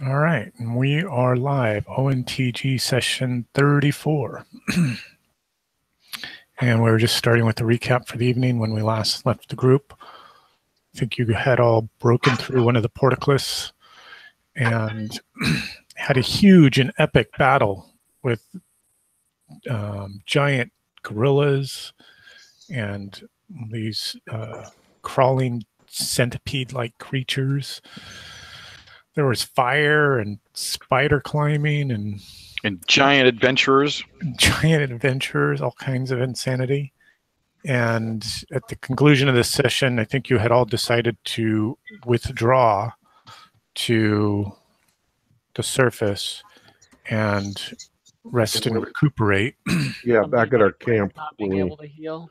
All right, and we are live, OTNG Session 34. And we're just starting with the recap for the evening when we last left the group. I think you had all broken through one of the portcullis and had a huge and epic battle with giant gorillas and these crawling centipede-like creatures. There was fire and spider climbing and giant adventurers. All kinds of insanity. And at the conclusion of this session, I think you had all decided to withdraw to the surface and rest and recuperate. Yeah, back at our camp. Not being able to heal.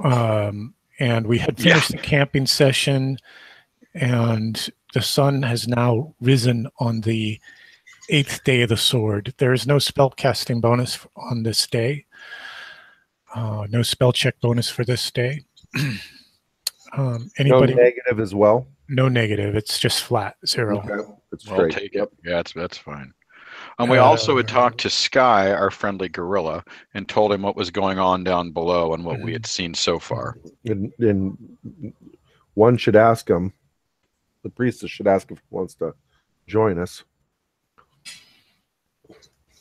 And we had finished the camping session, and the sun has now risen on the 8th day of the sword. There is no spell casting bonus on this day. No spell check bonus for this day. Anybody? No negative as well? No negative. It's just flat, 0. Okay. It's I'll straight. take it. Yeah, that's fine. And we also had talked to Sky, our friendly gorilla, and told him what was going on down below and what we had seen so far. And one should ask him, the priestess should ask if he wants to join us.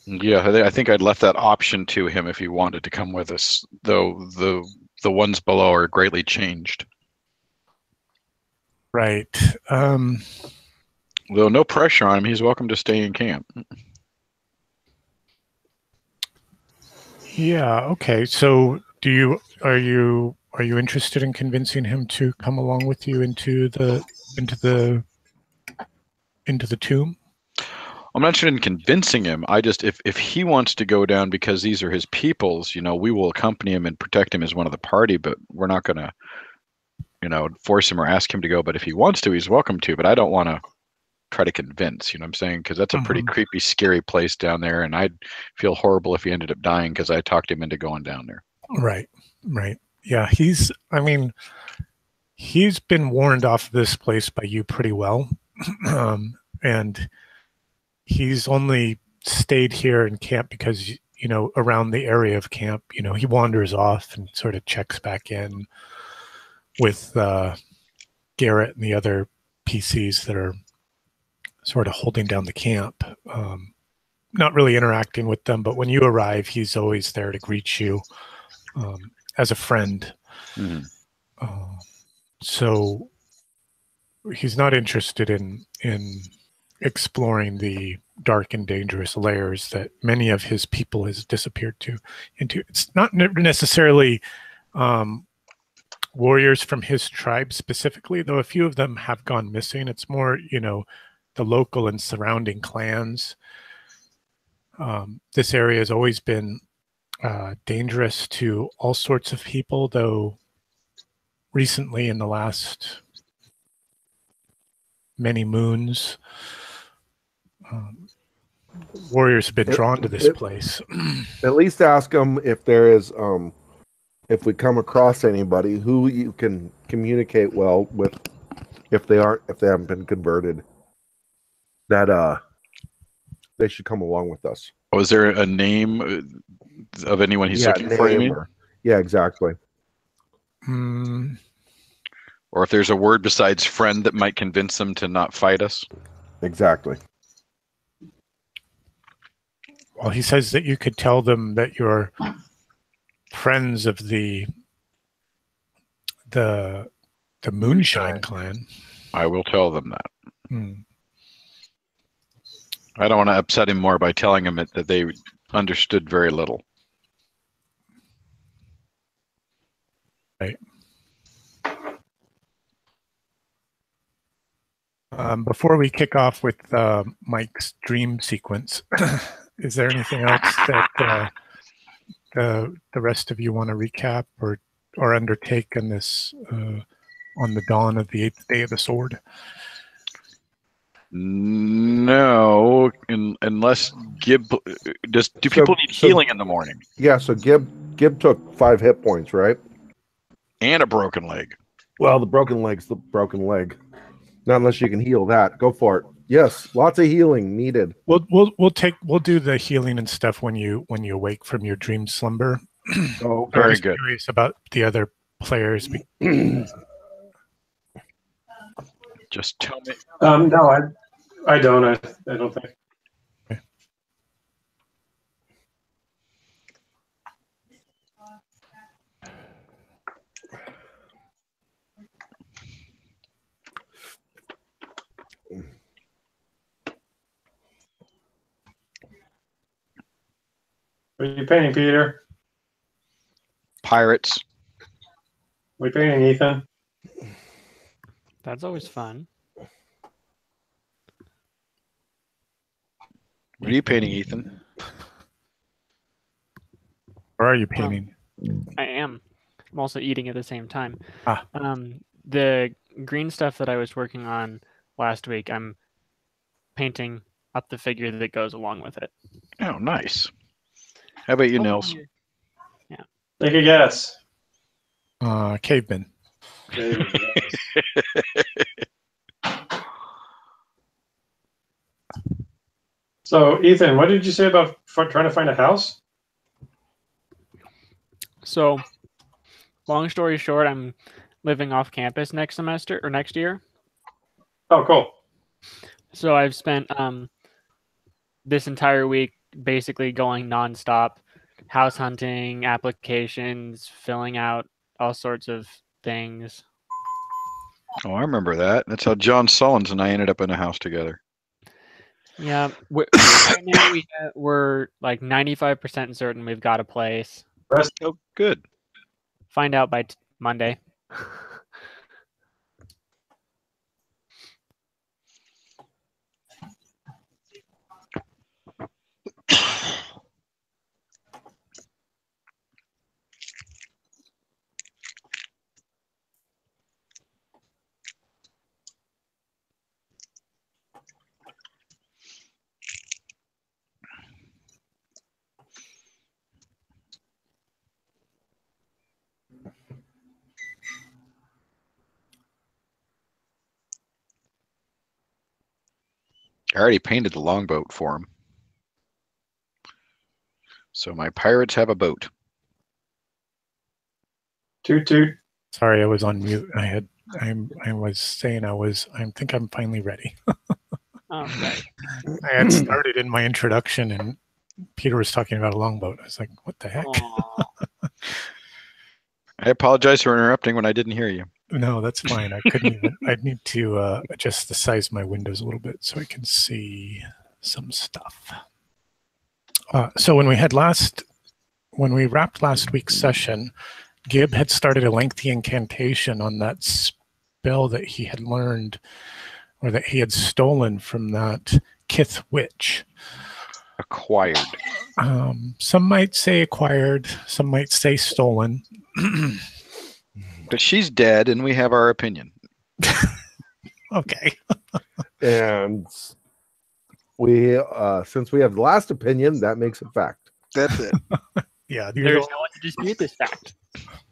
Yeah, I think I'd left that option to him if he wanted to come with us, though the ones below are greatly changed. Right. Though no pressure on him, he's welcome to stay in camp. Yeah. Okay. So, are you interested in convincing him to come along with you into the tomb? I'm not interested in convincing him. I just, if he wants to go down because these are his peoples, we will accompany him and protect him as one of the party, but we're not going to, force him or ask him to go. But if he wants to, he's welcome to. But I don't want to try to convince, you know what I'm saying? Because that's a pretty creepy, scary place down there. And I'd feel horrible if he ended up dying because I talked him into going down there. Right. Yeah, he's been warned off of this place by you pretty well. And he's only stayed here in camp because, around the area of camp, he wanders off and sort of checks back in with Garrett and the other PCs that are sort of holding down the camp. Not really interacting with them, but when you arrive, he's always there to greet you as a friend. So he's not interested in exploring the dark and dangerous layers that many of his people has disappeared into. It's not necessarily warriors from his tribe specifically, though a few of them have gone missing. It's more, the local and surrounding clans. This area has always been dangerous to all sorts of people, though recently in the last many moons, warriors have been drawn to this place. At least ask them if there is, if we come across anybody who you can communicate well with, if they haven't been converted, that they should come along with us. Oh, is there a name of anyone he's looking for? You mean? Yeah, exactly. Or if there's a word besides friend that might convince them to not fight us? Exactly. Well, he says that you could tell them that you're friends of the Moonshine clan. I will tell them that. I don't want to upset him more by telling him that they understood very little. Right. Before we kick off with Mike's dream sequence, is there anything else that the rest of you want to recap or undertake in this on the dawn of the 8th day of the sword? No, unless Gib do people need healing in the morning? Yeah, so Gib took 5 hit points, right? And a broken leg. Well, the broken leg's the broken leg. Not unless you can heal that. Go for it. Yes, lots of healing needed. We'll do the healing and stuff when you awake from your dream slumber. Oh, I'm Very just good. curious about the other players. Just tell me. No, I don't. I don't think. What are you painting, Peter? Pirates. What are you painting, Ethan? That's always fun. What are you painting, Ethan? Or are you painting? I am. I'm also eating at the same time. Ah. The green stuff that I was working on last week, I'm painting up the figure that goes along with it. Oh, nice. How about you, Nils? Yeah. Take a guess. Caveman. So, Ethan, what did you say about trying to find a house? So, long story short, I'm living off campus next semester or next year. Oh, cool. So I've spent this entire week basically going nonstop, house hunting, applications, filling out all sorts of things. Oh, I remember that. That's how John Sullins and I ended up in a house together. Yeah, right now we're like 95% certain we've got a place. Oh, good. Find out by Monday. I already painted the longboat for him. So my pirates have a boat. Toot toot. Sorry, I was on mute. I was saying I think I'm finally ready. Okay. I had started in my introduction and Peter was talking about a longboat. I was like, what the heck? I apologize for interrupting when I didn't hear you. No, that's fine. I couldn't even. I'd need to adjust the size of my windows a little bit so I can see some stuff. So when we wrapped last week's session, Gib had started a lengthy incantation on that spell that he had learned, or that he had stolen from that Kith witch. Acquired. Some might say acquired, some might say stolen. But she's dead, and we have our opinion. Okay. And we, since we have the last opinion, that makes it fact. That's it. Yeah. There's no one to dispute this fact.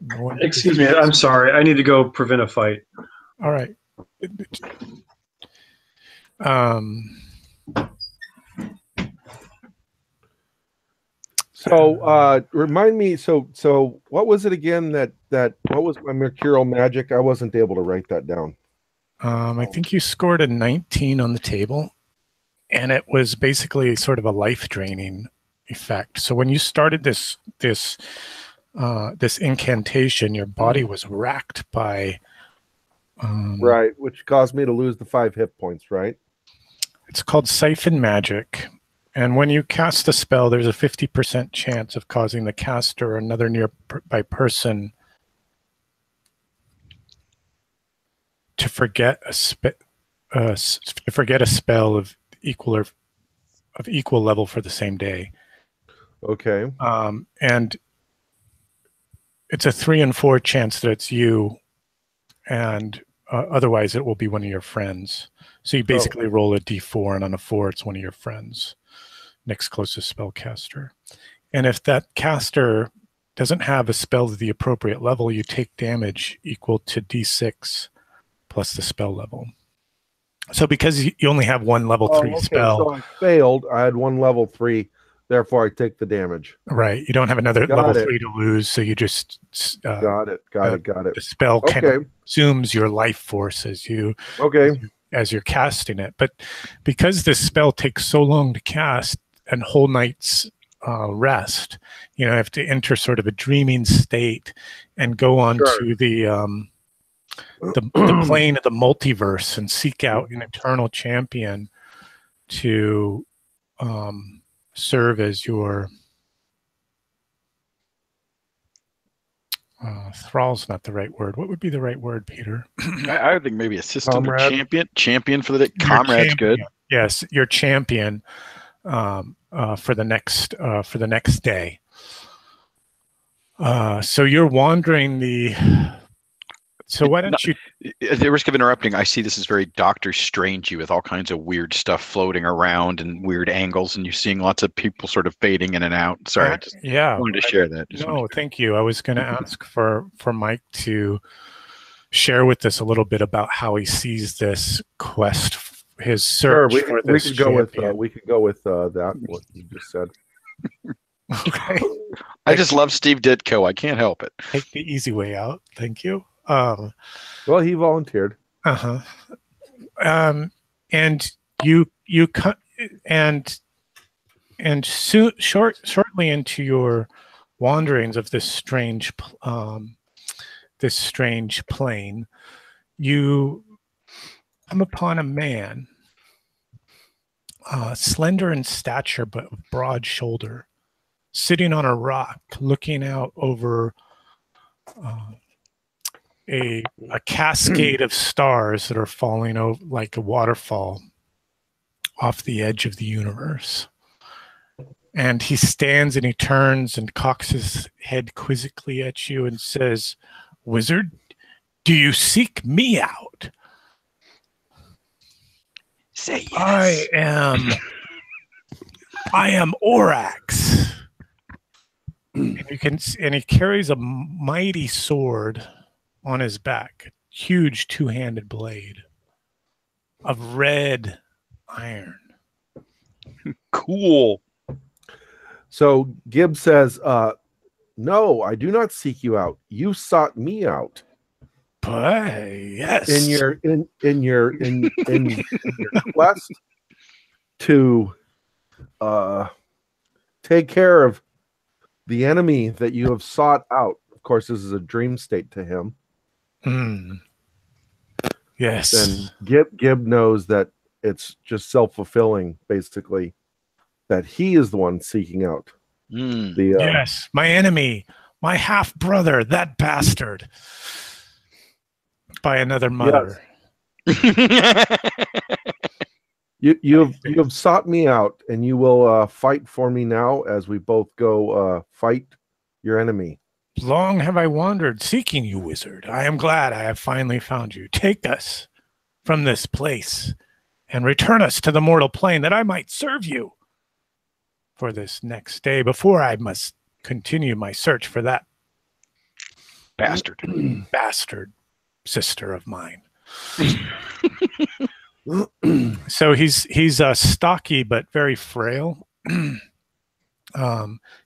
No one- Excuse me. I'm sorry. I need to go prevent a fight. All right. So remind me, so what was it again that what was my mercurial magic? I wasn't able to write that down. I think you scored a 19 on the table, and it was basically sort of a life draining effect. So when you started this incantation, your body was racked by Right, which caused me to lose the 5 hit points, right? It's called siphon magic. And when you cast a spell, there's a 50% chance of causing the caster or another nearby person to forget a spell of equal level for the same day. Okay. And it's a 3 in 4 chance that it's you, and otherwise it will be one of your friends. So you basically roll a d4, and on a 4, it's one of your friends. Next closest spellcaster. And if that caster doesn't have a spell of the appropriate level, you take damage equal to d6 plus the spell level. So because you only have one level 3 okay, spell, so I failed. I had one level 3, therefore I take the damage. right? You don't have another Got level it. 3 to lose, so you just Got it. the spell kind Okay. of consumes your life force as Okay. as you're casting it. But because this spell takes so long to cast and whole night's rest, you know, I have to enter sort of a dreaming state and go on Sure. to the plane of the multiverse and seek out an eternal champion to serve as your thrall's not the right word. What would be the right word, Peter? I would think maybe assistant or Comrade. champion for the day. Your Comrade's champion. good. Yes, your champion for the next day. So you're wandering the. So why don't you? At the risk of interrupting, I see this is very Doctor Strangey with all kinds of weird stuff floating around and weird angles, and you're seeing lots of people sort of fading in and out. Sorry, I just wanted to share that. No, thank you. I was going to ask for Mike to share with us a little bit about how he sees this quest, his search for this we could go champion. with that what you just said. Okay. I just love Steve Ditko. I can't help it. Take the easy way out. Thank you. Well, he volunteered. And you cut and shortly into your wanderings of this strange plane, you come upon a man, slender in stature but of broad shoulder, sitting on a rock, looking out over a cascade of stars that are falling over like a waterfall off the edge of the universe. And he stands and he turns and cocks his head quizzically at you and says, "Wizard, do you seek me out?" Say yes. I am Orax. And he carries a mighty sword on his back, huge two-handed blade of red iron. Cool. So Gibb says, "No, I do not seek you out. You sought me out." But yes, in your quest to take care of the enemy that you have sought out. Of course, this is a dream state to him. Yes. Then Gibb knows that it's just self-fulfilling, basically, that he is the one seeking out yes, my enemy, my half brother, that bastard, by another mother. Yes. You have sought me out, and you will fight for me now as we both go fight your enemy. Long have I wandered seeking you, wizard. I am glad I have finally found you. Take us from this place and return us to the mortal plane that I might serve you for this next day before I must continue my search for that bastard sister of mine. So he's stocky but very frail.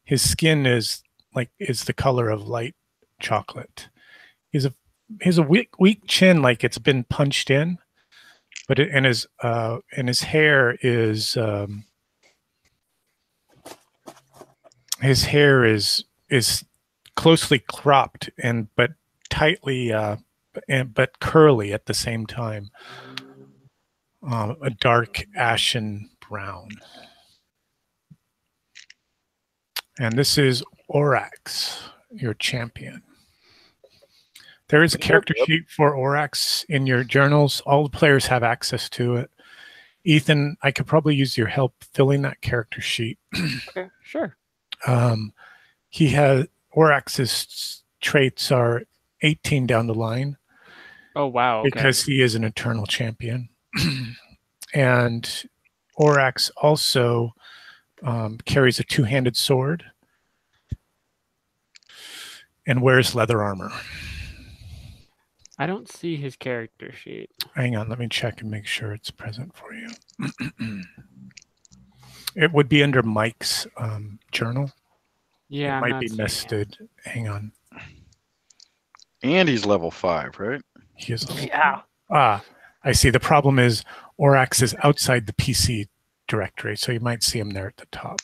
His skin is the color of light chocolate. He has a weak chin, like it's been punched in, but his hair is closely cropped but tightly but curly at the same time. A dark ashen brown. And this is Orax, your champion. There is a character sheet for Orax in your journals. All the players have access to it. Ethan, I could probably use your help filling that character sheet. Okay, sure. Orax's traits are 18 down the line. Oh, wow. Okay. Because he is an eternal champion. And Orax also carries a two-handed sword and wears leather armor. I don't see his character sheet. Hang on, let me check and make sure it's present for you. It would be under Mike's journal. Yeah, it I'm might not be seeing it. misted. Hang on. And he's level 5, right? He is level Yeah. I see. The problem is Orax is outside the PC directory, so you might see him there at the top.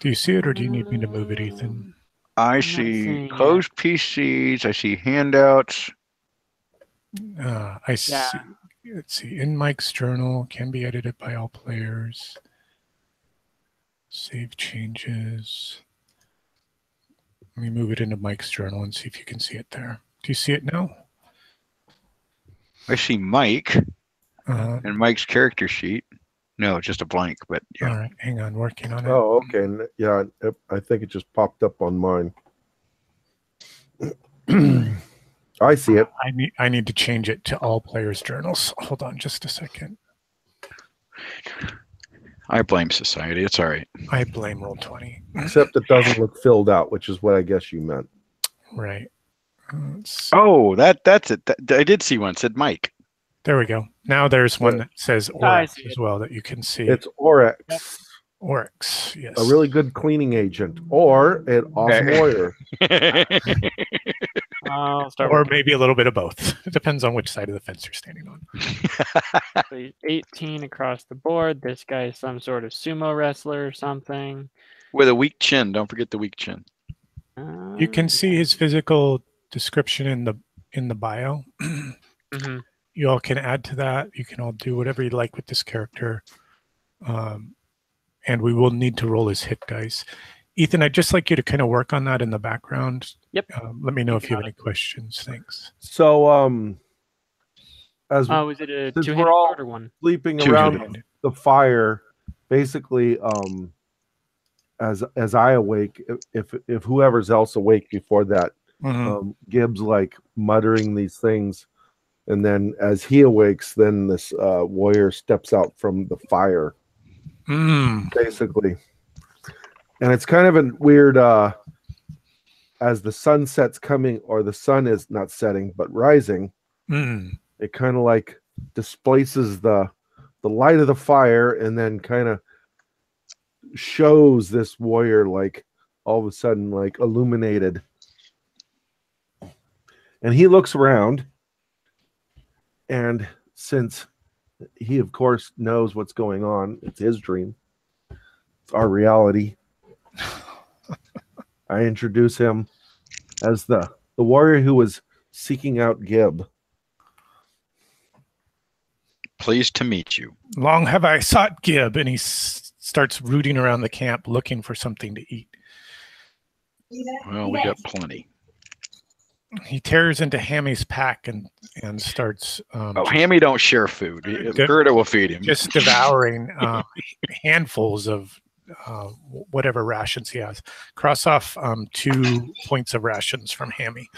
Do you see it, or do you need me to move it, Ethan? I not see seeing closed PCs. I see handouts. I see. Yeah. Let's see. In Mike's journal, can be edited by all players. Save changes. Let me move it into Mike's journal and see if you can see it there. Do you see it now? I see Mike and Mike's character sheet. No, just a blank, but yeah. All right, hang on, working on it. Oh, okay. Yeah, I think it just popped up on mine. I see it. I need to change it to all players' journals. Hold on just a second. I blame society. It's all right. I blame Roll20. Except it doesn't look filled out, which is what I guess you meant. Right. Oh, that's it. I did see one. It said Mike. There we go. Now there's one that says I Oryx see as it. well that you can see. It's Oryx, Oryx, yes. a really good cleaning agent, or an awesome warrior. I'll start Or with maybe a little bit of both. It depends on which side of the fence you're standing on. So he's 18 across the board. This guy is some sort of sumo wrestler or something. With a weak chin. Don't forget the weak chin. You can see his physical description in the bio. Mhm. You all can add to that. You can all do whatever you like with this character. And we will need to roll his hit dice. Ethan, I'd just like you to kind of work on that in the background. Yep. Let me know if you have any questions. Thanks. So, as Was it a since two-handed we're all sword or one? sleeping Two-handed. around the fire, basically, as I awake, if whoever's else awake before that, Gibbs like muttering these things, and then as he awakes, then this warrior steps out from the fire, basically, and it's kind of a weird. As the sunset's coming, or the sun is not setting but rising, it kind of like displaces the light of the fire, and then kind of shows this warrior like all of a sudden like illuminated, and he looks around, and since he of course knows what's going on, it's his dream, it's our reality. I introduce him as the warrior who was seeking out Gib. Pleased to meet you. Long have I sought Gib, and he starts rooting around the camp looking for something to eat. Well, we got plenty. He tears into Hammy's pack and starts Hammy don't share food. Gerda will feed him. just devouring handfuls of whatever rations he has. Cross off 2 points of rations from Hammy.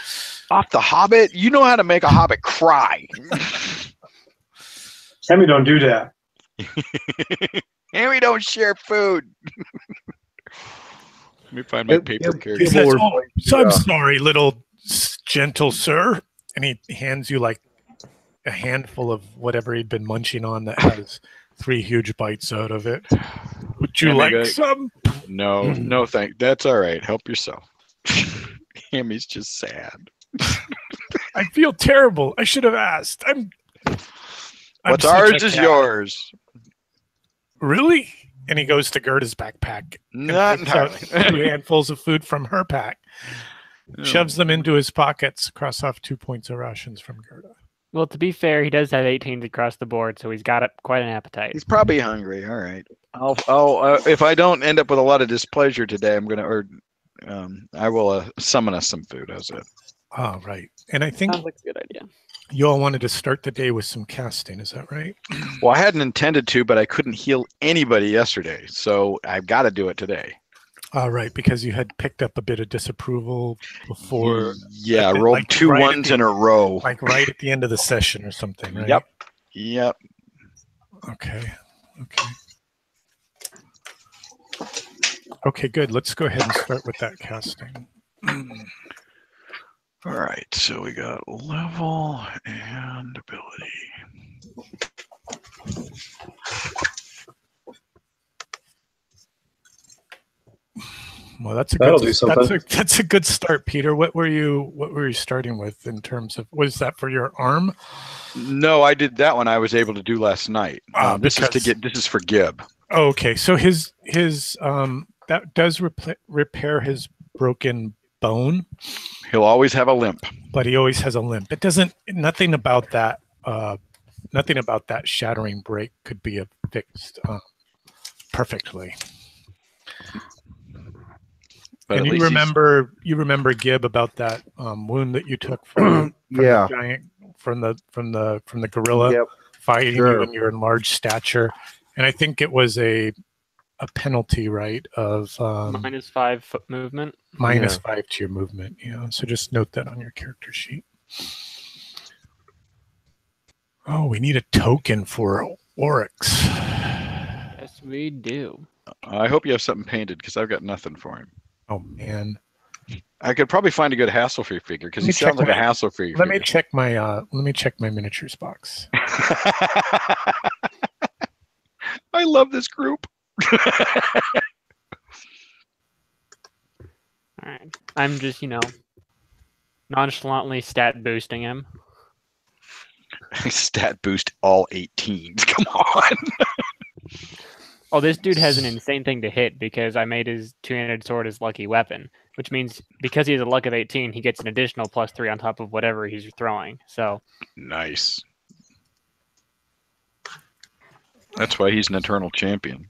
Off the Hobbit? You know how to make a Hobbit cry. Sammy, don't do that. Hammy don't share food. Let me find my paper He character. says, so I'm sorry, little gentle sir. And he hands you like a handful of whatever he'd been munching on that has 3 huge bites out of it. Would you like some? No, thank. That's all right. Help yourself. Hammy's just sad. I feel terrible. I should have asked. What's ours is yours. Really? And he goes to Gerda's backpack. Not And picks out 2 handfuls of food from her pack. Shoves them into his pockets. Cross off 2 points of rations from Gerda. Well, to be fair, he does have 18 across the board, so he's got quite an appetite. He's probably hungry. All right. I'll if I don't end up with a lot of displeasure today, I will summon us some food. How's it? Oh, right. And I think Sounds like a good idea. you all wanted to start the day with some casting. Is that right? Well, I hadn't intended to, but I couldn't heal anybody yesterday, so I've got to do it today. All right, because you had picked up a bit of disapproval before. Yeah, I rolled 2 ones in a row. Like right at the end of the session or something, right? Yep. Okay. Okay, good. Let's go ahead and start with that casting. All right, so we got level and ability. Well, that's a That'll good do something. that's a good start, Peter. What were you starting with in terms of, was that for your arm? No, I did that one. I was able to do last night. This Because- is for Gib. Oh, okay, so his that does repair his broken bone, He'll always have a limp. but he always has a limp. It doesn't, nothing about that shattering break could be fixed perfectly. But And at you least remember Gib, about that wound that you took from Yeah. the giant, from the gorilla Yep. fighting Sure. you in your enlarged stature, and I think it was a penalty, right, of -5 foot movement. minus Yeah. 5 to your movement. Yeah, so just note that on your character sheet. Oh, we need a token for Oryx. Yes, we do. I hope you have something painted because I've got nothing for him. Oh man, I could probably find a good Hasselfree figure because Let he me check sounds like a my- Hasselfree let me figure. check my miniatures box. I love this group. All right. I'm just, nonchalantly stat boosting him. Stat boost all 18s. Come on. Oh, this dude has an insane thing to hit because I made his two-handed sword his lucky weapon, which means because he has a luck of 18, he gets an additional +3 on top of whatever he's throwing. So Nice. That's why he's an eternal champion.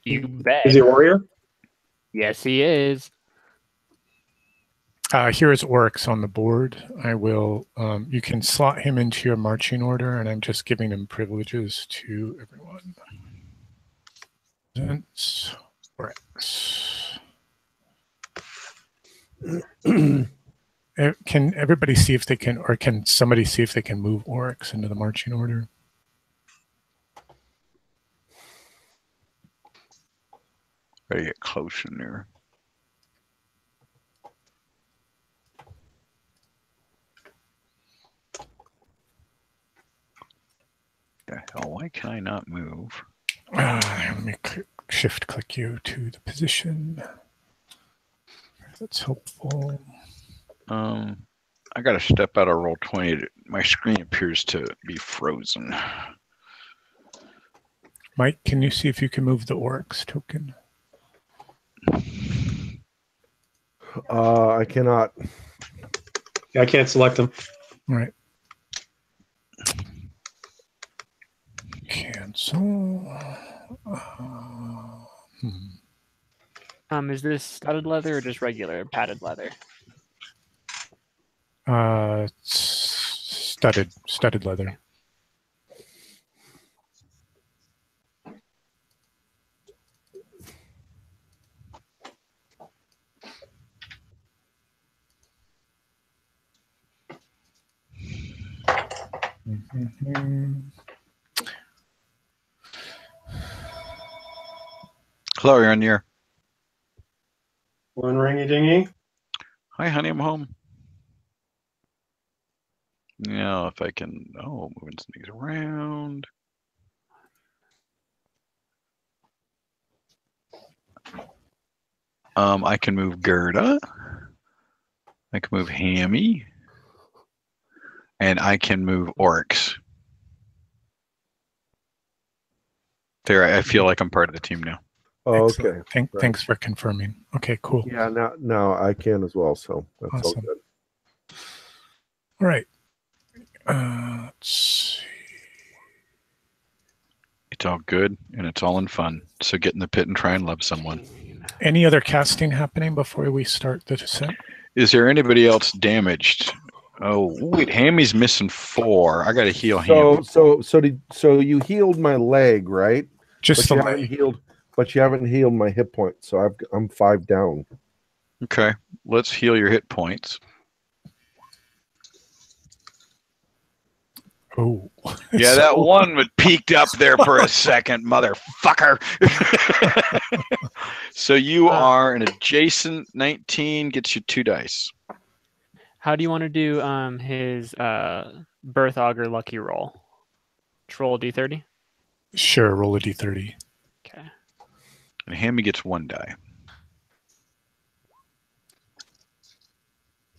you bet. Is he a warrior? Yes, he is. Here is Oryx on the board. I will. You can slot him into your marching order, and I'm just giving him privileges to everyone. Presents Oryx. Can everybody see if they can, or can somebody see if they can move Oryx into the marching order? Gotta get close in there. The hell? Why can I not move? Let me shift click you to the position. That's helpful. I gotta step out of roll 20. My screen appears to be frozen. Mike, can you see if you can move the Oryx token? I cannot. I can't select him. All right. Cancel. Is this studded leather or just regular padded leather? Studded leather. Hello, you're on the air. One ringy dingy. Hi, honey, I'm home. Yeah, if I can. Oh, moving some things around. I can move Gerda. I can move Hammy. And I can move Oryx. There, I feel like I'm part of the team now. Oh, Excellent. okay. Right. Thanks for confirming. Okay, cool. Yeah, now I can as well, so that's all Awesome. good. All right. Let's see. It's all good and it's all in fun. So get in the pit and try and love someone. Any other casting happening before we start the descent? Is there anybody else damaged? Oh, wait, Hammy's missing 4. I gotta heal Hammy. So you healed my leg, right? Just But you the haven't healed. But you haven't healed my hit points, so I'm 5 down. Okay, let's heal your hit points. Oh, Yeah, that one was peeked up there for a second, motherfucker. So you are an adjacent 19, gets you 2 dice. How do you want to do his birth augur lucky roll? Troll D30. Sure, roll a d30. Okay. And Hammy gets 1 die.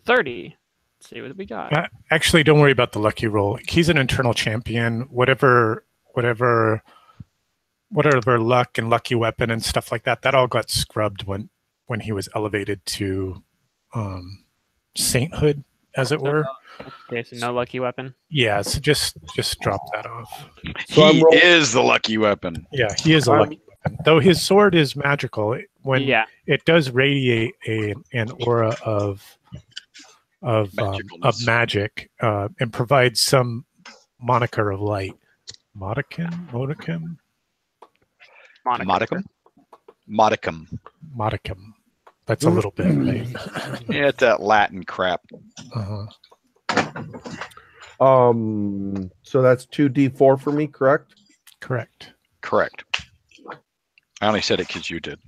30. Let's see what we got. Actually, don't worry about the lucky roll. He's an internal champion. Whatever luck and lucky weapon and stuff like that, that all got scrubbed when he was elevated to sainthood, as it were. Okay, so no lucky weapon. Yeah, so just drop that off. So He is the lucky weapon. Yeah, he is a lucky weapon. Though his sword is magical, when it does radiate an aura of magic and provides some moniker of light. Modicum. That's a little bit, right? Yeah, it's that Latin crap. So that's 2d4 for me, correct? Correct. I only said it because you did.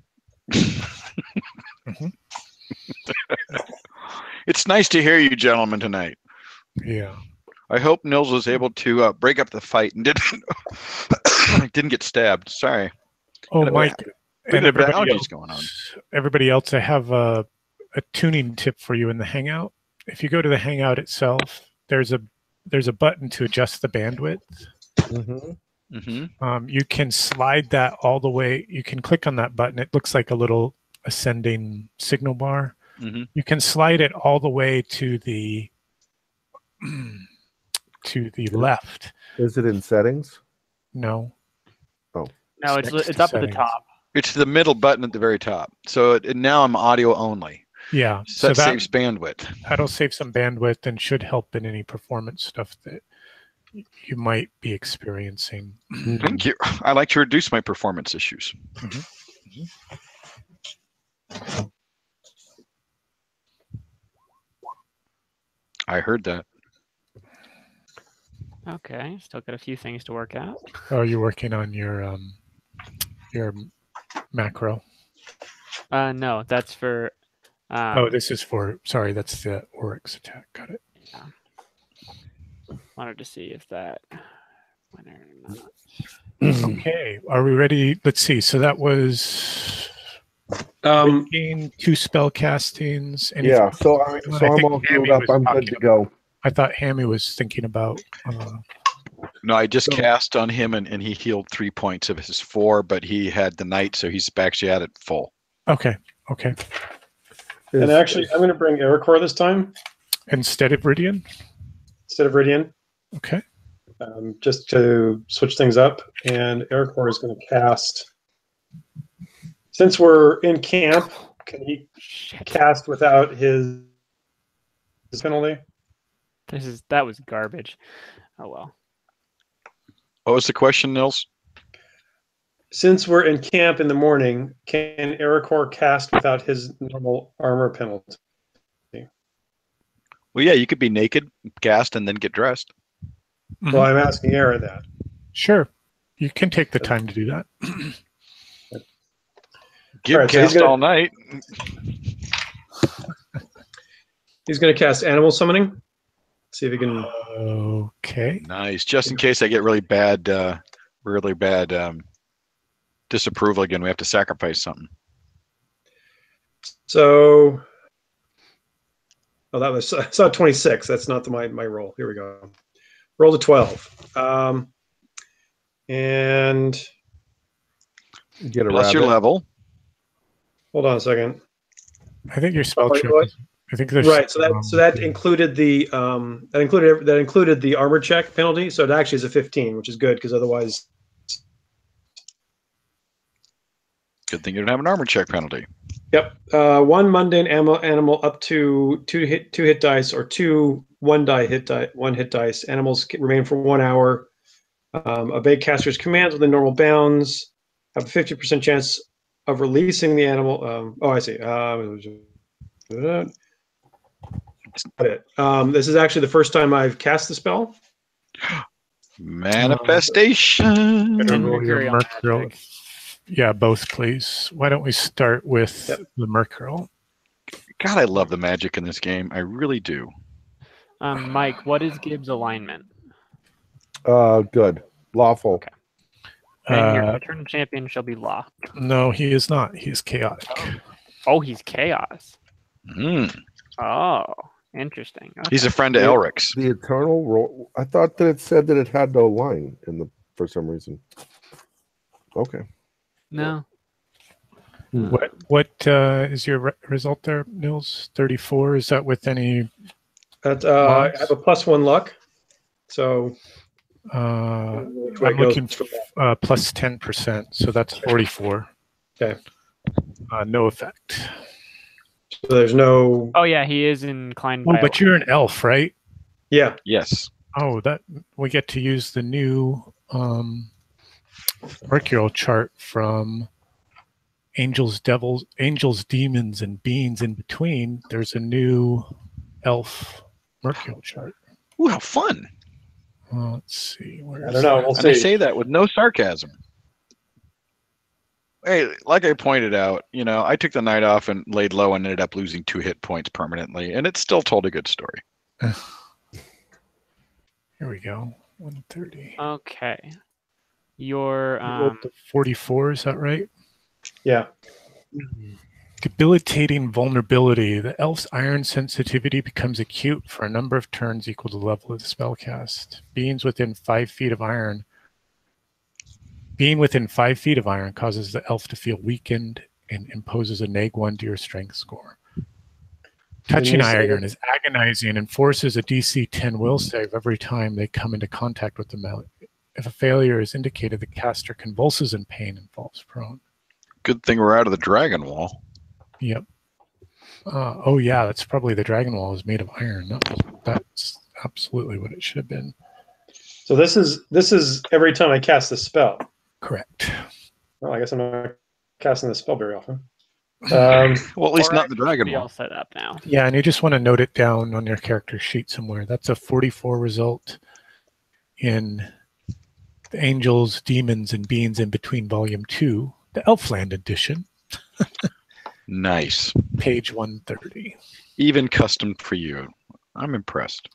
It's nice to hear you gentlemen tonight. Yeah. I hope Nils was able to break up the fight and didn't get stabbed. Sorry. Oh, Mike. And everybody else, I have a tuning tip for you in the Hangout. If you go to the Hangout itself, there's a button to adjust the bandwidth. You can slide that all the way. You can click on that button. It looks like a little ascending signal bar. You can slide it all the way to the left. Is it in settings? No. Oh. No, it's up at the top. It's the middle button at the very top. So now I'm audio only. Yeah. So that saves bandwidth. That'll save some bandwidth and should help in any performance stuff that you might be experiencing. Thank you. I like to reduce my performance issues. I heard that. Okay, still got a few things to work out. Oh, you're working on your macro. No, that's for. This is for. Sorry, that's the Oryx attack. Got it. Yeah. Wanted to see if that went or not. Okay, are we ready? Let's see. So that was. Gain 2 spell castings. Yeah. So I'm all healed up. I'm good to go. I thought Hammy was thinking about. No, I just cast on him and he healed 3 points of his 4, but he had the knight, so he's actually at it full. Okay. And actually, I'm going to bring Ericor this time. Instead of Viridian? Okay. Just to switch things up. And Ericor is going to cast. Since we're in camp, can he cast without his penalty? That was garbage. Oh well. What was the question, Nils? Since we're in camp in the morning, can Ericor cast without his normal armor penalty? Well, yeah, you could be naked, cast, and then get dressed. Well, I'm asking Eric that. Sure. You can take the time to do that. Cast all night. He's going to cast Animal Summoning. See if he can. Okay. Nice. Just in case I get really bad disapproval again, we have to sacrifice something. So, that was 26. That's not my roll. Here we go. Roll to 12. And get a plus your level. Hold on a second. I think your spell check. I think there's right. So that included the armor check penalty. So it actually is a 15, which is good because otherwise. Good thing you don't have an armor check penalty. Yep. One mundane animal up to two hit dice or two one hit dice. Animals remain for 1 hour. Obey caster's commands within normal bounds. Have a 50% chance of releasing the animal. I see. This is actually the first time I've cast the spell. Manifestation. Better And roll your Mercurial Mercurial. magic. Yeah, both, please. Why don't we start with the Mercurial? God, I love the magic in this game. I really do. Mike, what is Gibbs' alignment? Good. Lawful. Okay. And your Uh, return champion shall be law. no, he is not. He is chaotic. Oh, he's chaos. Mm. Oh, interesting. Okay. He's a friend of Elric's. The eternal roll. I thought that it said that it had no line for some reason. Okay. No. What is your result there, Nils? 34. Is that with any? I have a +1 luck. So I'm which way it looking goes. for plus 10%, so that's 44. Okay. No effect. So there's no. Oh yeah, he is inclined. Oh, by but you're an elf, right? Yeah. Yes. Oh, that we get to use the new Mercurial chart from Angels, Devils, Angels, Demons, and Beings in between. There's a new elf Mercurial chart. Ooh, how fun. Let's see. Where I is don't know. that? We'll And I see. say that with no sarcasm. Hey, like I pointed out, I took the night off and laid low and ended up losing 2 hit points permanently, and it still told a good story. Here we go. 130. Okay. Your You rolled the 44, is that right? Yeah. Debilitating vulnerability. The elf's iron sensitivity becomes acute for a number of turns equal to the level of the spell cast. Being within 5 feet of iron causes the elf to feel weakened and imposes a -1 to your strength score. Touching iron is agonizing and forces a DC 10 will save every time they come into contact with the metal. If a failure is indicated, the caster convulses in pain and falls prone. Good thing we're out of the dragon wall. Yep. Oh yeah, that's probably the dragon wall is made of iron. That's absolutely what it should have been. So this is every time I cast the spell. Correct. Well, I guess I'm not casting the spell very often. Well, at least Or not the dragon be all wall. set up now. Yeah, and you just want to note it down on your character sheet somewhere. That's a 44 result in the Angels, Demons, and Beings in Between Volume 2, the Elfland edition, Nice. page 130. Even custom for you. I'm impressed.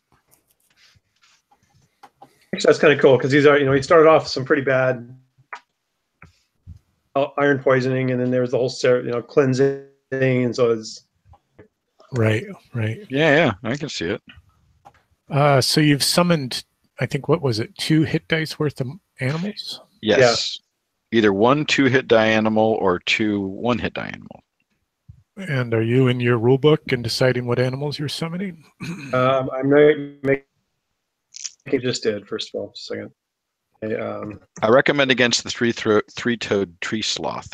Actually, that's kind of cool because these are, he started off with some pretty bad iron poisoning, and then there was the whole, cleansing, and so it's Right. Yeah, I can see it. So you've summoned, I think, what was it, 2 hit dice worth of animals? Yes. Either 1 2-hit die animal or 2 1-hit die animal. And are you in your rule book and deciding what animals you're summoning? I'm not making. He just did. First of all, just a second. Okay, I recommend against the three-toed tree sloth.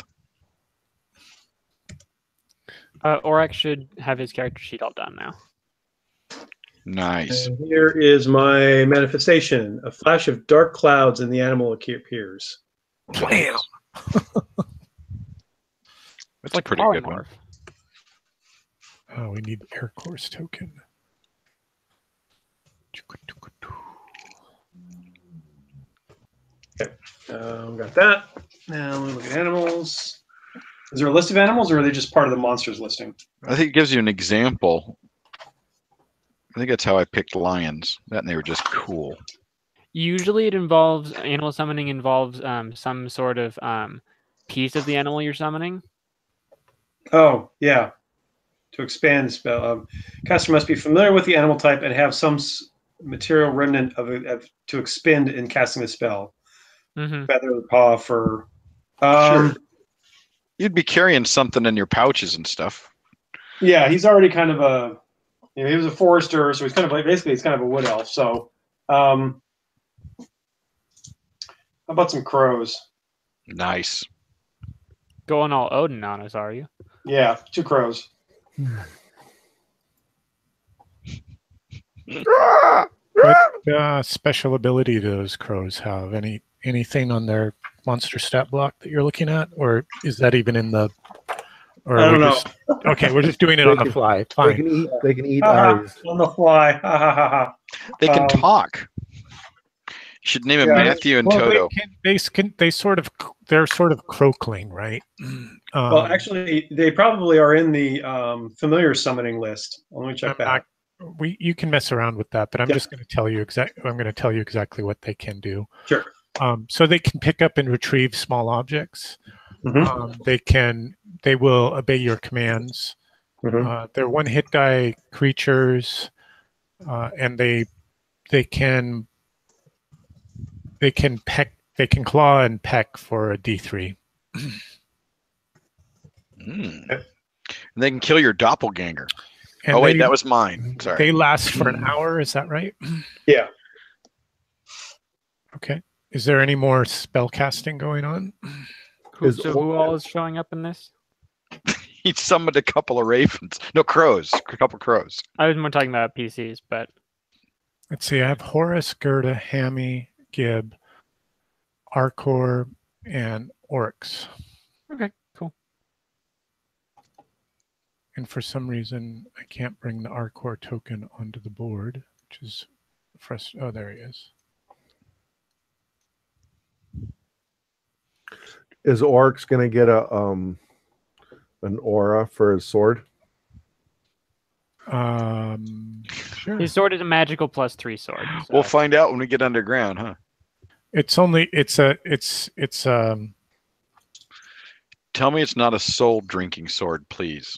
Oryx should have his character sheet all done now. Nice. and here is my manifestation: a flash of dark clouds, and the animal appears. Blam! That's a pretty good one. polymorph. Oh, we need Air Course token. Got that. Now let me look at animals. Is there a list of animals, or are they just part of the monsters listing? I think it gives you an example. I think that's how I picked lions. And they were just cool. Usually, it involves animal summoning involves some sort of piece of the animal you're summoning. Oh, yeah. To expand the spell, caster must be familiar with the animal type and have some material remnant of to expend in casting the spell. Mm-hmm. Feather, paw, fur. Sure. You'd be carrying something in your pouches and stuff. Yeah, he's already kind of a. He was a forester, so he's kind of like basically he's kind of a wood elf. So, how about some crows? Nice. Going all Odin on us, are you? Yeah, 2 crows. What special ability do those crows have? Anything on their monster stat block that you're looking at, or is that even in the? Or I don't know. Okay, we're just doing it on the fly. They Fine. can eat Ha, ha, eyes. on the fly. Ha ha ha ha. They can talk. should name him Yeah, Matthew and Well, Toto. they're sort of croakling, right? Well, actually, they probably are in the familiar summoning list. Let me check that. You can mess around with that, but I'm Yeah. just going to tell you exactly what they can do. Sure. So they can pick up and retrieve small objects. Mhm. They will obey your commands. Mhm. They're one hit die creatures, and they can claw and peck for a D3. And they can kill your doppelganger. And oh wait, that was mine. Sorry. They last for an hour. Is that right? Yeah. Okay. Is there any more spell casting going on? Who all is showing up in this? He summoned a couple of ravens. No, crows. A couple crows. I was more talking about PCs, but Let's see. I have Horus, Gerda, Hammy, Gib, Arcor, and Oryx. okay, cool. And for some reason, I can't bring the Arcor token onto the board, which is frustrating. Oh, there he is. Is Oryx going to get an aura for his sword? Sure. His sword is a magical +3 sword. So. We'll find out when we get underground, huh? It's Tell me it's not a soul drinking sword, please.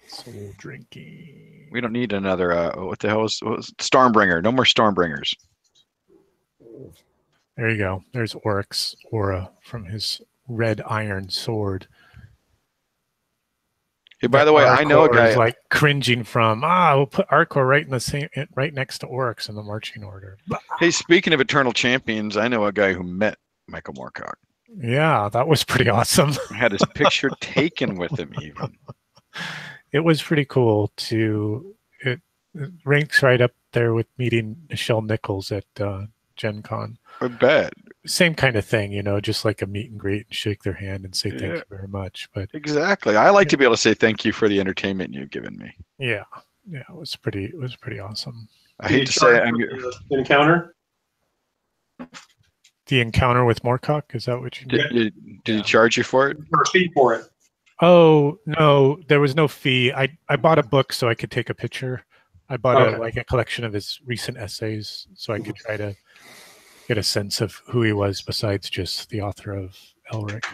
soul drinking. We don't need another. What the hell was Stormbringer? No more Stormbringers. There you go. There's Oryx aura from his red iron sword. Hey, by the way, I know a guy is like cringing from we'll put Arcor right next to Oryx in the marching order. Hey, speaking of Eternal Champions, I know a guy who met Michael Moorcock. Yeah, that was pretty awesome. Had his picture taken with him even. It was pretty cool it ranks right up there with meeting Nichelle Nichols at Gen Con. I bet. Same kind of thing, just like a meet and greet and shake their hand and say thank you very much. But exactly. I like to be able to say thank you for the entertainment you've given me. Yeah, it was pretty awesome. I hate to say encounter. The encounter with Moorcock, is that what you did? Did he charge you for it? Or a fee for it? Oh no, there was no fee. I bought a book so I could take a picture. I bought a collection of his recent essays so I could try to get a sense of who he was besides just the author of Elric.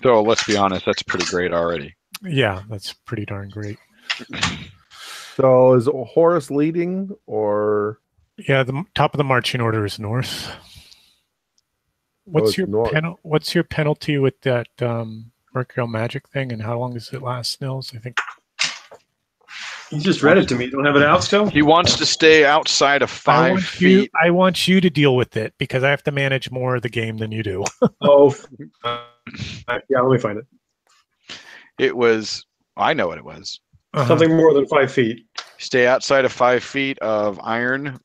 Though, let's be honest, that's pretty great already. Yeah, that's pretty darn great. So is Horus leading or? Yeah, the top of the marching order is north. What's your penalty with that Mercurial magic thing, and how long does it last, Nils? I think you just read it to me. You don't have it out still? He wants to stay outside of 5 feet. I want you to deal with it because I have to manage more of the game than you do. Yeah, let me find it. It was, I know what it was. Something more than 5 feet. Stay outside of 5 feet of iron,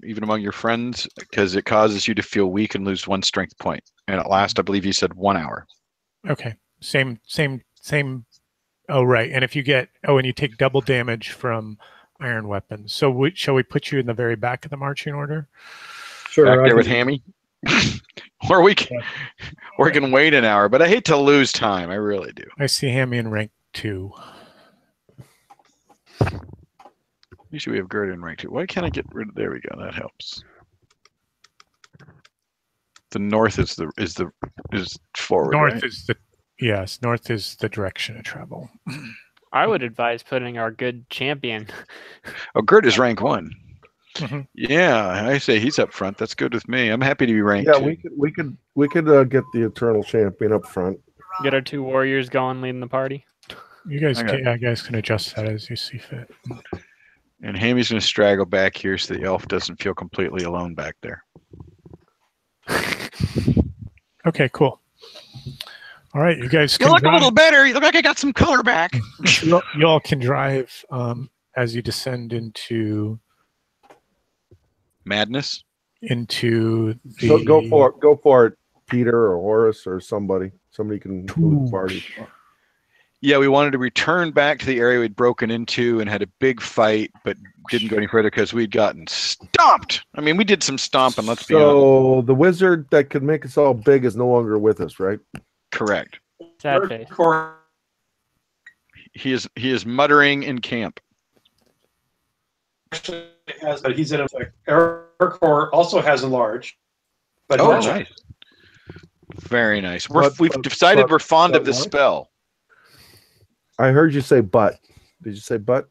even among your friends, because it causes you to feel weak and lose 1 strength point. And at last, I believe you said 1 hour. Okay. Same. Oh, right. And if you get, and you take double damage from iron weapons. So shall we put you in the very back of the marching order? Sure. Back there with Hammy? Or we can wait an hour, but I hate to lose time. I really do. I see Hammy in rank 2. Usually we have Gerda in rank 2. Why can't I get rid of, there we go. That helps. The north is forward. North right? is north is the direction of travel. I would advise putting our good champion. Oh, Gerda's rank 1. Mm-hmm. Yeah, I say he's up front. That's good with me. I'm happy to be ranked. Yeah, we could get the Eternal Champion up front. Get our 2 warriors going, leading the party. You guys can adjust that as you see fit. And Hammy's going to straggle back here so the elf doesn't feel completely alone back there. Okay, cool. All right, you guys You look a little better. You look like I got some color back. you all can drive as you descend into madness. Into the go for it, Peter or Horus or somebody. Somebody can move the party. Yeah, we wanted to return back to the area we'd broken into and had a big fight, but didn't go any further because we'd gotten stomped. I mean, we did some stomping, let's be honest. So the wizard that could make us all big is no longer with us, right? Correct. Sad face. He is muttering in camp. Actually has, but he's in effect. Ercor also has enlarged. But Oh, not- nice. Very nice. We've But- decided we're fond but of this what? spell. I heard you say but. Did you say but?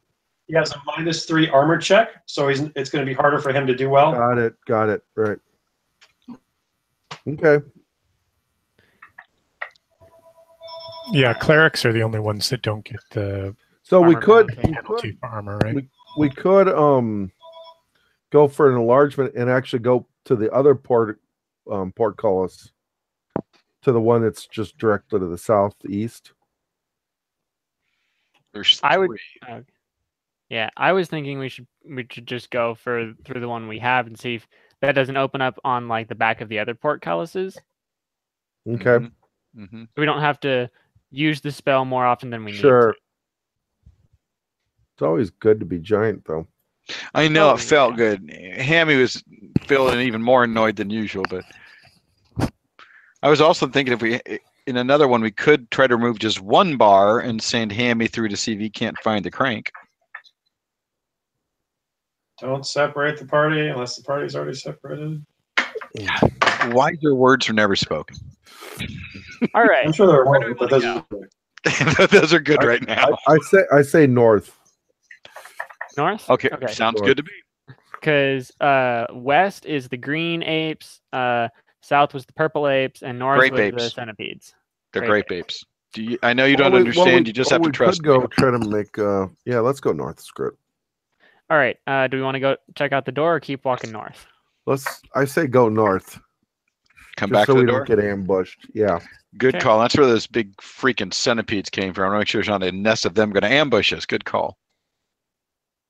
he has a -3 armor check, so it's going to be harder for him to do well. Got it. Right. Okay. Yeah, clerics are the only ones that don't get the So we Armor could penalty. penalty for armor, right? we could go for an enlargement and actually go to the other portcullis, to the one that's just directly to the southeast. There's I would. three. Yeah, I was thinking we should just go through the one we have and see if that doesn't open up on like the back of the other portcullises. Okay. Mm-hmm. So we don't have to use the spell more often than we need Sure. to. It's always good to be giant, though. I know Oh, it felt yeah. good. Hammy was feeling even more annoyed than usual, but I was also thinking if we, in another one, we could try to remove just one bar and send Hammy through to see if he can't find the crank. Don't separate the party unless the party's already separated. Wiser words are never spoken. All right. I'm sure there are Where do more, we but wanna those Those are good right now. I say north. North. Okay, Okay. sounds North. good to me. Because west is the green apes, south was the purple apes, and north Grape was the apes. centipedes. They're Grape grape apes. I know you don't understand. You just have to trust We me. could go try to make. Yeah, let's go north. Screw it. All right. Do we want to go check out the door or keep walking north? I say go north. Come Just back so to we the door. don't get ambushed. Yeah. Good Okay. call. That's where those big freaking centipedes came from. I want to make sure there's not a nest of them going to ambush us. Good call.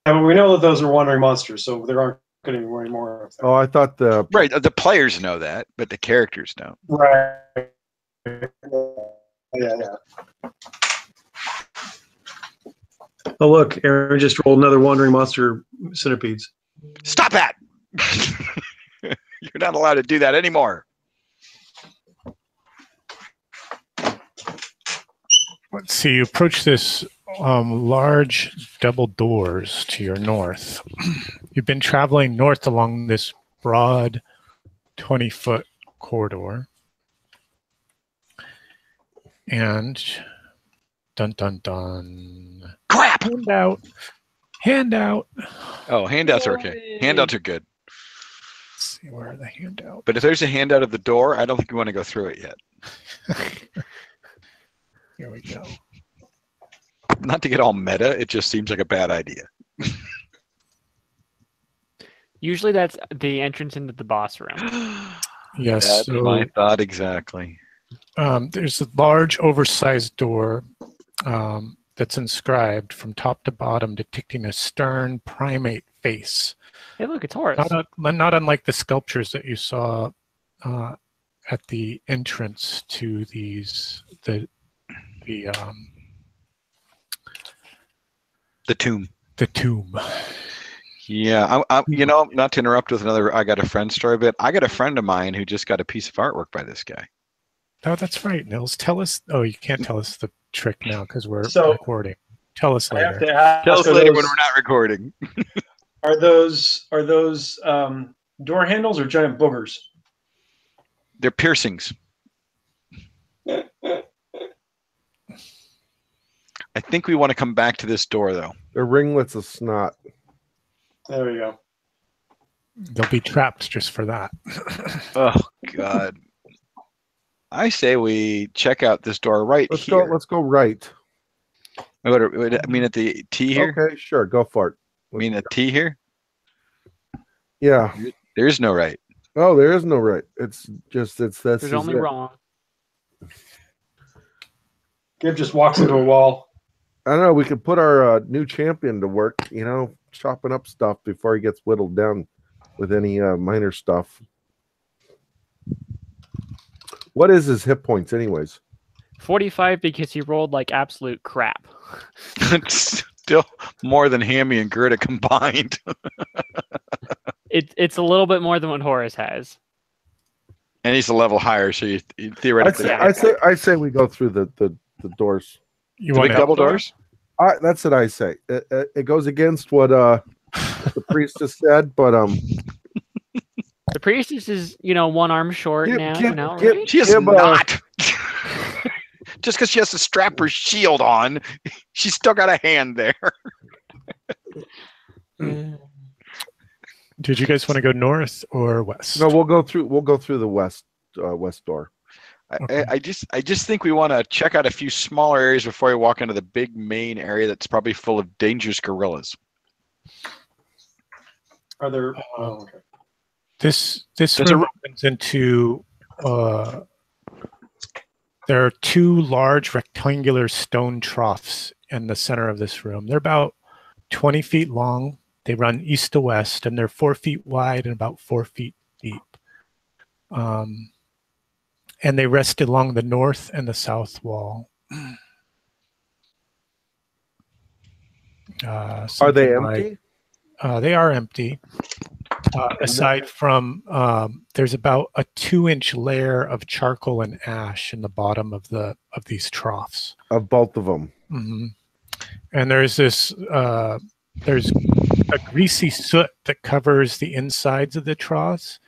And we know that those are wandering monsters, so there aren't going to be any more of them. Oh, I thought the Right. The players know that, but the characters don't. Right. Yeah. Oh, look, Aaron just rolled another wandering monster centipedes. Stop that! You're not allowed to do that anymore. Let's see. You approach this large double doors to your north. You've been traveling north along this broad 20-foot corridor. And dun dun dun. Crap! Handout. Oh, handouts are okay. Handouts are good. Let's see, where are the handouts? But if there's a handout of the door, I don't think we want to go through it yet. Here we go. Not to get all meta, it just seems like a bad idea. Usually that's the entrance into the boss room. Yes. That's so, my thought exactly. there's a large, oversized door that's inscribed from top to bottom, depicting a stern primate face. Hey, look, it's Horace. Not unlike the sculptures that you saw at the entrance to the tomb. the tomb. Yeah, not to interrupt with another I got a friend story, but I got a friend of mine who just got a piece of artwork by this guy. Oh, that's right, Nils. Tell us. Oh, you can't tell us the trick now because we're So- recording. Tell us I have later. to ask, Tell us later when we're not recording. Are those door handles or giant boogers? They're piercings. I think we want to come back to this door, though. they're ringlets of snot. There we go. They'll be trapped just for that. Oh, God. I say we check out this door right Let's here. go. Let's go right. I mean at the T here? Okay, sure. Go for it. I mean at T here? Yeah. There is no right. Oh, there is no right. It's just this. There's is only it. wrong. Gib just walks into a wall. I don't know. We could put our new champion to work. Chopping up stuff before he gets whittled down with any minor stuff. What is his hit points, anyways? 45 because he rolled like absolute crap. It's still more than Hammy and Gerda combined. It's a little bit more than what Horace has. And he's a level higher, so you theoretically. I say we go through the doors. You The want big to, double doors? That's what I say. It goes against what the priestess said, but The priestess is, one arm short now, give- right? She is Yeah, but- not. Just because she has to strap her shield on, she's still got a hand there. did you guys want to go north or west? no, we'll go through the west door. Okay. I just think we want to check out a few smaller areas before we walk into the big main area that's probably full of dangerous gorillas. Are there? Oh, okay. This There's room a- opens into there are two large rectangular stone troughs in the center of this room. They're about 20 feet long. They run east to west, and they're 4 feet wide and about 4 feet deep. And they rest along the north and the south wall. Are they Something like- empty? they are empty. Aside from, there's about a 2-inch layer of charcoal and ash in the bottom of these troughs. Of both of them. Hmm. And there's there's a greasy soot that covers the insides of the troughs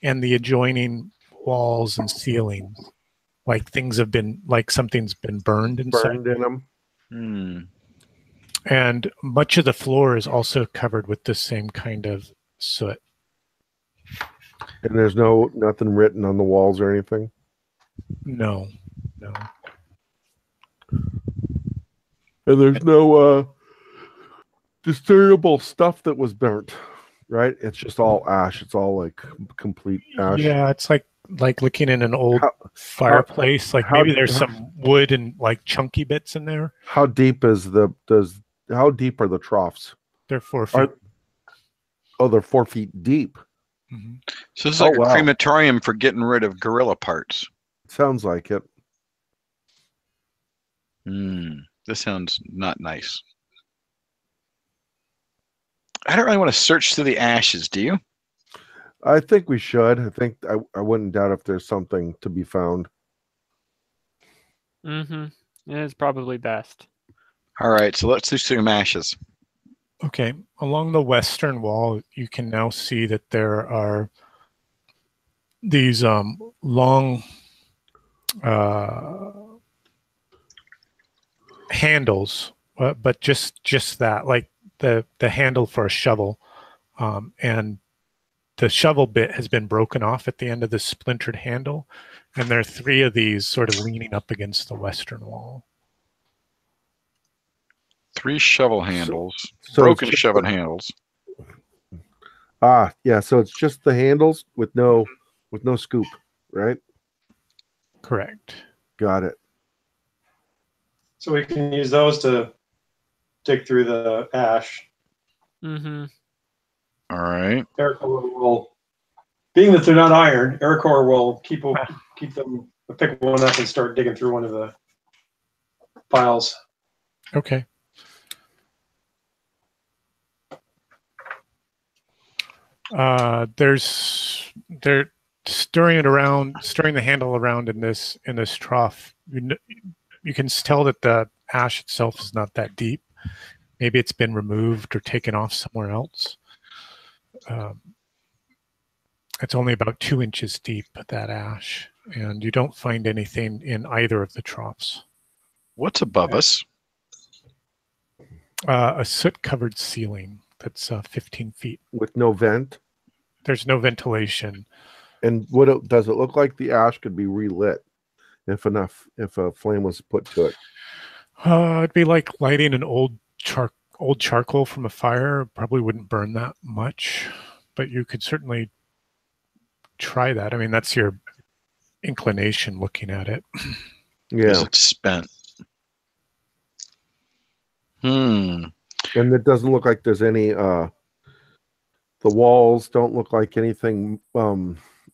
and the adjoining walls and ceilings, like something's been burned inside. Burned in them. Hmm. And much of the floor is also covered with the same kind of soot. And there's nothing written on the walls or anything. No. And there's no discernible stuff that was burnt, right? It's just all ash. It's all like complete ash. Yeah, it's like looking in an old fireplace. Maybe there's some wood and like chunky bits in there. How deep is how deep are the troughs? They're 4 feet. They're 4 feet deep. Mhm. So this is like Oh, a wow. crematorium for getting rid of gorilla parts. Sounds like it. This sounds not nice. I don't really want to search through the ashes, do you? I think we should. I think I wouldn't doubt if there's something to be found. Mm-hmm. It's probably best. All right, so let's do some ashes. Okay, along the western wall, you can now see that there are these long handles, but just that, like the handle for a shovel, and the shovel bit has been broken off at the end of the splintered handle, and there are 3 of these sort of leaning up against the western wall. 3 shovel handles. So Broken it's just shovel handles. yeah. So it's just the handles with no scoop, right? Correct. Got it. So we can use those to dig through the ash. Mm-hmm. All right. Ericor will, being that they're not iron, Ericor will keep them, pick one up and start digging through one of the piles. Okay. They're stirring the handle around in this trough. You can tell that the ash itself is not that deep. Maybe it's been removed or taken off somewhere else. It's only about 2 inches deep, that ash, and you don't find anything in either of the troughs. What's above us? A soot-covered ceiling that's 15 feet. With no vent. There's no ventilation. And does it look like the ash could be relit if a flame was put to it? It'd be like lighting an old charcoal from a fire. Probably wouldn't burn that much, but you could certainly try that. I mean, that's your inclination looking at it. Yeah. Is it spent? And it doesn't look like there's any the walls don't look like anything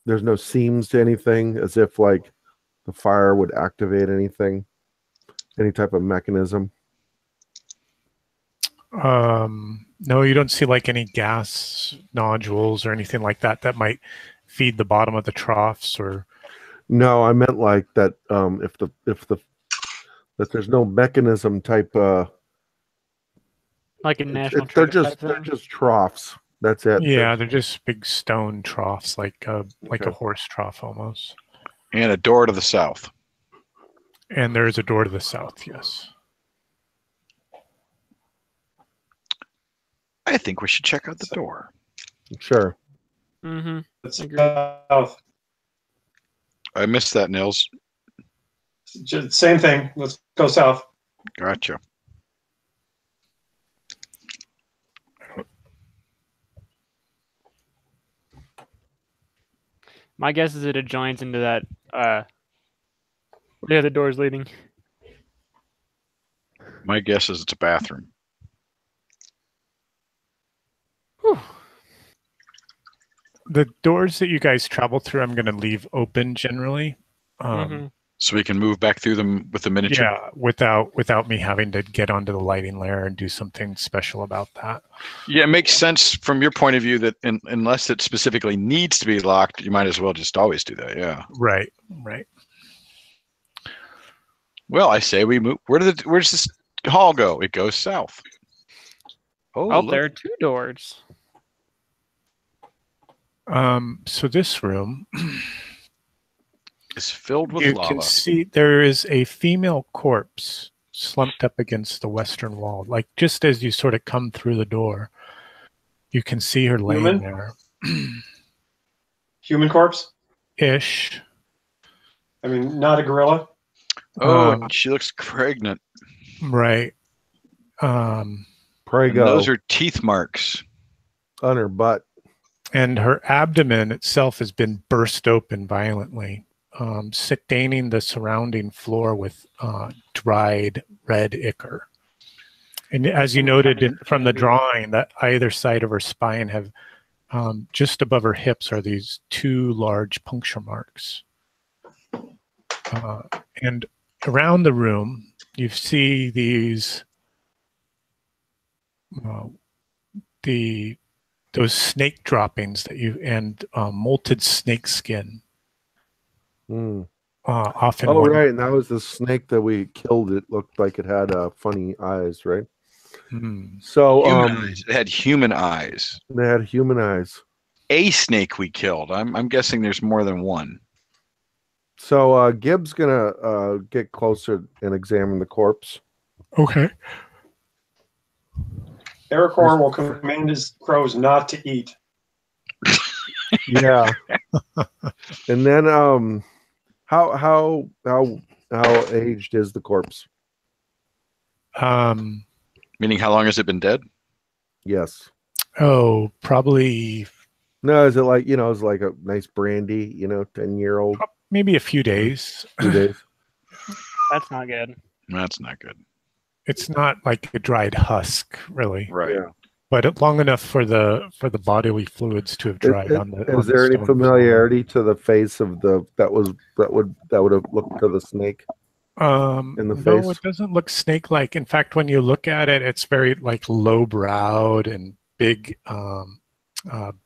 there's no seams to anything, as if like the fire would activate anything, any type of mechanism. No, you don't see like any gas nodules or anything like that that might feed the bottom of the troughs or. No, I meant like that. That there's no mechanism type. Like a national They're treasure just type they're thing? just troughs. That's it. Yeah, they're just big stone troughs, like a Okay. horse trough almost. And a door to the south. And there is a door to the south. Yes. I think we should check out the door. Sure. Mm-hmm. It's Agreed. south. I missed that, Nils. Same thing. Let's go south. Gotcha. My guess is it adjoins into that. Where the other door's leading. My guess is it's a bathroom. Whew. The doors that you guys travel through, I'm going to leave open generally. Mhm. So we can move back through them with the miniature. Yeah, without me having to get onto the lighting layer and do something special about that. Yeah, it makes sense from your point of view that unless it specifically needs to be locked, you might as well just always do that. Yeah. Right. Well, I say we move. Where's this hall go? It goes south. Oh, look. there are two doors. So this room, It's filled with you lava. can see there is a female corpse slumped up against the western wall. Like just as you sort of come through the door, you can see her laying Human? there. Human corpse? Ish. I mean, not a gorilla. Oh, she looks pregnant. Right. And Prego those are teeth marks. on her butt. And her abdomen itself has been burst open violently, staining the surrounding floor with dried red ichor. And as you noted from the drawing, that either side of her spine have just above her hips are these two large puncture marks. And around the room, you see these those snake droppings that and molted snake skin. Mm. Often. Oh, right. And that was the snake that we killed. It looked like it had funny eyes, right? So Human eyes. It had human eyes. they had human eyes. A snake we killed. I'm guessing there's more than one. So Gibbs gonna get closer and examine the corpse. Okay. Ericor will command his crows not to eat. Yeah. And then how aged is the corpse? Meaning, how long has it been dead? Yes. Oh, probably No, is it like, is like a nice brandy, 10-year-old? maybe a few days. 2 days. That's not good. That's not good. It's not like a dried husk, really, Right. Yeah. but long enough for the bodily fluids to have dried on the. Is there any familiarity to the face of that would have looked to the snake? In the No, face? it doesn't look snake-like. In fact, when you look at it, it's very like low-browed and big,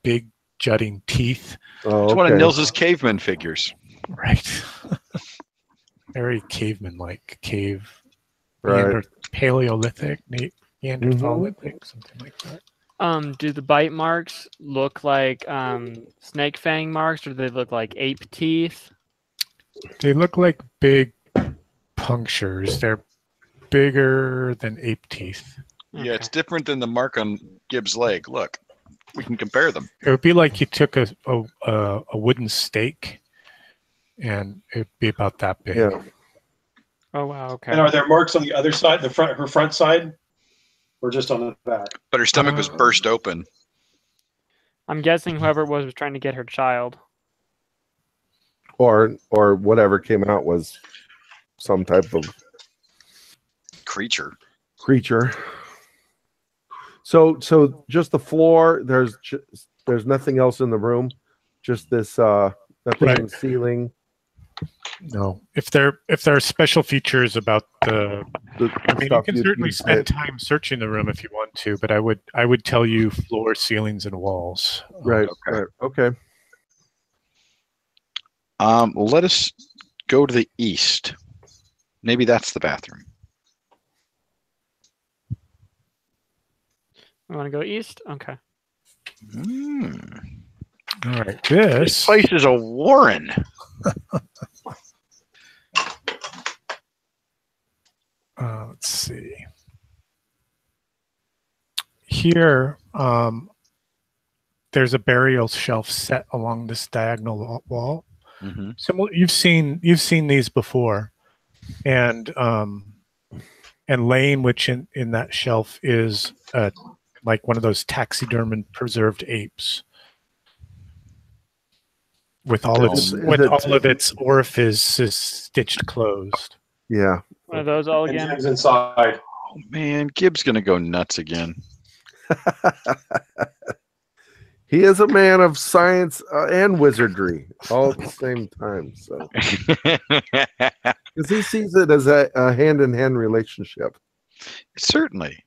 big jutting teeth. Oh, It's one of okay. Nils's caveman figures. Right. Very caveman-like cave. Right. Paleolithic, Neanderthalic, something like that. Do the bite marks look like snake fang marks, or do they look like ape teeth? They look like big punctures. They're bigger than ape teeth. Yeah, it's different than the mark on Gibbs' leg. Look, we can compare them. It would be like you took a wooden stake, and it'd be about that big. Yeah. Oh wow, okay. And are there marks on the other side, her front side, or just on the back? But her stomach was burst open. I'm guessing whoever it was trying to get her child. Or whatever came out was some type of Creature. creature. So just the floor. There's nothing else in the room. Just this nothing in the ceiling. No, if there are special features about the, I mean, you can certainly spend time searching the room if you want to, but I would tell you floor, ceilings, and walls. Right. Okay. Right. Okay. Let us go to the east. Maybe that's the bathroom. I want to go east. Okay. All right, This place is a warren. Let's see. Here, there's a burial shelf set along this diagonal wall. Mm-hmm. Similar, you've seen these before, and laying which in that shelf is like one of those taxidermed preserved apes with all of its orifices stitched closed. Yeah. One of those all And again. Jim's inside. Oh man, Gibbs gonna go nuts again. He is a man of science and wizardry all at the same time. So, because he sees it as a hand-in-hand relationship. Certainly,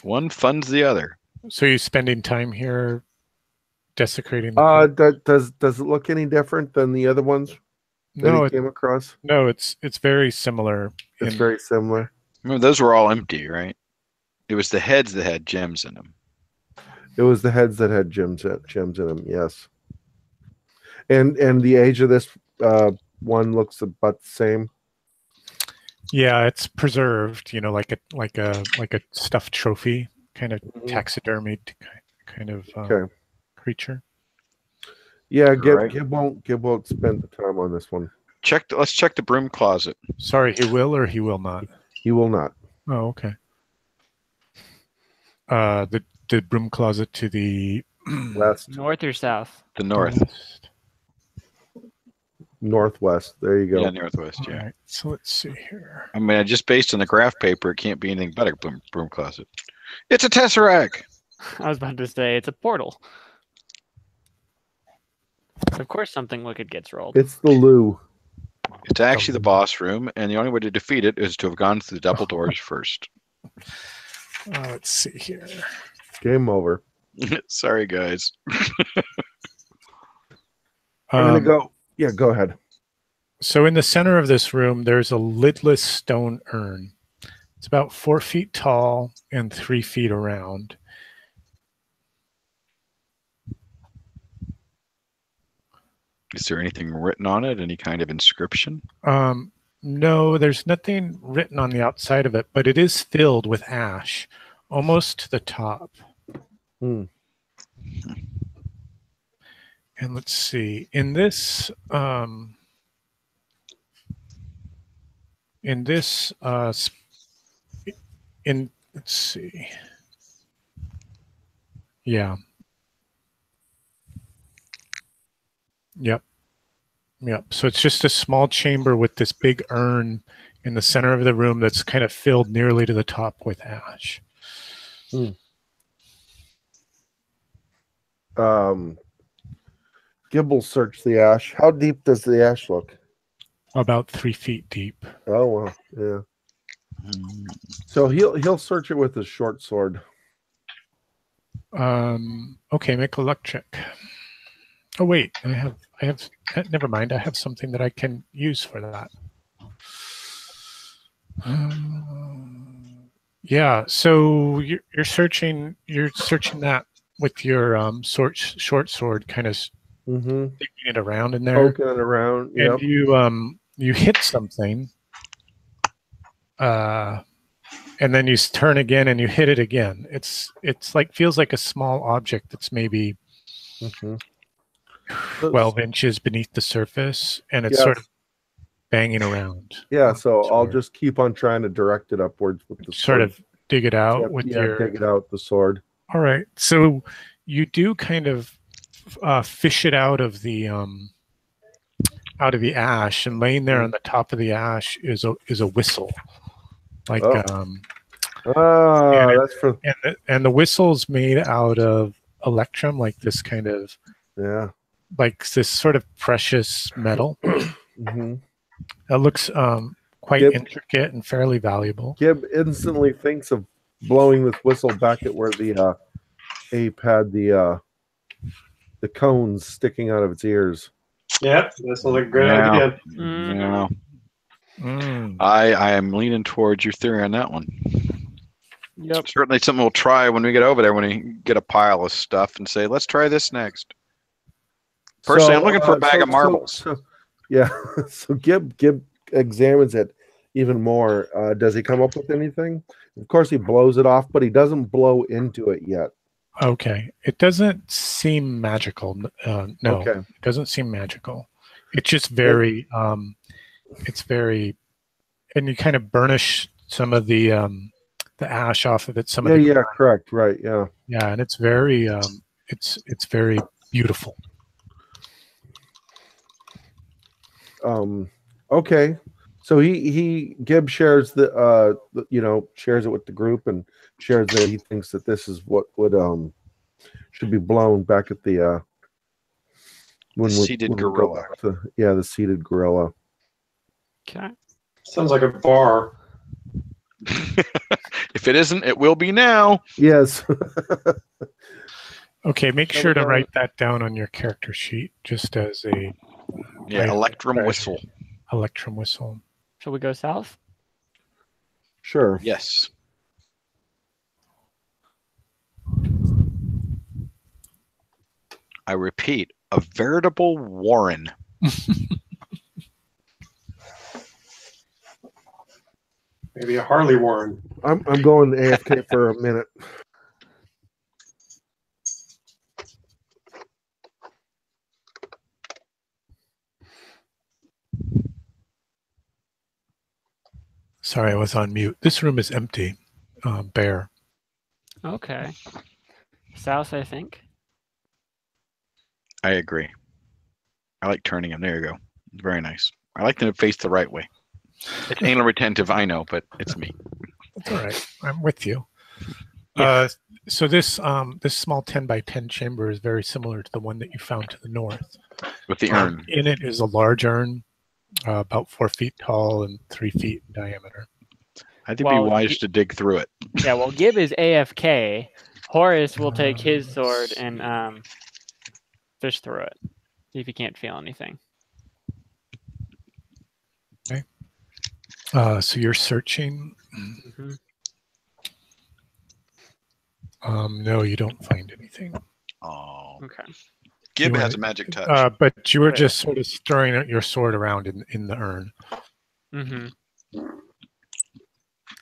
one funds the other. So you're spending time here desecrating the Does it look any different than the other ones that no, he came across? no, it's very similar. It's very similar. Remember, those were all empty, right? It was the heads that had gems in them. It was the heads that had gems in them. Yes. And the age of this one looks about the same. Yeah, it's preserved, like a stuffed trophy, kind of taxidermied kind of creature. Yeah, Right. Gib won't spend the time on this one. Let's check the broom closet. Sorry, he will or he will not? He will not. Oh, okay. The broom closet to the West, North or south? The north. west. northwest. There you go. Yeah, northwest. All Yeah. right, so let's see here. I mean, just based on the graph paper, it can't be anything but a broom closet. It's a tesseract. I was about to say it's a portal. Of course, something wicked gets rolled. It's the loo. It's actually the boss room, and the only way to defeat it is to have gone through the double doors first. Let's see here. Game over. Sorry, guys. I'm gonna go. Yeah, go ahead. So in the center of this room, there's a lidless stone urn. It's about 4 feet tall and 3 feet around. Is there anything written on it? Any kind of inscription? No, there's nothing written on the outside of it, but it is filled with ash, almost to the top. Hmm. And let's see, let's see. Yeah. Yep. So it's just a small chamber with this big urn in the center of the room that's kind of filled nearly to the top with ash. Gib will search the ash. How deep does the ash look? About 3 feet deep. Oh well, yeah. So he'll search it with his short sword. Okay, make a luck check. Oh wait, I have. Never mind. I have something that I can use for that. Yeah. So you're searching. You're searching that with your short sword, kind of digging it around in there, Poking it around. and you hit something. And then you turn again and you hit it again. It's like feels like a small object that's maybe 12 inches beneath the surface, and it's sort of banging around. Yeah, so I'll just keep on trying to direct it upwards with the sort sword. of dig it out with your dig it out with the sword. All right. So you do kind of fish it out of the ash, and laying there on the top of the ash is a whistle. Like that's for and the whistle's made out of electrum, like this kind of like this sort of precious metal. That looks quite Gib- intricate and fairly valuable. Gib instantly thinks of blowing this whistle back at where the ape had the cones sticking out of its ears. Yeah, that sounds like a great Yeah. idea. Yeah. Mm. I am leaning towards your theory on that one. Yep. Certainly something we'll try when we get over there, when we get a pile of stuff and say, let's try this next. Personally, I'm looking for a bag of marbles. Yeah, so Gib examines it even more. Does he come up with anything? Of course, he blows it off, but he doesn't blow into it yet. Okay. It doesn't seem magical. No, Okay. it doesn't seem magical. It's just very, it's very, and you kind of burnish some of the ash off of it. Some of the Yeah, correct. Right. Yeah. Yeah, and it's very, it's very beautiful. Okay. So Gib shares shares it with the group and shares that he thinks that this is what would should be blown back at the seated gorilla. The seated gorilla. Okay. Sounds like a bar. If it isn't, it will be now. Yes. Okay, make sure to write that down on your character sheet, just as a Electrum whistle. Electrum whistle. Shall we go south? Sure. Yes. I repeat, a veritable warren. Maybe a Harley Warren. I'm going AFK for a minute. Sorry, I was on mute. This room is empty. Bear. Okay. South, I think. I agree. I like turning them. There you go. Very nice. I like them to face the right way. It's anal retentive, I know, but it's me. That's all right. I'm with you. Yeah. So this small 10 by 10 chamber is very similar to the one that you found to the north. With the urn. In it is a large urn, about 4 feet tall and 3 feet in diameter. I think it'd be wise to dig through it. Yeah, well, Gib is AFK. Horace will take his sword and fish through it. See if he can't feel anything. Okay. So you're searching. Mm-hmm. No, you don't find anything. Oh. Okay. Gib has a magic touch. But you were just sort of stirring your sword around in the urn. Mm-hmm.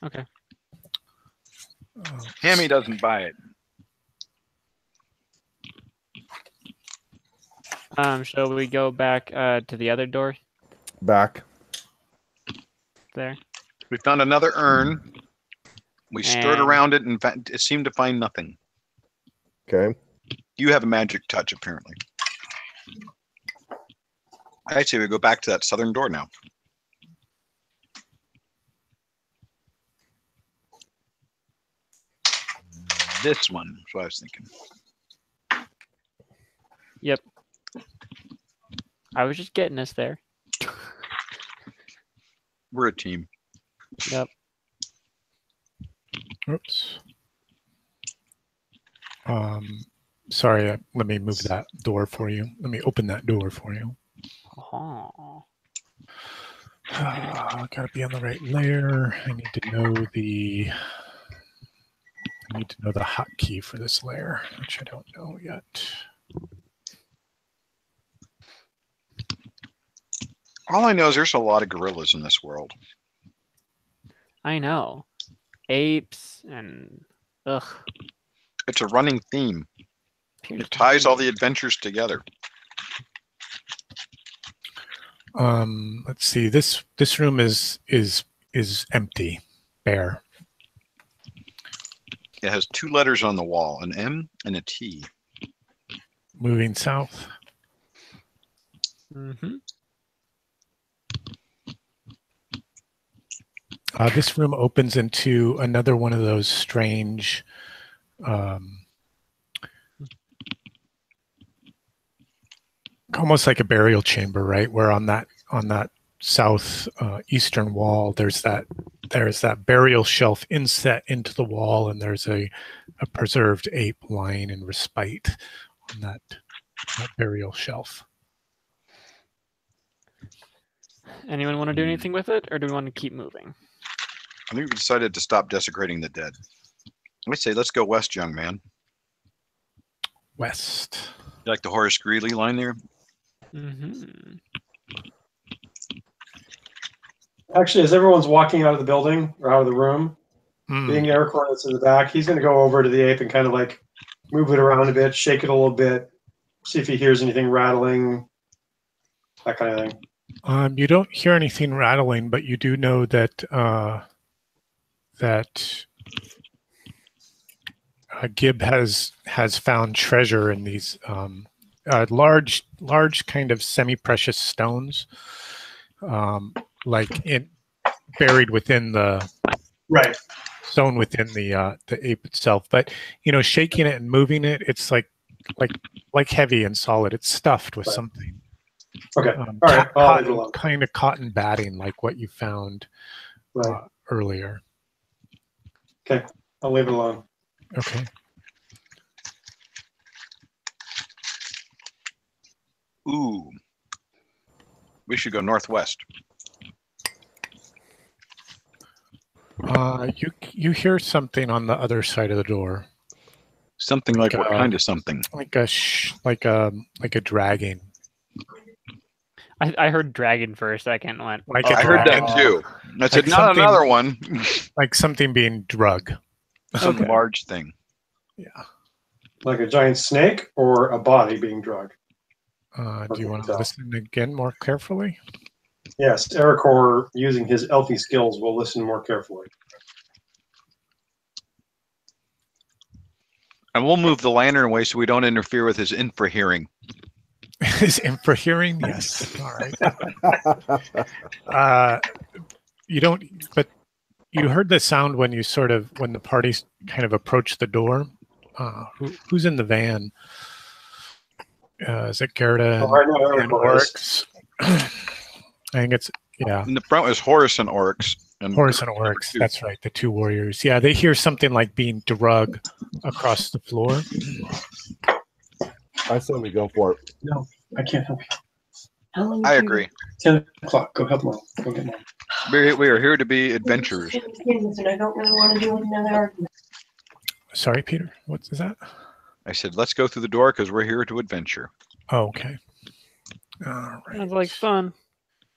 Okay. Hammy doesn't buy it. Shall we go back to the other door Back. there? We found another urn. We stirred around it and it seemed to find nothing. Okay. You have a magic touch, apparently. I say we go back to that southern door now. This one is what I was thinking. Yep. I was just getting us there. We're a team. Yep. Oops. Sorry, let me move that door for you. Let me open that door for you. Oh. Gotta be on the right layer. I need to know the hotkey for this layer, which I don't know yet. All I know is there's a lot of gorillas in this world. I know. Apes and ugh. It's a running theme. It ties all the adventures together. Let's see. This room is empty, bare. It has 2 letters on the wall, an M and a T. Moving south. Mm-hmm. This room opens into another one of those strange, almost like a burial chamber, right? Where on that south eastern wall, there's that burial shelf inset into the wall, and there's a preserved ape lying in respite on that burial shelf. Anyone want to do anything with it, or do we want to keep moving? I think we decided to stop desecrating the dead. I say let's go west, young man. West. You like the Horace Greeley line there? Mm-hmm. Actually, as everyone's walking out of the building or out of the room, being Aircore that's in the back, he's going to go over to the ape and kind of like move it around a bit, shake it a little bit, see if he hears anything rattling, that kind of thing. You don't hear anything rattling, but you do know that Gibb has found treasure in these large kind of semi-precious stones, like buried within the stone within the ape itself. But shaking it and moving it, it's like heavy and solid. It's stuffed with something. Okay. All right. Kind of cotton batting, like what you found earlier. Okay, I'll leave it alone. Okay. Ooh. We should go northwest. You hear something on the other side of the door. Something like what kind of something? Like a dragging. I heard dragon for a second. Went. Like I heard that too. I said not another one. Like something being drug. Some large thing. Yeah. Like a giant snake or a body being drugged. Do you want to listen again more carefully? Yes, Aircore, using his elfie skills, will listen more carefully. And we'll move the lantern away so we don't interfere with his infrahearing. His infrahearing? Yes. All right. You don't, but you heard the sound when when the party kind of approached the door. Who's in the van? Is it Gerda and Oryx? I think it's, yeah. In the front is Horace and Oryx. Horace and Oryx, that's right, the two warriors. Yeah, they hear something like being drug across the floor. I say we go for it. No, I can't help you. I agree. 10 o'clock, go help Mom. Go get Mom. We are here to be adventurers. And I don't really want to do another argument. Sorry, Peter, what is that? I said, let's go through the door because we're here to adventure. Oh, okay. All right. Sounds like fun.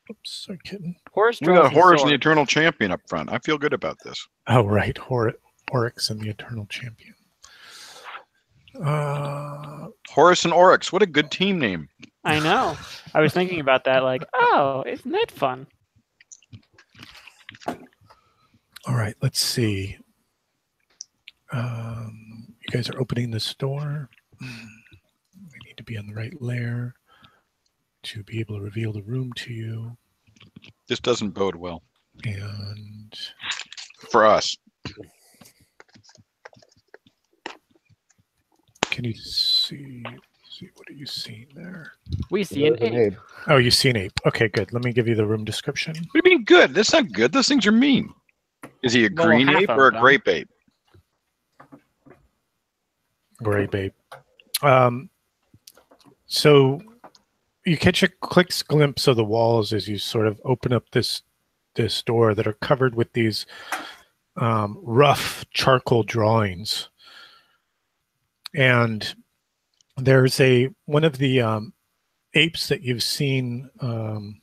Oops, sorry, kitten. Horace We got Horace and the sword. Eternal Champion up front. I feel good about this. Oh, right. Oryx and the Eternal Champion. Horace and Oryx. What a good team name. I know. I was thinking about that. Like, oh, isn't that fun? All right. Let's see. You guys are opening this door. We need to be on the right layer to be able to reveal the room to you. This doesn't bode well. And for us. Can you see what are you seeing there? We see an ape. Oh, you see an ape. Okay, good. Let me give you the room description. What do you mean good? That's not good. Those things are mean. Is he a green ape or a grape ape? Grape ape. So you catch a quick glimpse of the walls as you sort of open up this door that are covered with these rough charcoal drawings. And there's one of the apes that you've seen, one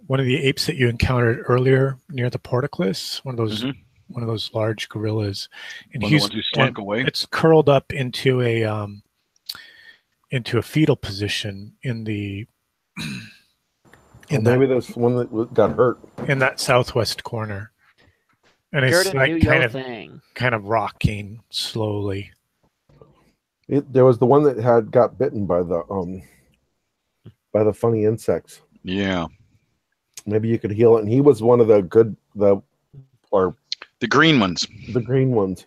of the apes that you encountered earlier near the portcullis, one of those large gorillas, and he's slunk away. It's curled up into a fetal position in the maybe there's one that got hurt in that southwest corner, and it's like kind of rocking slowly. There was the one that got bitten by the funny insects. Yeah, maybe you could heal it, and he was one of the green ones. The green ones.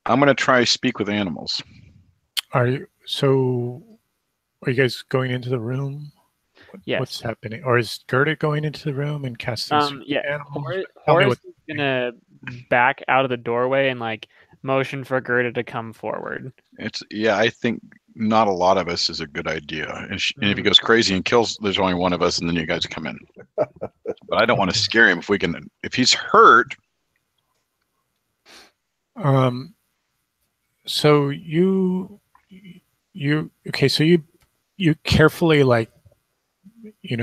I'm gonna try speak with animals. Are you guys going into the room? Yes. What's happening? Or is Gerda going into the room and casting Yeah. animals? Tell me Horace what- is gonna back out of the doorway and like motion for Gerda to come forward. I think not a lot of us is a good idea. And if he goes crazy and kills, there's only one of us, and then you guys come in. But I don't want to scare him if he's hurt. So you okay? So you carefully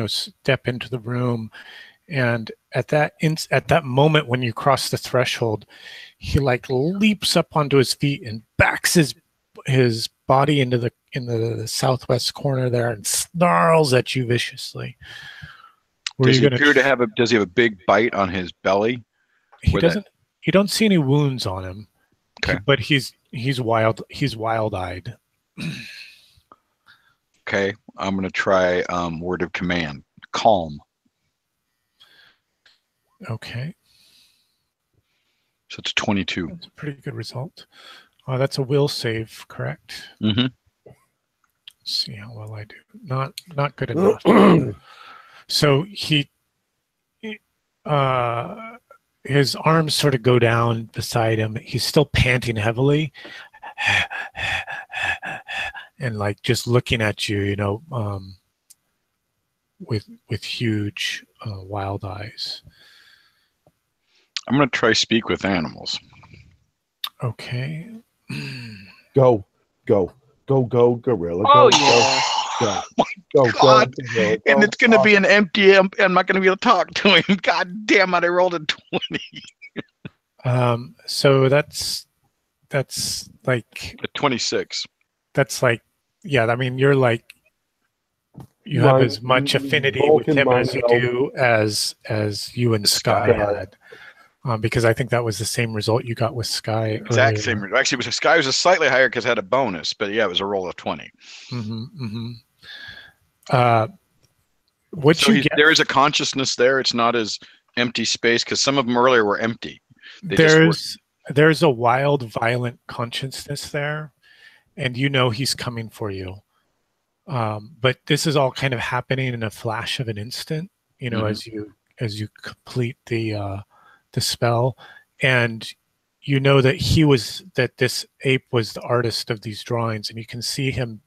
step into the room, and at that moment when you cross the threshold, he like leaps up onto his feet and backs his body into the southwest corner there and snarls at you viciously. Does he appear to have does he have a big bite on his belly? He doesn't. You don't see any wounds on him. Okay. But he's wild-eyed. Okay, I'm gonna try word of command. Calm. Okay. So it's 22. That's a pretty good result. That's a will save, correct? Mm-hmm. Let's see how well I do. Not good enough. So his arms sort of go down beside him. He's still panting heavily and like just looking at you, with huge wild eyes. I'm going to try speak with animals. Okay. Go, gorilla. Oh, go, yeah. Go, Oh, go, God. gorilla, And go. it's going to be an empty. I'm not going to be able to talk to him. God damn it! I rolled a 20. So that's like A 26. that's like, yeah. I mean, you're like you have as much affinity with him as you do as you and Sky had. Because I think that was the same result you got with Sky. Exact earlier. same. Actually, Sky was slightly higher because it had a bonus, but yeah, it was a roll of 20. Mm-hmm, There is a consciousness there. It's not as empty space because some of them earlier were empty. There's a wild, violent consciousness there, and he's coming for you. But this is all kind of happening in a flash of an instant. Mm-hmm. as you complete the spell, and that this ape was the artist of these drawings, and you can see him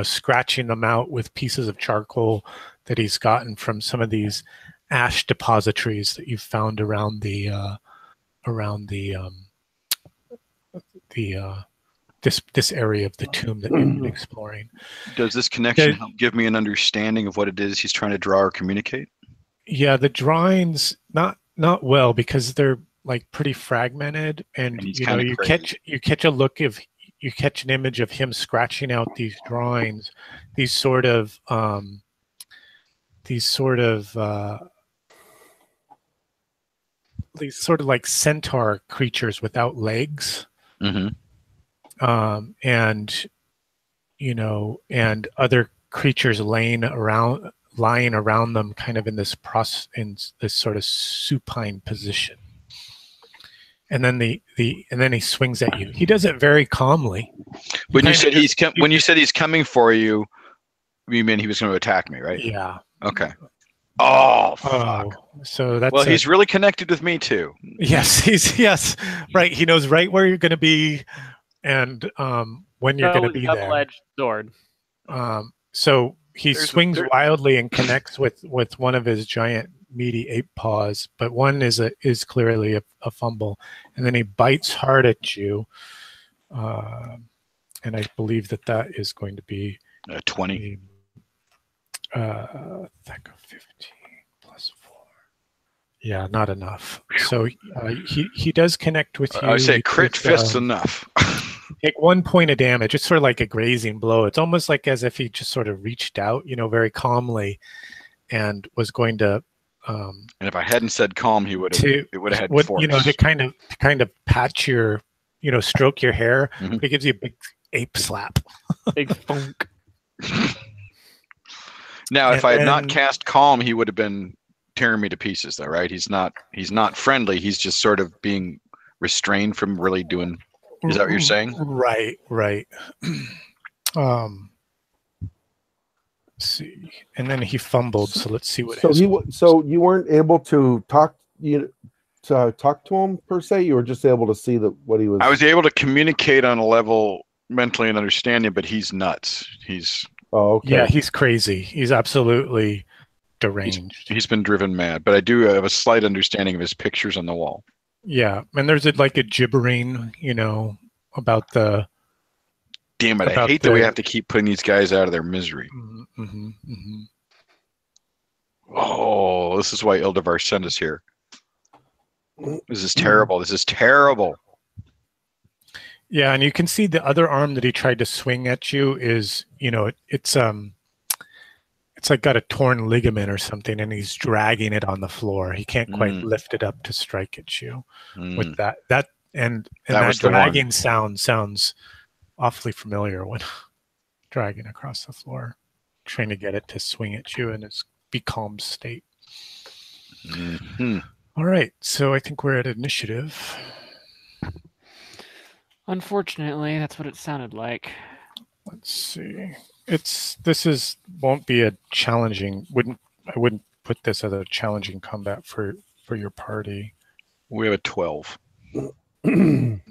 scratching them out with pieces of charcoal that he's gotten from some of these ash depositories that you've found around this area of the tomb that you've been exploring. Does this connection help give me an understanding of what it is he's trying to draw or communicate? Yeah, the drawings not well because they're like pretty fragmented, and you catch an image of him scratching out these drawings, these sort of like centaur creatures without legs. Mm-hmm. And other creatures lying around them, kind of in this sort of supine position. And then he swings at you. He does it very calmly. When you said he's coming for you, you mean he was going to attack me, right? Yeah. Okay. Oh, fuck. So that's he's really connected with me too. Yes, right. He knows right where you're going to be, and when you're going to be there. Double-edged sword. So he swings wildly and connects with one of his giant meaty ape paws, but one is clearly a fumble, and then he bites hard at you, and I believe that is going to be 20. Attack of 15 plus 4. Yeah, not enough. So he does connect with you. I say crit fist's enough. Take 1 point of damage. It's sort of like a grazing blow. It's almost like as if he just sort of reached out, very calmly, and was going to. And if I hadn't said calm, it would have had force. To kind of pat your, stroke your hair. Mm-hmm. It gives you a big ape slap. Big funk. Now, if I had not cast calm, he would have been tearing me to pieces, though, right? He's not friendly. He's just sort of being restrained from really doing. Is that what you're saying? Right. Let's see. And then he fumbled, so let's see what So his so you weren't able to talk talk to him per se. You were just able to see what he was. I was able to communicate on a level mentally and understanding, but he's nuts. He's Oh, okay. Yeah, he's crazy. He's absolutely deranged. he's been driven mad. But I do have a slight understanding of his pictures on the wall. Yeah, and there's like a gibbering, about the. Damn it! I About hate that we have to keep putting these guys out of their misery. Mm-hmm, mm-hmm. Oh, this is why Ildevar sent us here. This is terrible. This is terrible. Yeah, and you can see the other arm that he tried to swing at you is, it's like got a torn ligament or something, and he's dragging it on the floor. He can't quite lift it up to strike at you with that. And that dragging sounds awfully familiar when dragging across the floor, trying to get it to swing at you in its becalmed state. Mm-hmm. All right, so I think we're at initiative. Unfortunately, that's what it sounded like. Let's see. This won't be a challenging. I wouldn't put this as a challenging combat for your party. We have a 12. And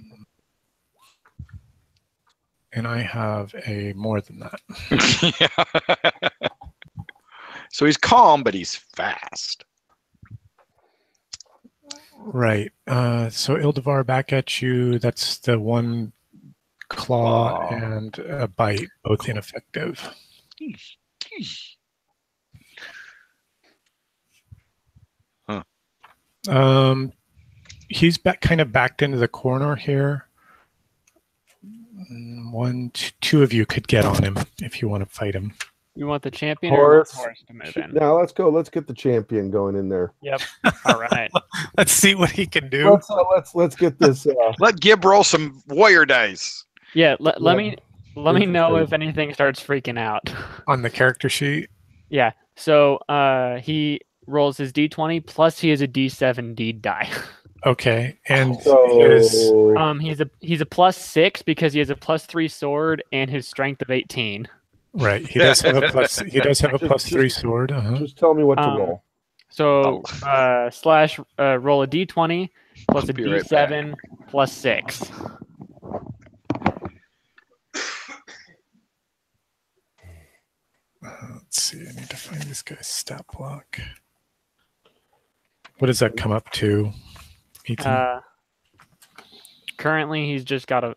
I have a more than that. Yeah. So he's calm, but he's fast. Right. So Ildevar back at you. That's the one claw and a bite, both ineffective. Huh. He's kind of backed into the corner here. Two of you could get on him if you want to fight him. You want the champion Horace. or Horace to move in? Now let's go. Let's get the champion going in there. Yep. All right. Let's see what he can do. Let's get this. Let Gib roll some warrior dice. Yeah. Let me know if anything starts freaking out. On the character sheet. Yeah. So he rolls his d20 plus he has a d7 D die. Okay, and so he's a +6 because he has a +3 sword and his strength of 18. Right, he does have a +3 sword. Just tell me what to roll. So slash roll a d20 plus a d7 plus 6. Let's see. I need to find this guy's stat block. What does that come up to? Ethan? Currently, he's just rolled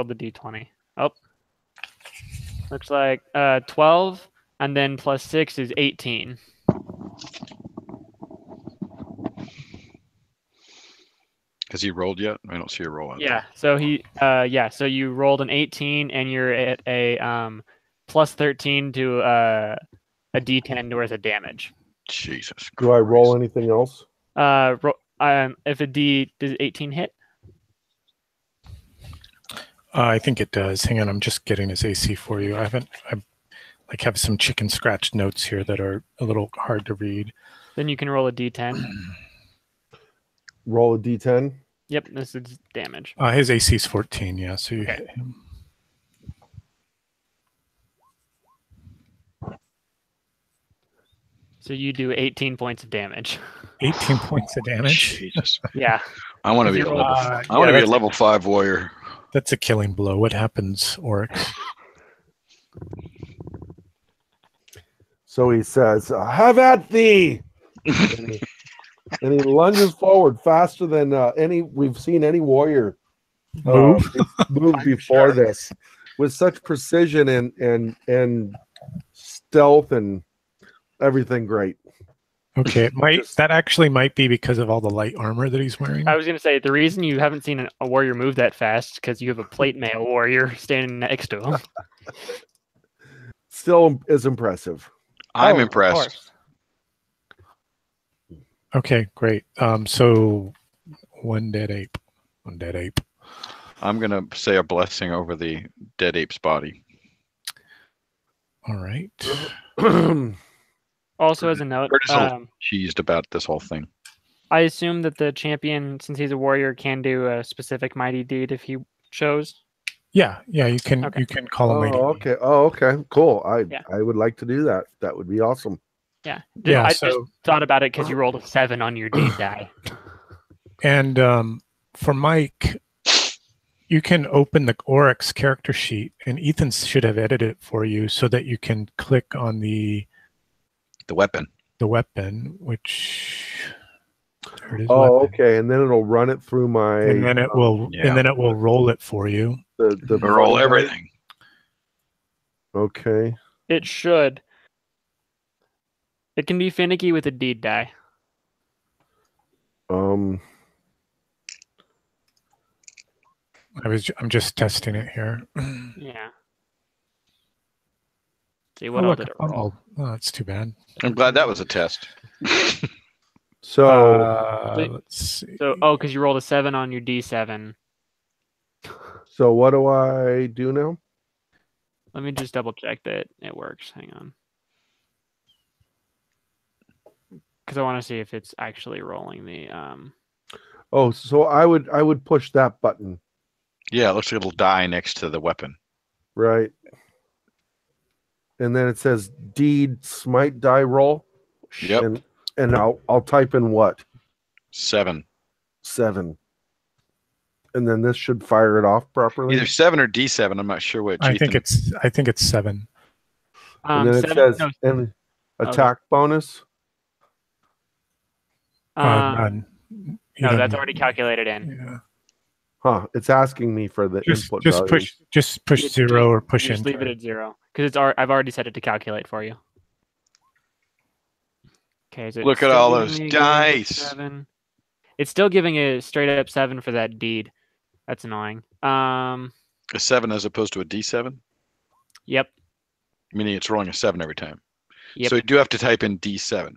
the d20. Oh, looks like 12, and then plus 6 is 18. Has he rolled yet? I don't see a roll. Yeah. So so you rolled an 18, and you're at a plus 13 to a d10 worth of damage. Jesus Christ. Do I roll anything else? If does 18 hit? I think it does. Hang on, I'm just getting his AC for you. I have some chicken scratch notes here that are a little hard to read. Then you can roll a d10. Roll a d10. Yep, this is damage. His AC is 14. Yeah, so you hit him. So you do 18 points of damage. 18 points of damage? Jesus. Yeah. I want to be a level 5 warrior. That's a killing blow. What happens, Oryx? So he says, "Have at thee!" and he lunges forward faster than we've seen any warrior move before this, with such precision and stealth and everything great. Okay, that actually might be because of all the light armor that he's wearing. I was going to say, the reason you haven't seen a warrior move that fast is because you have a plate mail warrior standing next to him. Still is impressive. I'm impressed. Okay, great. So one dead ape. I'm going to say a blessing over the dead ape's body. All right. Also, as a note, cheesed about this whole thing. I assume that the champion, since he's a warrior, can do a specific mighty deed if he chose. Yeah, you can Okay. you can call him Lady. Oh, okay. Oh, okay. Cool. Yeah. I would like to do that. That would be awesome. Yeah. Yeah, I so- just thought about it because you rolled a 7 on your deed die. And for Mike, you can open the Oryx character sheet, and Ethan should have edited it for you so that you can click on the weapon. weapon, which there it is. Oh, weapon. okay. And then it'll run it through my. And then it will, yeah. and then it will roll it for you. The Roll fun everything. die. Okay. It should. It can be finicky with a deed die. I'm just testing it here. Yeah. See what Oh, all look, did it a roll? fumble. Oh, that's too bad. I'm glad that was a test. So Let's see. So, because you rolled a 7 on your D7. so what do I do now? Let me just double check that it works. Hang on. Because I want to see if it's actually rolling the. Oh, so I would push that button, Yeah, it looks like it'll die next to the weapon. right? And then it says deed smite die roll. Yep. And I'll type in what? 7. 7. And then this should fire it off properly. Either 7 or D7. I'm not sure which. I think Ethan. it's 7. And then it 7, says no, and attack bonus. None. You no, don't that's need- already calculated in. Yeah. Huh. It's asking me for the input value. Just push 0 or push Just leave enter. it at 0 because I've already set it to calculate for you. Okay, so Look at all those dice. 7. It's still giving a straight up 7 for that deed. That's annoying. A 7 as opposed to a D7? Yep. Meaning it's rolling a 7 every time. Yep. So you do have to type in D7.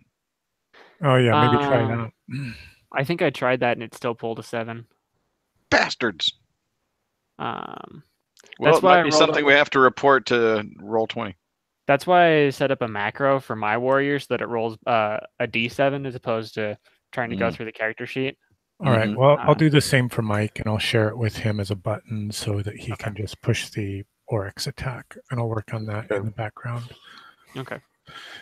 Oh yeah, maybe try that. I think I tried that and it still pulled a 7. Bastards. Um, Well, That's it why I might be rolled something we have to report to Roll20. that's why I set up a macro for my warrior so that it rolls a D7 as opposed to trying to go through the character sheet. All right. Mhm. Well, I'll do the same for Mike, and I'll share it with him as a button so that he can just push the Oryx attack, and I'll work on that in the background Okay.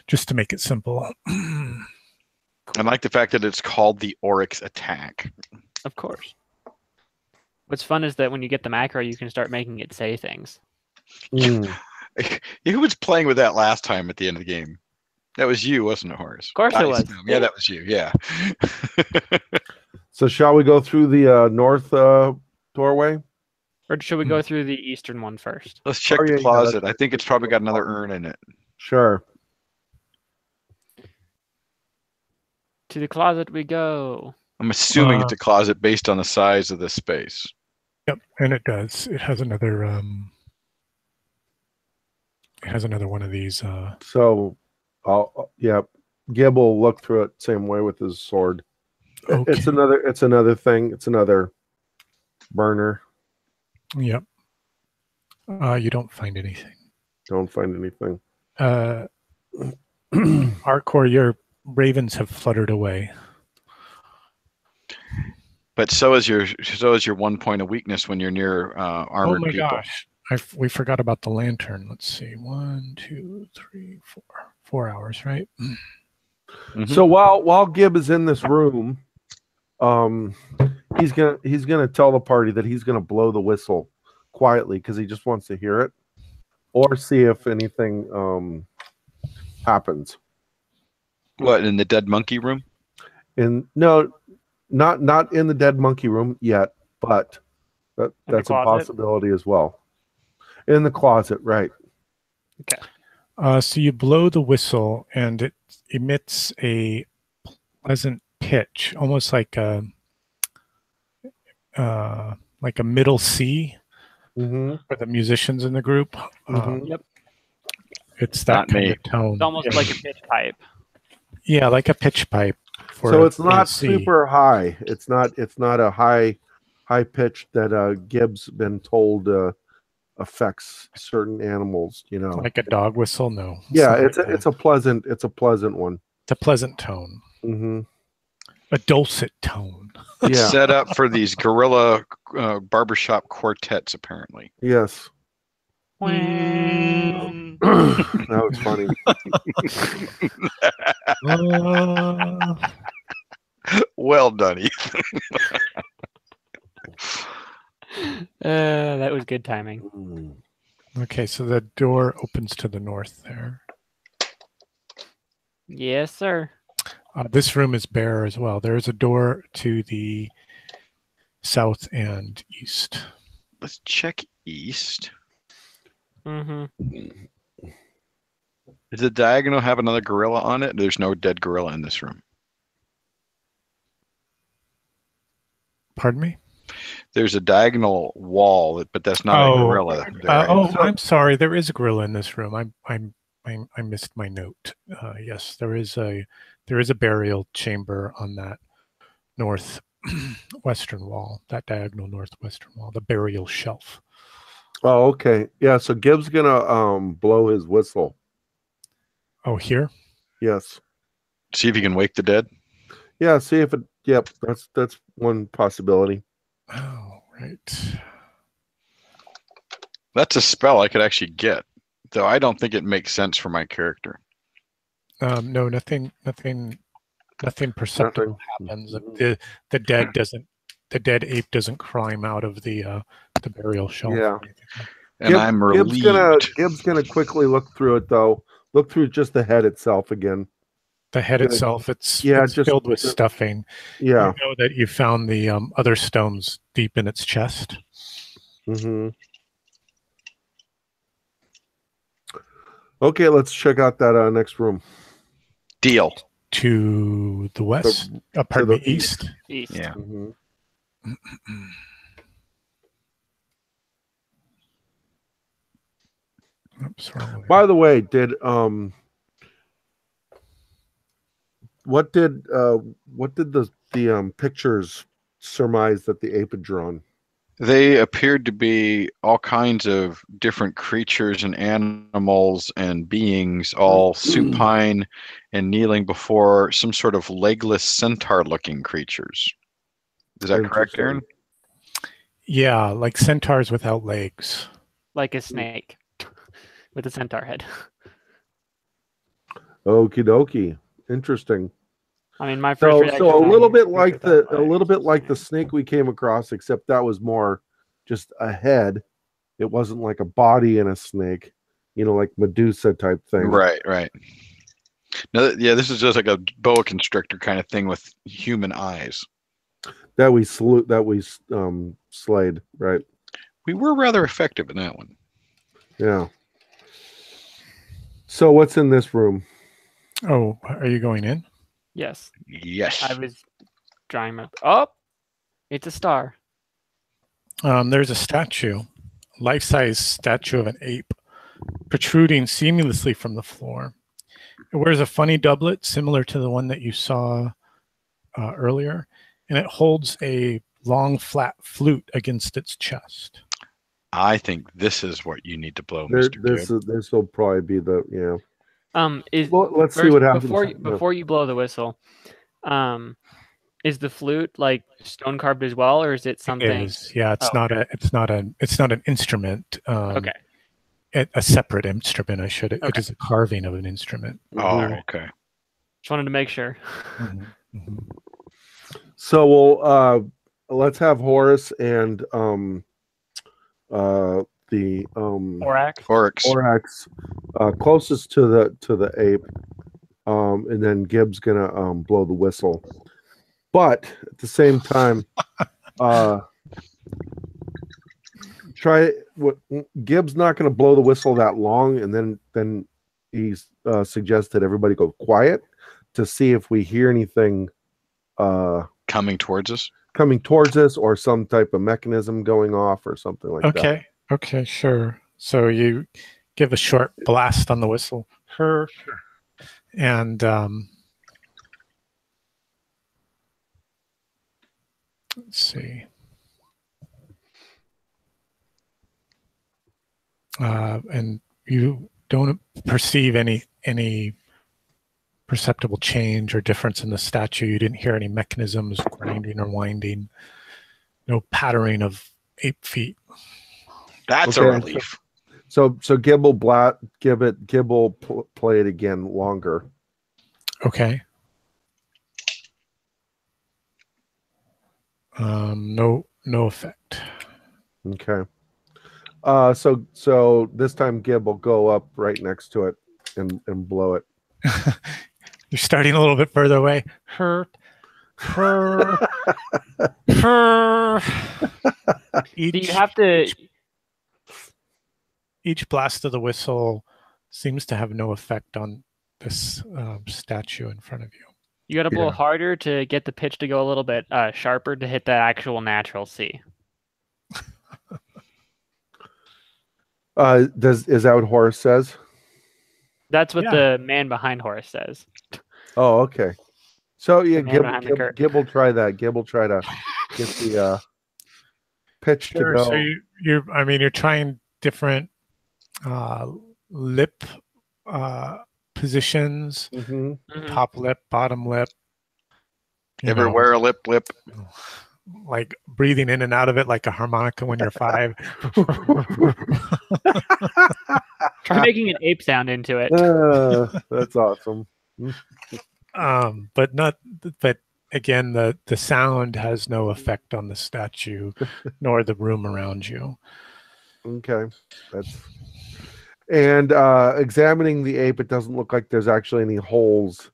just to make it simple. I like the fact that it's called the Oryx attack. Of course. What's fun is that when you get the macro, you can start making it say things. Mm. Who was playing with that last time at the end of the game? That was you, wasn't it, Horace? Of course it was. Yeah, that was you. Yeah. So shall we go through the north doorway? Or should we go through the eastern one first? Let's check Oh, yeah, the yeah, closet. that's I think it's probably got another urn in it. Sure. To the closet we go. I'm assuming it's a closet based on the size of the space. Yep, and it does. It has another one of these. So, Gib will look through it same way with his sword. Okay. It's another thing. It's another burner. Yep. You don't find anything. Don't find anything. Hardcore, your ravens have fluttered away. But so is your 1 point of weakness when you're near armored Oh my people. gosh. We forgot about the lantern. Let's see. 1, 2, 3, 4. 4 hours, right? Mhm. So while Gib is in this room, he's gonna tell the party that he's gonna blow the whistle quietly because he just wants to hear it or see if anything happens. What, in the dead monkey room? No, not in the dead monkey room yet, but that's a closet? possibility as well. In the closet, right? Okay. So you blow the whistle, and it emits a pleasant pitch, almost like a middle C Mm-hmm. for the musicians in the group. Yep. It's that Not kind me. of tone. It's almost like a pitch pipe. Yeah, like a pitch pipe. So it's not C. super high. It's not a high pitch that Gibbs been told affects certain animals. You know, like a dog whistle. No. yeah, not like that. it's a pleasant one. It's a pleasant tone. Mm-hmm. a dulcet tone. It's Yeah. set up for these guerrilla barbershop quartets, apparently. Yes. Mm. That was funny. Well done, Ethan. That was good timing. Mm. Okay, so the door opens to the north there. Yes, sir. This room is bare as well. There is a door to the south and east. Let's check east. Mm-hmm. Does the diagonal have another gorilla on it? There's no dead gorilla in this room. Pardon me? There's a diagonal wall, but that's not a gorilla. There, right? I'm sorry. There is a gorilla in this room. I missed my note. Yes, there is a burial chamber on that northwestern wall. That diagonal northwestern wall. The burial shelf. Oh, okay. Yeah. So Gibbs gonna blow his whistle. Oh, here. Yes. See if you can wake the dead. Yeah. See if it. Yep. That's one possibility. Oh, right. That's a spell I could actually get, though I don't think it makes sense for my character. No, nothing perceptible happens. The dead ape doesn't climb out of the burial shelf. Yeah. And I'm relieved. Gibbs gonna quickly look through it though. Look through just the head itself again. The head Good. itself, it's just filled with stuffing. Yeah. You know that you found the other stones deep in its chest. Mm-hmm. Okay, let's check out that next room. Deal. To the west, pardon me, east. East. Yeah. Mm-hmm. Oops, wrong way. By the way, what did the pictures surmise that the ape had drawn? They appeared to be all kinds of different creatures and animals and beings, all supine and kneeling before some sort of legless centaur-looking creatures. Is that correct, Aaron? Yeah, like centaurs without legs. Like a snake with a centaur head. Okie dokie. Interesting. I mean, my first reaction. So a little bit like the snake we came across, except that was more just a head. It wasn't like a body in a snake, like Medusa type thing. Right. No, yeah, this is just like a boa constrictor kind of thing with human eyes. That we slayed, right? We were rather effective in that one. Yeah. So what's in this room? Oh, are you going in? Yes. Yes. I was drawing my. Oh, it's a star. There's a statue, life-size statue of an ape, protruding seamlessly from the floor. It wears a funny doublet similar to the one that you saw earlier, and it holds a long, flat flute against its chest. I think this is what you need to blow, Mr. Good. This will probably be the let's first, see what happens before you blow the whistle. Is the flute like stone carved as well, or is it something? It is. Yeah, it's not an instrument. Okay. A separate instrument. It is a carving of an instrument. Oh, okay. Just wanted to make sure. Mm-hmm. Mm-hmm. So we'll let's have Horus and the Oryx closest to the ape, and then Gibbs gonna blow the whistle. But at the same time, Gibbs not going to blow the whistle that long, and then he suggested everybody go quiet to see if we hear anything coming towards us, or some type of mechanism going off or something like that. Okay, sure. So you give a short blast on the whistle, and let's see. And you don't perceive any perceptible change or difference in the statue. You didn't hear any mechanisms grinding or winding. No pattering of ape feet. That's Okay, a relief. So Gibble play it again longer. Okay. No effect. Okay. So this time Gib will go up right next to it and blow it. You're starting a little bit further away. You have to. Each blast of the whistle seems to have no effect on this statue in front of you. You got to blow Yeah. harder to get the pitch to go a little bit sharper to hit the actual natural C. Is that what Horace says? That's what Yeah. the man behind Horace says. Oh, okay. So yeah, The man behind the curtain. Gib will try that. Gib will try to get the pitch to go. So you're trying different lip positions, Mhm. top lip, bottom lip. you know, Everywhere a lip. like breathing in and out of it like a harmonica when you're 5. Try making an ape sound into it. That's awesome. But again, the sound has no effect on the statue nor the room around you. Okay, and examining the ape, it doesn't look like there's actually any holes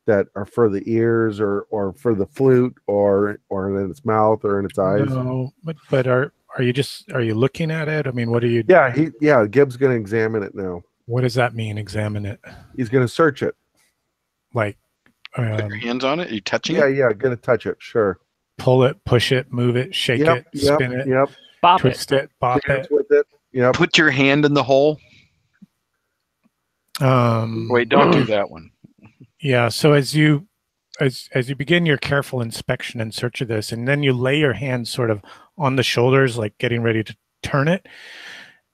that are for the ears or for the flute or in its mouth or in its eyes. No, but are you looking at it? I mean, what are you? Yeah, Gib's gonna examine it now. What does that mean? Examine it, He's gonna search it. like Put your hands on it. Are you touching Yeah, it? gonna touch it. Sure. pull it, push it, move it, shake it, spin it, Yep. Bop twist it, bop Dance it. with it. Yep. Put your hand in the hole. Wait, don't do that one. Yeah. So as you begin your careful inspection and search of this, and then you lay your hands sort of on the shoulders, like getting ready to turn it,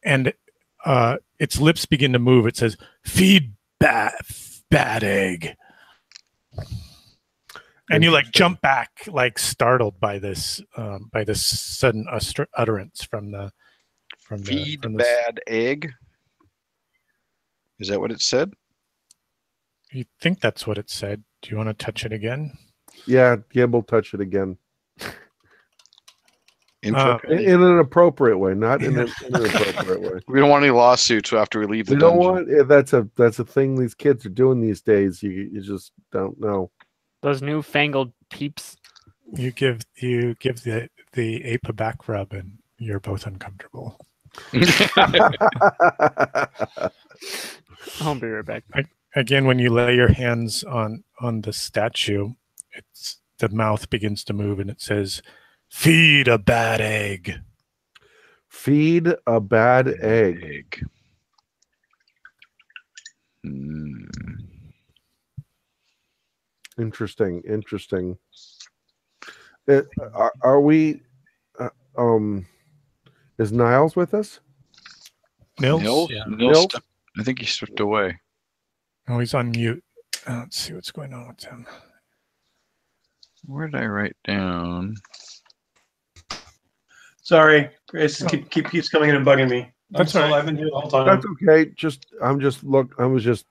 and its lips begin to move. It says, "Feed bad egg," and you like jump back, like startled by this sudden utterance from the Feed from bad egg. Is that what it said? You think that's what it said? Do you want to touch it again? Yeah, Gib will touch it again. In Inappropriate. an appropriate way, not in an inappropriate way. We don't want any lawsuits after we leave the We don't dungeon. want. That's a thing these kids are doing these days. You just don't know. Those newfangled peeps. You give the ape a back rub, and you're both uncomfortable. I'll be right back. Again, when you lay your hands on the statue, the mouth begins to move, and it says, "Feed a bad egg." Feed a bad egg. Interesting. Are we? Is Niles with us? Nils? Yeah. Nils? I think he slipped away. Oh, he's on mute. Let's see what's going on with him. Where did I write down? Sorry, Grace keeps coming in and bugging me. That's all right. I've been here the whole time. That's okay. I was just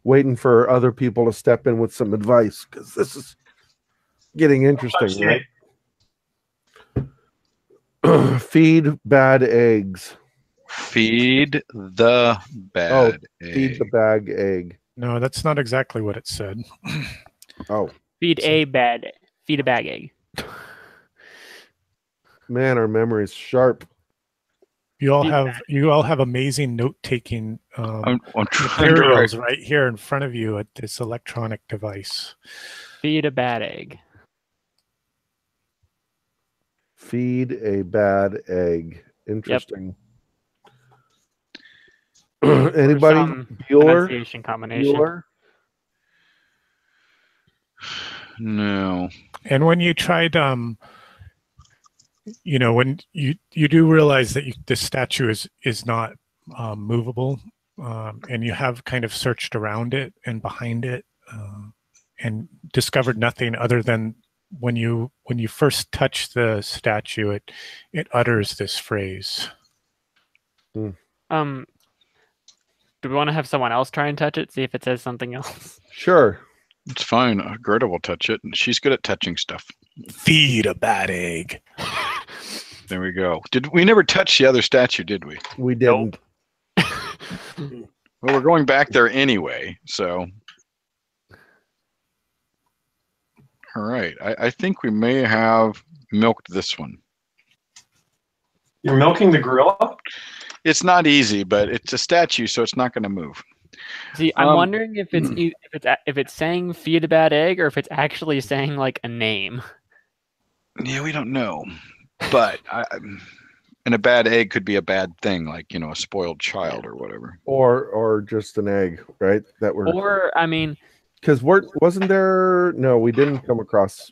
waiting for other people to step in with some advice because this is getting interesting, right? Feed bad eggs. Feed the bad egg. Feed the bag egg. No, that's not exactly what it said. Oh, Feed a bag egg. man, our memory's sharp. You all have amazing note-taking I'm trying to write. materials right here in front of you at this electronic device. Feed a bad egg. Feed a bad egg. Interesting. Anybody? Some Bueller? pronunciation combination. Bueller? No. And when you tried, when you do realize that this statue is not movable, and you have kind of searched around it and behind it, discovered nothing other than when you first touch the statue, it utters this phrase. Do we want to have someone else try and touch it, see if it says something else? Sure. It's fine. Gerda will touch it. She's good at touching stuff. Feed a bad egg. There we go. We never touched the other statue, did we? We didn't. Well, we're going back there anyway, so. All right. I think we may have milked this one. You're milking the gorilla? It's not easy, but it's a statue, so it's not going to move. See, I'm wondering if it's saying feed a bad egg or if it's actually saying like a name. Yeah, we don't know. But and a bad egg could be a bad thing, like, a spoiled child or whatever. Or just an egg, right? Or I mean, because wasn't there? No, we didn't come across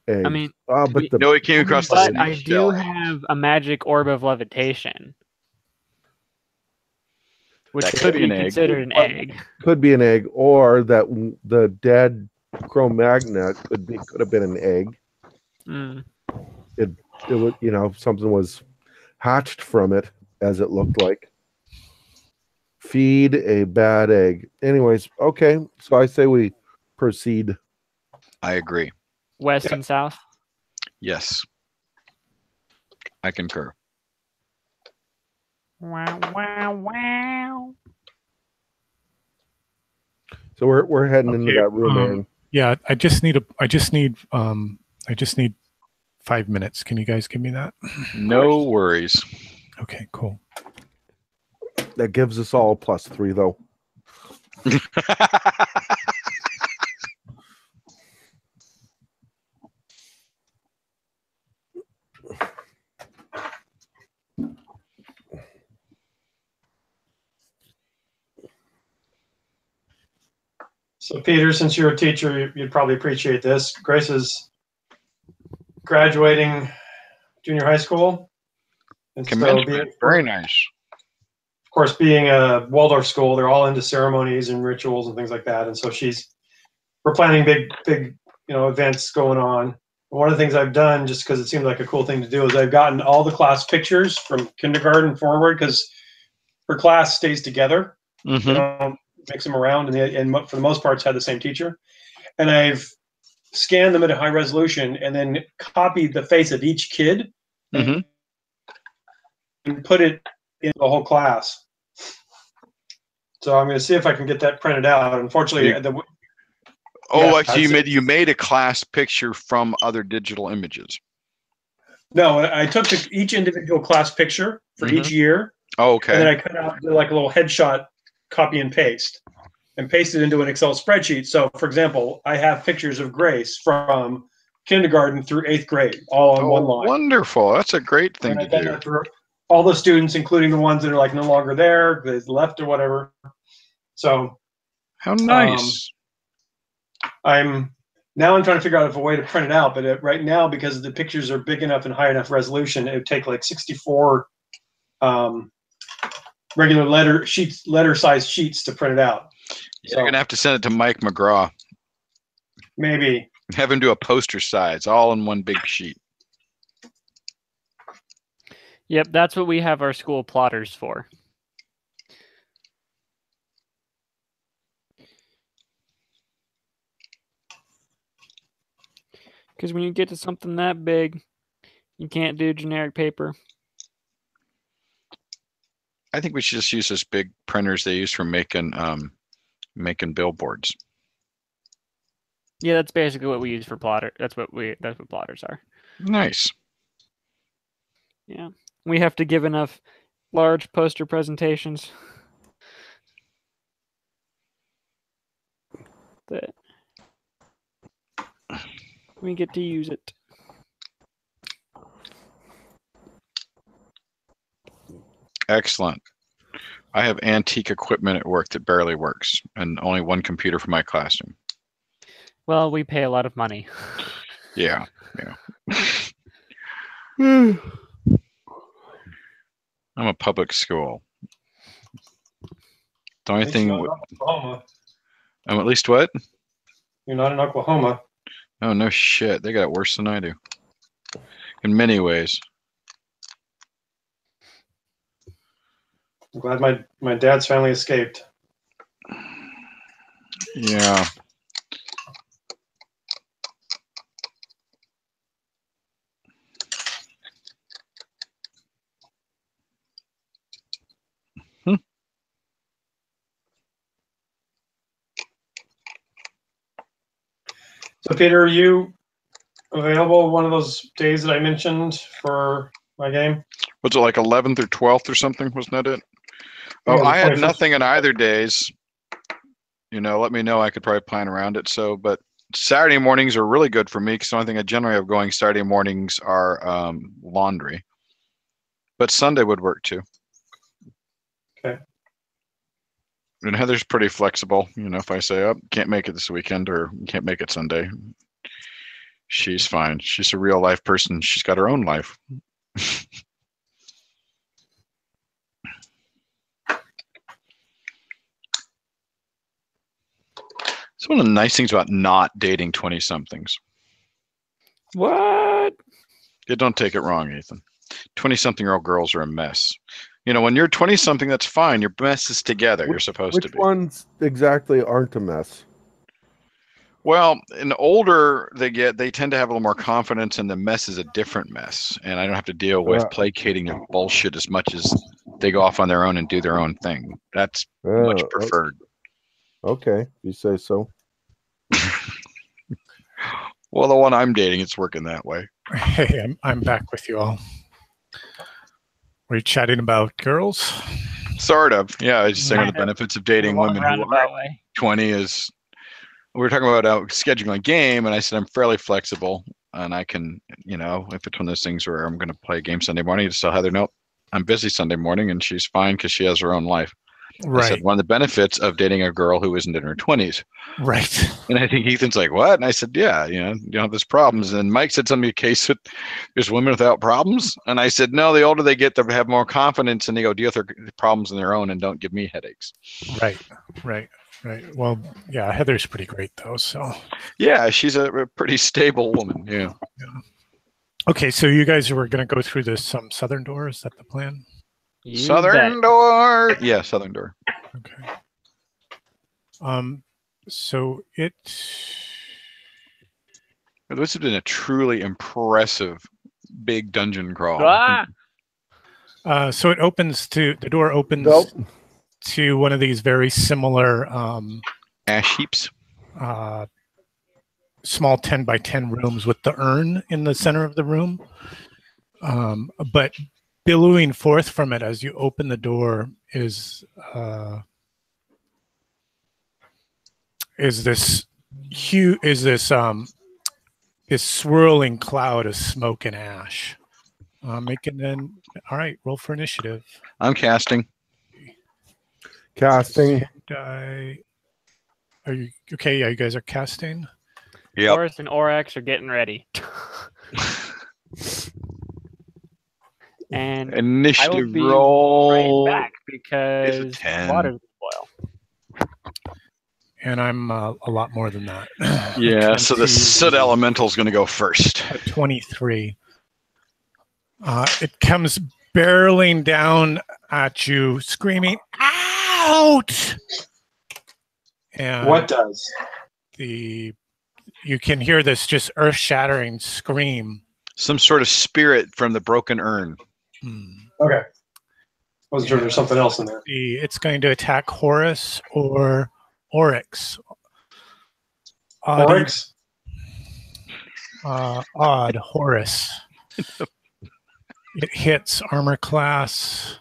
eggs. I mean, no, it came across the but I shell. do have a magic orb of levitation, which That could be considered an egg. Could be an egg, or that the dead Cro-Magnon could have been an egg. Mm. It was, something was hatched from it, as it looked like. Feed a bad egg. Anyways, okay. So I say we proceed. I agree. West and south? Yes. I concur. Wow, wow, wow. So we're heading into that room, Aaron. Yeah, I just need 5 minutes. Can you guys give me that? No worries. Okay, cool. That gives us all +3, though. So, Peter, since you're a teacher, you'd probably appreciate this. Grace is graduating junior high school. And Commencement. Very nice. Of course, being a Waldorf school, they're all into ceremonies and rituals and things like that. And so we're planning big, events going on. One of the things I've done, just because it seemed like a cool thing to do, is I've gotten all the class pictures from kindergarten forward, because her class stays together. Mm-hmm. They don't mix them around, and for the most part, it's had the same teacher. And I've scanned them at a high resolution and then copied the face of each kid and put it in the whole class. So I'm going to see if I can get that printed out. Unfortunately, you made a class picture from other digital images. No, I took each individual class picture for each year. Oh, okay. And then I cut out like a little headshot, copy and paste, and paste it into an Excel spreadsheet. So, for example, I have pictures of Grace from kindergarten through 8th grade, all on one line. Wonderful. That's a great thing to do. For all the students, including the ones that are like no longer there, they left or whatever. So, how nice. I'm trying to figure out a way to print it out, but right now, because the pictures are big enough and high enough resolution, it would take like 64 regular letter size sheets to print it out. Yeah, you're gonna have to send it to Mike McGraw. Maybe have him do a poster size, all in one big sheet. Yep, that's what we have our school plotters for. Because when you get to something that big, you can't do generic paper. I think we should just use those big printers they use for making billboards. Yeah, that's basically what we use for plotter. That's what plotters are. Nice. Yeah, we have to give enough large poster presentations that we get to use it. Excellent. I have antique equipment at work that barely works, and only one computer for my classroom. Well, we pay a lot of money. Yeah. I'm a public school. The only thing... I'm at least what? You're not in Oklahoma. Oh, no shit. They got it worse than I do. In many ways. I'm glad my dad's family escaped. Yeah. So, Peter, are you available one of those days that I mentioned for my game? Was it like 11th or 12th or something? Wasn't that it? Oh, Yeah, the I had 21st. nothing on either days. You know, let me know. I could probably plan around it. So, but Saturday mornings are really good for me because the only thing I generally have going Saturday mornings are laundry. But Sunday would work too. Okay. And Heather's pretty flexible. You know, if I say, oh, can't make it this weekend or can't make it Sunday, she's fine. She's a real life person. She's got her own life. It's one of the nice things about not dating 20-somethings. What? Yeah, don't take it wrong, Ethan. 20-something-year-old girls are a mess. You know, when you're 20-something, that's fine. Your mess is together. You're supposed to be. Which ones exactly aren't a mess? Well, in older they get, they tend to have a little more confidence, and the mess is a different mess. And I don't have to deal with placating and bullshit as much as they go off on their own and do their own thing. That's much preferred. Okay, you say so. Well, the one I'm dating, it's working that way. Hey, I'm back with you all. Were you chatting about girls? Sort of. Yeah, I was just saying Kind the of. benefits of dating women who Roundabout are way. 20 is, we were talking about scheduling a game, and I said I'm fairly flexible, and I can, you know, if it's one of those things where I'm going to play a game Sunday morning, just tell Heather, nope, I'm busy Sunday morning, and she's fine because she has her own life. Right. I said one of the benefits of dating a girl who isn't in her 20s. Right. And I think Ethan's like, what? And I said, yeah, you know, you don't have those problems. And Mike said something, a case with there's women without problems. And I said, no, the older they get, they have more confidence and they go deal with their problems on their own and don't give me headaches. Right. Well, yeah, Heather's pretty great though. So yeah, she's a pretty stable woman. Yeah. Okay, so you guys were going to go through this southern door. Is that the plan? Southern door. Yeah, southern door. Okay. So this has been a truly impressive big dungeon crawl. So the door opens to one of these very similar ash heaps, small 10 by 10 rooms with the urn in the center of the room. But billowing forth from it as you open the door is this swirling cloud of smoke and ash. All right, roll for initiative. I'm casting. Are you okay? Yeah, you guys are casting. Yeah. Forrest and Oryx are getting ready. And initiative I will be roll right back because water will boil. And I'm a lot more than that. Yeah, so the soot elemental is going to go first. 23. It comes barreling down at you, screaming, "Out!" And what does? You can hear this just earth-shattering scream. Some sort of spirit from the broken urn. Okay. Wasn't sure there's something else in there. It's going to attack Horus or Oryx. Oryx? Odd Horus. It hits armor class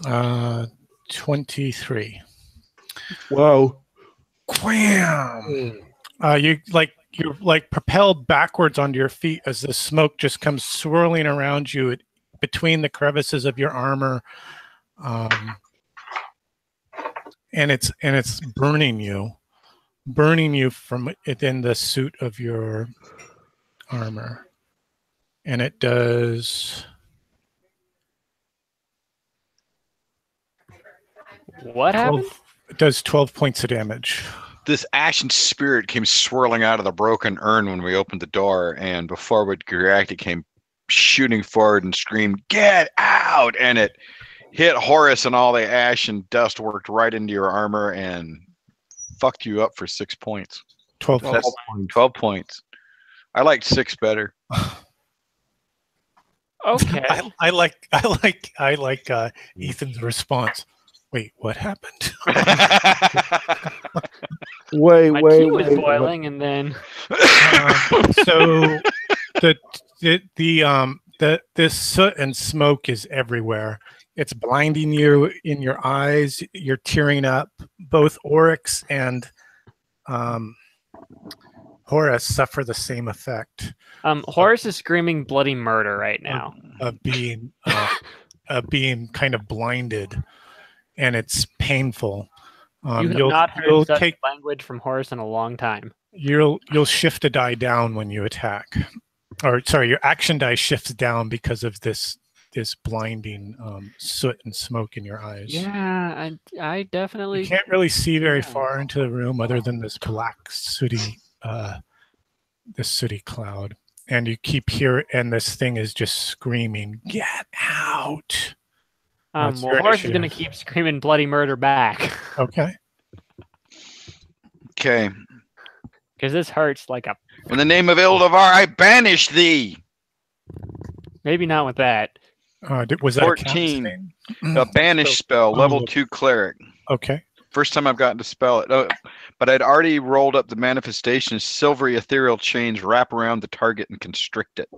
23. Whoa. Wham! You're propelled backwards onto your feet as the smoke just comes swirling around you between the crevices of your armor, and it's burning you from within the suit of your armor, and it does. What happened? It does 12 points of damage. This ashen spirit came swirling out of the broken urn when we opened the door, and before we could react, it came shooting forward and screamed, "Get out!" And it hit Horace, and all the ash and dust worked right into your armor and fucked you up for 6 points. 12 That's points. 12 points. I liked 6 better. Okay. I like Ethan's response. Wait, what happened? Wait, My wait, tea was wait. boiling, and then So this soot and smoke is everywhere. It's blinding you in your eyes. You're tearing up. Both Oryx and Horace suffer the same effect Horace is screaming bloody murder right now. of being kind of blinded, and it's painful. You have not heard such language from Horace in a long time. You'll shift a die down when you attack, or sorry, your action die shifts down because of this blinding soot and smoke in your eyes. Yeah, I definitely You can't really see very far into the room other than this black sooty cloud, and you keep hearing, and this thing is just screaming, "Get out!" Well, Horace is going to keep screaming bloody murder back. Okay. Okay. Because this hurts like a... In the name of Ildavar, I banish thee. Maybe not with that. Was that 14. A banish spell, level 2 cleric. Okay. First time I've gotten to spell it. But I'd already rolled up the manifestation. Silvery ethereal chains wrap around the target and constrict it.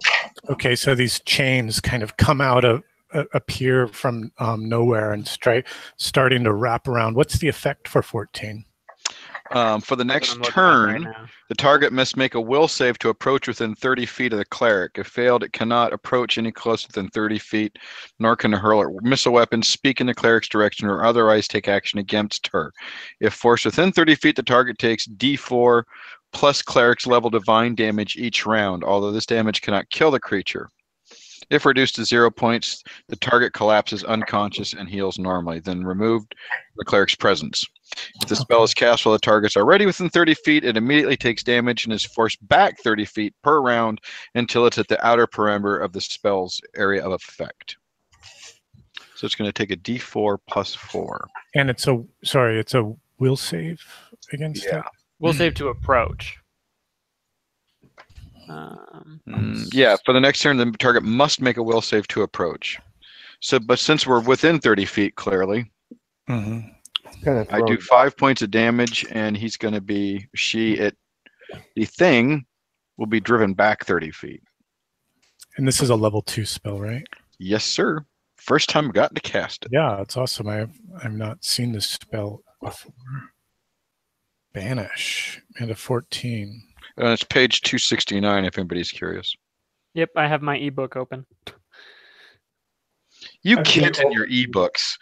Okay, so these chains kind of appear from nowhere and starting to wrap around. What's the effect for 14? For the next turn, the target must make a will save to approach within 30 feet of the cleric. If failed, it cannot approach any closer than 30 feet, nor can it hurl a missile weapon, speak in the cleric's direction, or otherwise take action against her. If forced within 30 feet, the target takes D4 plus cleric's level divine damage each round, although this damage cannot kill the creature. If reduced to 0 points, the target collapses unconscious and heals normally, then removed the cleric's presence. If the spell is cast while the target's already within 30 feet, it immediately takes damage and is forced back 30 feet per round until it's at the outer perimeter of the spell's area of effect. So it's going to take a D4 plus 4. And it's a will save against that? Will save to approach. Yeah, for the next turn, the target must make a will save to approach. So, but since we're within 30 feet, clearly, Mm-hmm. I do 5 points of damage, and he's going to be the thing will be driven back 30 feet. And this is a level 2 spell, right? Yes, sir. First time I've gotten to cast it. Yeah, it's awesome. I've not seen this spell before. Banish and a 14. And it's page 269 if anybody's curious. Yep, I have my ebook open. You kids and your ebooks.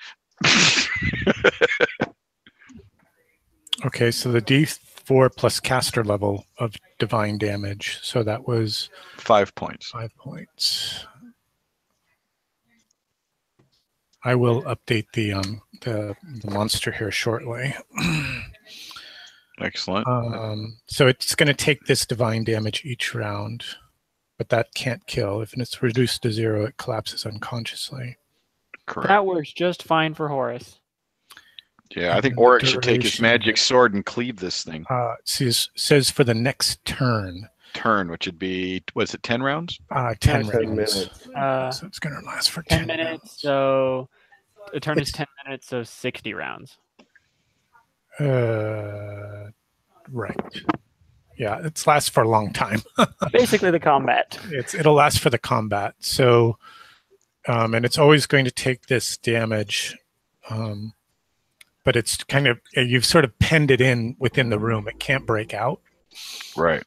Okay, so the D4 plus caster level of divine damage. So that was 5 points. 5 points. I will update the monster here shortly. Excellent. So it's going to take this divine damage each round, but that can't kill. If it's reduced to 0, it collapses unconsciously. Correct. That works just fine for Horace. Yeah, I think Oryx should take his magic sword and cleave this thing. Says for the next turn. Which would be, what's it, 10 rounds? 10 minutes. minutes. So it's going to last for 10 minutes. So the turn is 10 minutes, so 60 rounds. Right. Yeah, it lasts for a long time. Basically the combat. It'll last for the combat. So, and it's always going to take this damage. But it's kind of, you've sort of penned it in within the room. It can't break out. Right.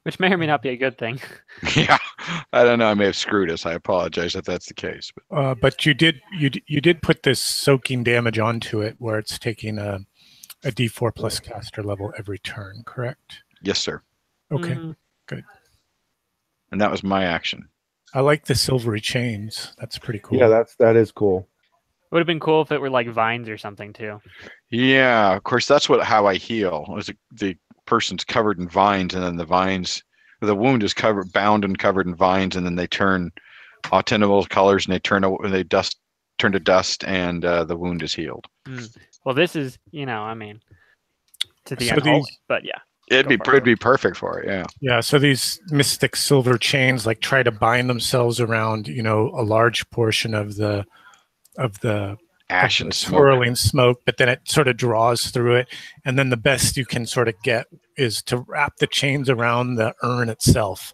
Which may or may not be a good thing. Yeah, I don't know. I may have screwed us. I apologize if that's the case. But you did put this soaking damage onto it, where it's taking a D4 plus caster level every turn. Correct? Yes, sir. Okay, good. And that was my action. I like the silvery chains. That's pretty cool. Yeah, that is cool. It would have been cool if it were like vines or something too. Yeah, of course, that's how I heal. The person's covered in vines, and then the wound is bound and covered in vines, and then they turn autumnal colors, and turn to dust, and the wound is healed. Well, this is, I mean, to the So unholy, but yeah. It'd be perfect for it. Yeah. Yeah. So these mystic silver chains like try to bind themselves around, a large portion of the Ash and swirling smoke, but then it sort of draws through it. And then the best you can sort of get is to wrap the chains around the urn itself,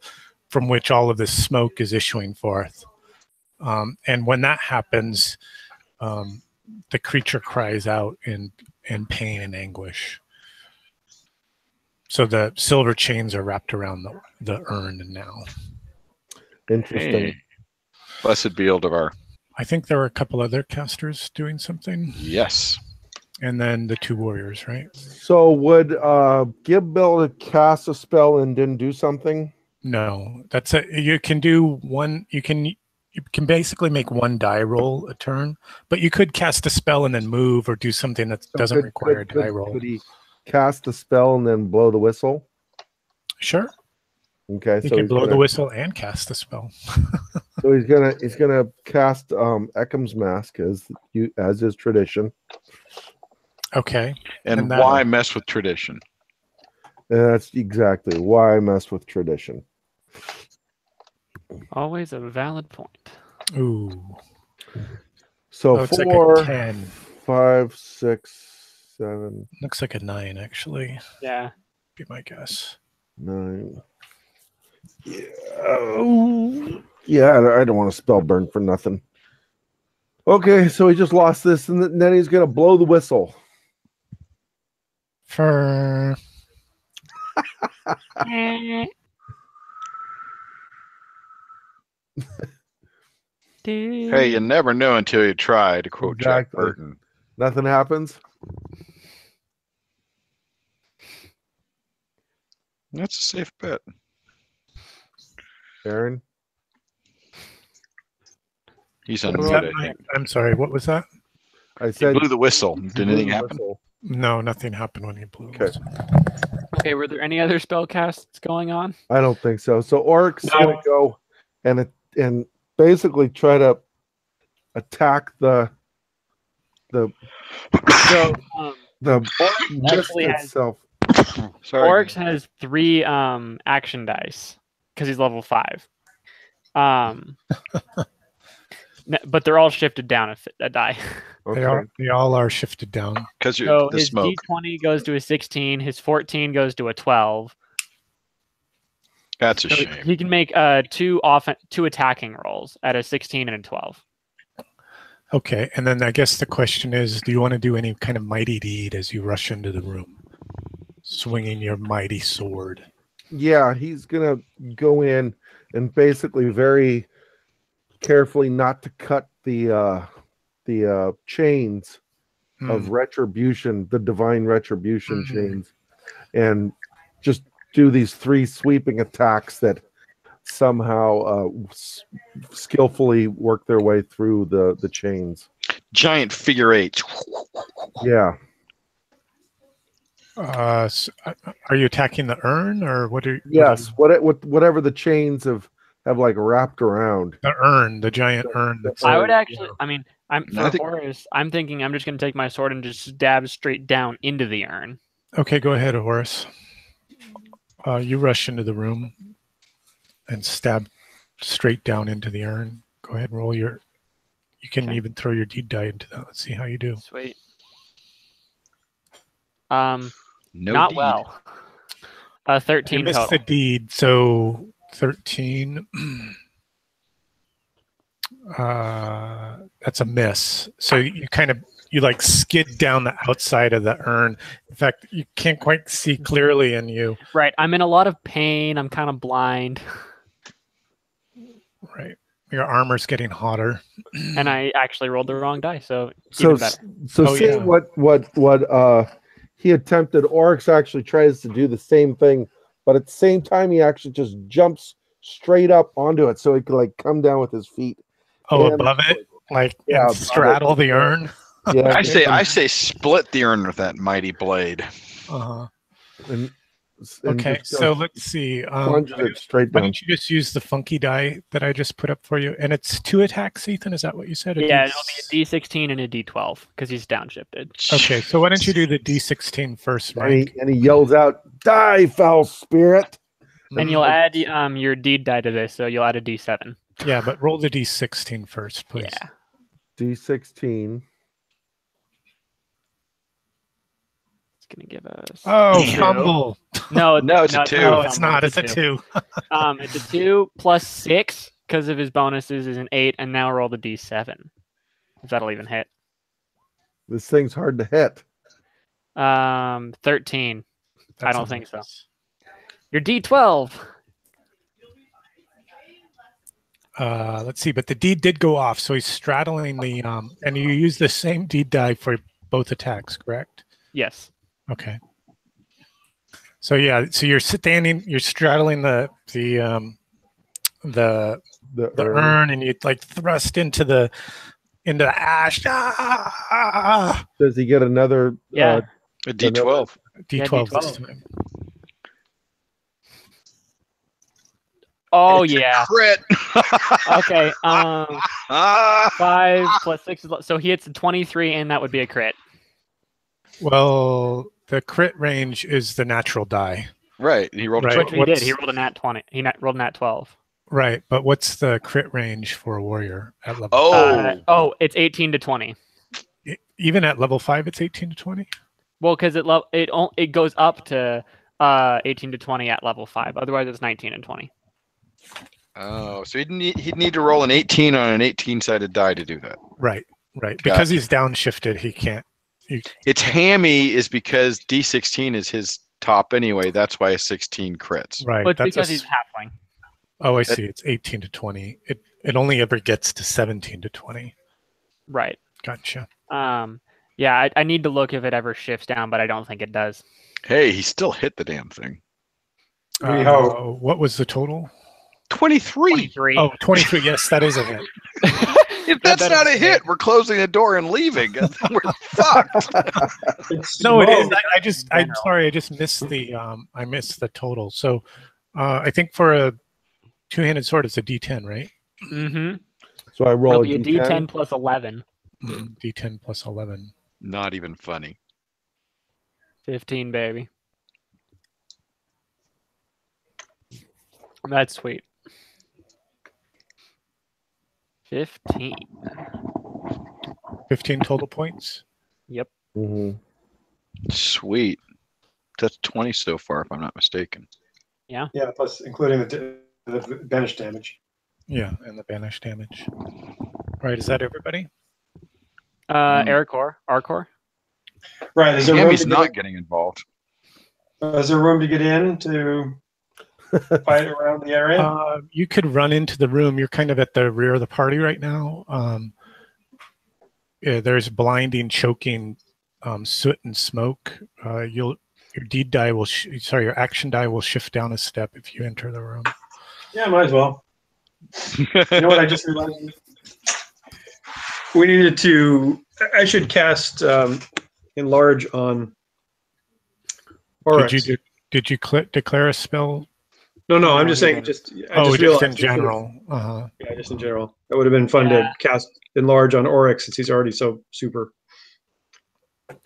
from which all of this smoke is issuing forth. And when that happens, the creature cries out in pain and anguish. So the silver chains are wrapped around the urn now. Interesting. Hey. Blessed be Ildevar. I think there were a couple other casters doing something. Yes. And then the 2 warriors, right? So would Gib be able to cast a spell and then do something? No, that's you can do one. You can basically make 1 die roll a turn, but you could cast a spell and then move or do something that doesn't require a die roll. Could he cast the spell and then blow the whistle? Sure. Okay, You so can blow the whistle and cast the spell. So he's gonna cast Eckham's Mask as is tradition. Okay. And why mess with tradition? And that's exactly why I mess with tradition. Always a valid point. Ooh. So it's 4, like a 10. 5, 6, 7. Looks like a 9, actually. Yeah. Be my guess. 9. Yeah. Oh. Yeah, I don't want to spell burn for nothing. Okay, so he just lost this, and then he's gonna blow the whistle. For Hey, you never know until you try, to quote Jack Exactly. Burton. Nothing happens. That's a safe bet. Aaron, He's Was unmuted, that I my- think. I'm sorry, what was that? I He said blew the whistle. Did blew anything the happen? whistle. No, nothing happened when he blew. Okay. Okay, were there any other spell casts going on? I don't think so. So Oryx is No. gonna go and basically try to attack the So, mist actually has- itself. Sorry. Oryx has 3 action dice because he's level 5. But they're all shifted down a die. Okay. They all are shifted down. Because So the his smoke. D20 goes to a 16, his 14 goes to a 12. That's a So shame. he can make 2 attacking rolls at a 16 and a 12. Okay, and then I guess the question is, do you want to do any kind of mighty deed as you rush into the room, swinging your mighty sword? Yeah, he's gonna go in and basically very carefully not to cut the chains of retribution, the divine retribution chains, and just do these 3 sweeping attacks that somehow skillfully work their way through the chains. Giant figure 8. Yeah. Are you attacking the urn, or what are? Yes. Whatever the chains have like wrapped around. The urn, the giant urn. That's I would actually, I mean, I think- Horus, I'm thinking I'm just going to take my sword and just stab straight down into the urn. Okay, go ahead, Horace. You rush into the room and stab straight down into the urn. Go ahead, roll your. You can Okay. even throw your deed die into that. Let's see how you do. Sweet. No Not deed. well. You 13 missed total. the deed, so 13. That's a miss. So you like skid down the outside of the urn. In fact, you can't quite see clearly, and you Right. I'm in a lot of pain. I'm kind of blind. right. Your armor's getting hotter. And I actually rolled the wrong die, so So even better. Oh, seeing yeah. what he attempted, Oryx actually tries to do the same thing, but at the same time he actually just jumps straight up onto it so he can like come down with his feet. Oh, And- above it, like Yeah, and above straddle it. the urn. Yeah, I say split the urn with that mighty blade. Uh-huh. and Okay, just go so let's see. plunge it straight Why down. don't you just use the funky die that I just put up for you? And it's 2 attacks, Ethan. Is that what you said? Yeah, it'll be a D16 and a D12 because he's downshifted. Okay, so why don't you do the D16 first, Mike? And he yells out, "Die, foul spirit!" And you'll add your deed die to this, so you'll add a D7. Yeah, but roll the D16 first, please. Yeah. D16. It's gonna give us. Oh, two. fumble. No, it's a 2. No, it's not. It's a 2. It's a 2 plus 6 because of his bonuses is an 8, and now roll the D7. If that'll even hit. This thing's hard to hit. 13. I don't think so. Your D12. Let's see, but the deed did go off, so he's straddling the and you use the same deed die for both attacks, correct? Yes. Okay. So yeah, so you're straddling the urn, and you like thrust into the ash. Ah! Does he get another? Yeah. A D12. D12 this D12. time. Oh It's a yeah. crit. Okay. Ah! 5 plus 6 is so he hits a 23, and that would be a crit. Well, the crit range is the natural die. Right. He rolled a Right. 12. Which he did. He rolled a nat 20. Rolled a nat 12. Right, but what's the crit range for a warrior at level? Oh. It's 18 to 20. Even at level 5, it's 18 to 20. Well, because it goes up to 18 to 20 at level 5. Otherwise, it's 19 and 20. Oh, so he'd need to roll an 18 on an 18-sided die to do that. Right. Because Gotcha. he's downshifted, he can't. It's hammy is because D16 is his top anyway. That's why a 16 crits. Right. But That's because he's halfling. Oh, I see. It's 18 to 20. It only ever gets to 17 to 20. Right. Gotcha. Yeah, I need to look if it ever shifts down, but I don't think it does. Hey, he still hit the damn thing. We hope. What was the total? 23. 23. Oh, 23. Yes, that is a hit. If that's not a hit, we're closing the door and leaving. We're fucked. No, it is. Smoke. I'm sorry. I just missed I missed the total. So, I think for a two-handed sword, it's a D10, right? Mm-hmm. So I roll It'll be a D10 plus 11. D10 plus 11. Not even funny. 15, baby. That's sweet. 15. 15 total points. Yep. Mm-hmm. Sweet. That's 20 so far, if I'm not mistaken. Yeah, plus including the banish damage. Yeah, and the banish damage. Right, is that everybody? Arcor. Right. Is there room Tammy's to not getting involved. is there room to get in to fight around the area? You could run into the room. You're kind of at the rear of the party right now. Yeah, there's blinding, choking soot and smoke. Your deed die will, your action die will shift down a step if you enter the room. Yeah, might as well. You know what I just realized? We needed to. I should cast enlarge on Oryx. Did you declare a spell? No, I'm just saying. Just realized in general. Uh-huh. Yeah, just in general. That would have been fun to cast enlarge on Oryx since he's already so super.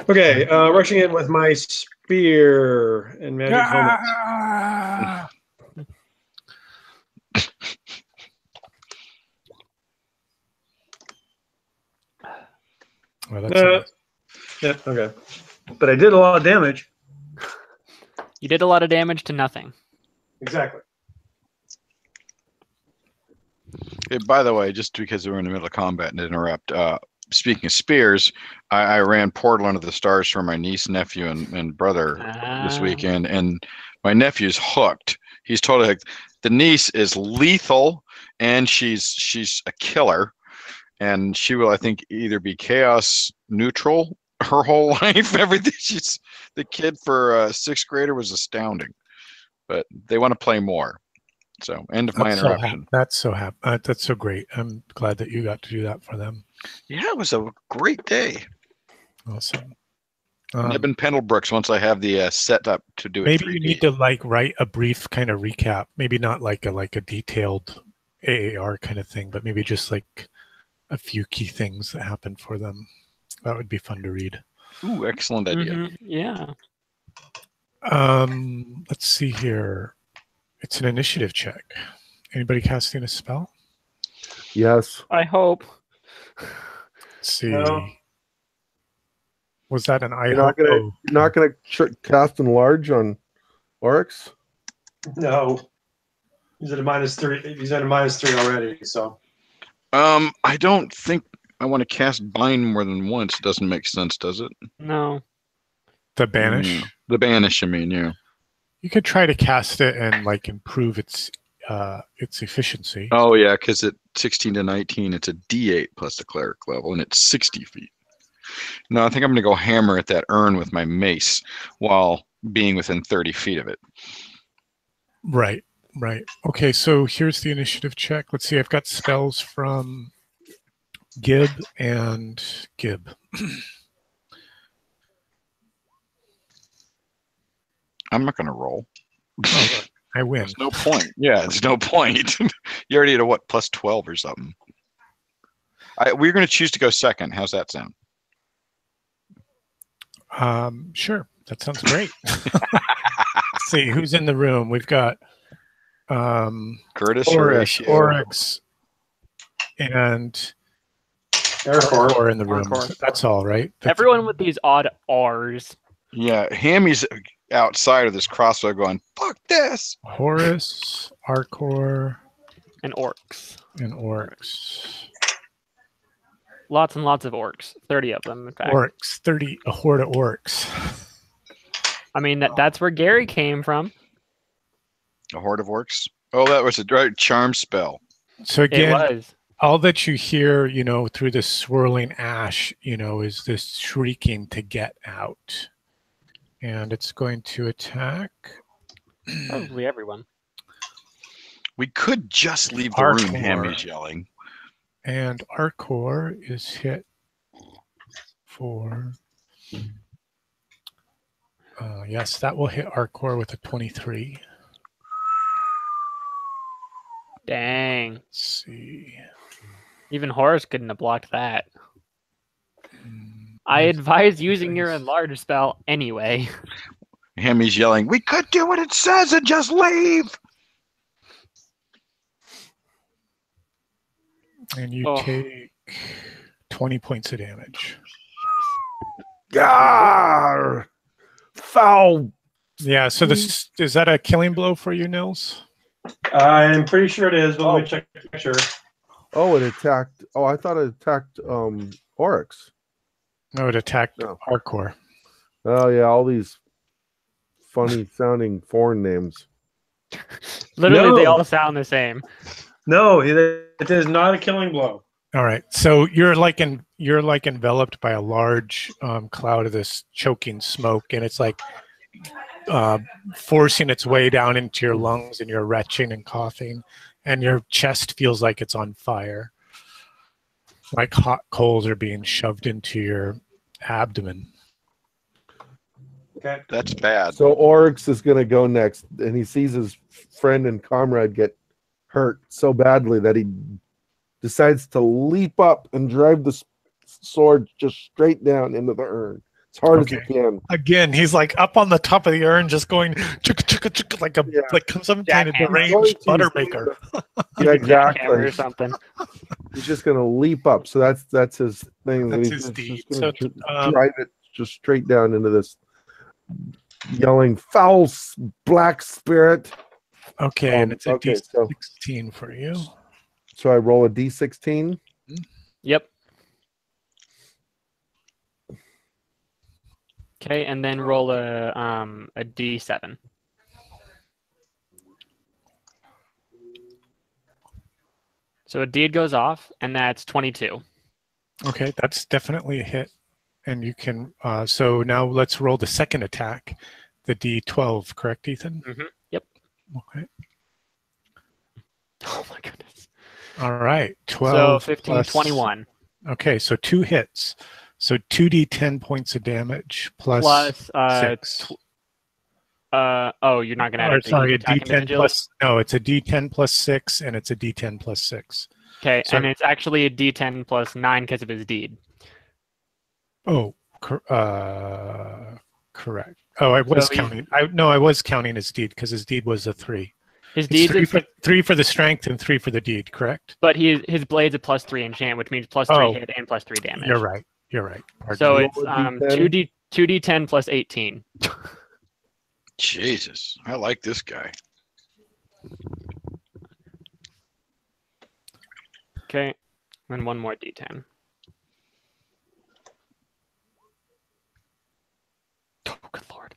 Okay, rushing in with my spear and magic helmet. Well, that's yeah, okay. But I did a lot of damage. You did a lot of damage to nothing. Exactly. Hey, by the way, just because we're in the middle of combat and interrupt, speaking of spears, I ran Portal Under the Stars for my niece, nephew, and brother this weekend, and my nephew's hooked. He's totally hooked. The niece is lethal, and she's a killer, and she will, I think, either be chaos neutral her whole life. Everything. She's the kid for a sixth grader was astounding, but they want to play more. So, end of my interruption. That's so great. I'm glad that you got to do that for them. Yeah, it was a great day. Awesome. Neb Pendlebrooks once I have the setup to do it. Maybe 3D. you need to like write a brief kind of recap. Maybe not like a detailed AAR kind of thing, but maybe just like a few key things that happened for them. That would be fun to read. Ooh, excellent idea. Mhm, yeah. Let's see here. It's an initiative check. Anybody casting a spell? Yes. I hope. Let's see. No. Was that an I You're hope? not gonna cast enlarge on Oryx? No. He's at a -3. He's at a -3 already. So. I don't think I want to cast bind more than once. Doesn't make sense, does it? No. The banish. Yeah. The banish, I mean, yeah. You could try to cast it and like improve its efficiency. Oh yeah, because at 16 to 19, it's a D8 plus the cleric level, and it's 60 feet. No, I think I'm going to go hammer at that urn with my mace while being within 30 feet of it. Right. Okay, so here's the initiative check. Let's see. I've got spells from Gib and Gib. I'm not going to roll. Oh, I win. There's no point. Yeah, there's no point. You already at a what, plus 12 or something. We're going to choose to go second. How's that sound? Sure. That sounds great. Let's see who's in the room. We've got Curtis, Oryx, Horatio. and Aircore. Or in the room. Arcor. That's all right. Everyone with these odd R's. Yeah, Hammy's outside of this crossroad going, fuck this. Horus, Arcor, And orcs. and Oryx. Lots and lots of orcs. 30 of them, in fact. Oryx, 30, a horde of orcs. I mean, that's where Gary came from. A horde of orcs. Oh, that was a right charm spell. So It again, was. all that you hear, through this swirling ash, is this shrieking to get out. And it's going to attack. Probably everyone. We could just leave the room, Arcor. Hammy's yelling. And Arcor is hit for... yes, that will hit Arcor with a 23. Dang. Let's see. Even Horus couldn't have blocked that. I advise using your enlarge spell anyway. Hammy's yelling, we could do what it says and just leave. And you take 20 points of damage. Gar! Foul! Yeah, so this is that a killing blow for you, Nils? I'm pretty sure it is, but let me check the picture. Oh, it attacked. Oh, I thought it attacked Oryx. No, it attacked No. Arcor. Oh yeah, all these funny sounding foreign names. Literally, No. they all sound the same. No, it is not a killing blow. All right, so you're like enveloped by a large cloud of this choking smoke, and it's like forcing its way down into your lungs, and you're retching and coughing, and your chest feels like it's on fire. Like hot coals are being shoved into your abdomen. Okay. That's bad. So Oryx is going to go next, and he sees his friend and comrade get hurt so badly that he decides to leap up and drive the sword just straight down into the urn as hard as he can. Again, he's like up on the top of the urn, just going chicka chicka chicka like some kind of deranged butter maker. Yeah, exactly. Or something. He's just going to leap up. So that's his thing. That's He's his deed. just going So, to drive it just straight down into this, yelling "foul black spirit." Okay, and it's a okay, D16 for you. So I roll a D16. Yep. Okay, and then roll a D7. So a deed goes off, and that's 22. Okay, that's definitely a hit. And you can, so now let's roll the second attack, the D12, correct, Ethan? Mm-hmm. Yep. Okay. Oh my goodness. All right, 12. So 15, plus- 21. Okay, so 2 hits. So 2d10 points of damage Plus 6. Oh, you're not gonna add Or, it to sorry, a each attack d10 individually? plus. No, it's a d10 plus 6, and it's a d10 plus 6. Okay, So- and it's actually a D10 plus 9 because of his deed. Oh, correct. Oh, I was So he's- counting. I was counting his deed because his deed was a 3. His It's deed is, 3 for the strength and 3 for the deed, correct? but his blade's a +3 enchant, which means +3 Oh. hit and +3 damage. You're right. You're right. Pardon So me. it's Roll a D10. 2d10 plus 18. Jesus, I like this guy. Okay, and one more d10. Oh, good lord.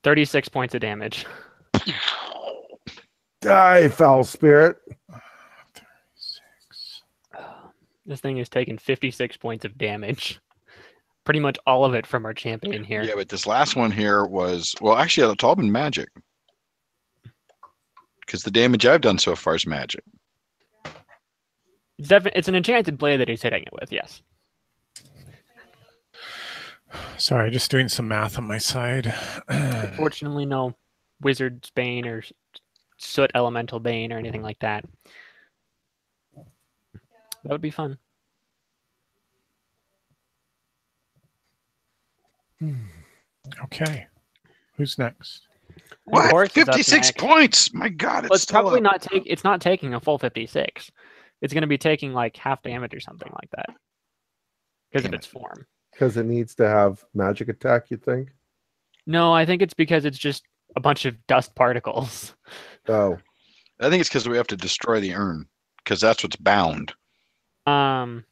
36 points of damage. Die, foul spirit. 36. This thing has taken 56 points of damage. Pretty much all of it from our champion here. Yeah, but this last one here was, well, actually, it's all been magic. Because the damage I've done so far is magic. It's an enchanted blade that he's hitting it with, yes. Sorry, just doing some math on my side. Unfortunately, no Wizard's Bane or Soot Elemental Bane or anything like that. That would be fun. Okay. Who's next? What? Horse is up 56 next. points! My God, Well, it's still probably up. it's not taking a full 56. It's going to be taking like half damage or something like that. Because of Damn its form. Because it needs to have magic attack, you think? No, I think it's because it's just a bunch of dust particles. Oh. I think it's because we have to destroy the urn. Because that's what's bound. Do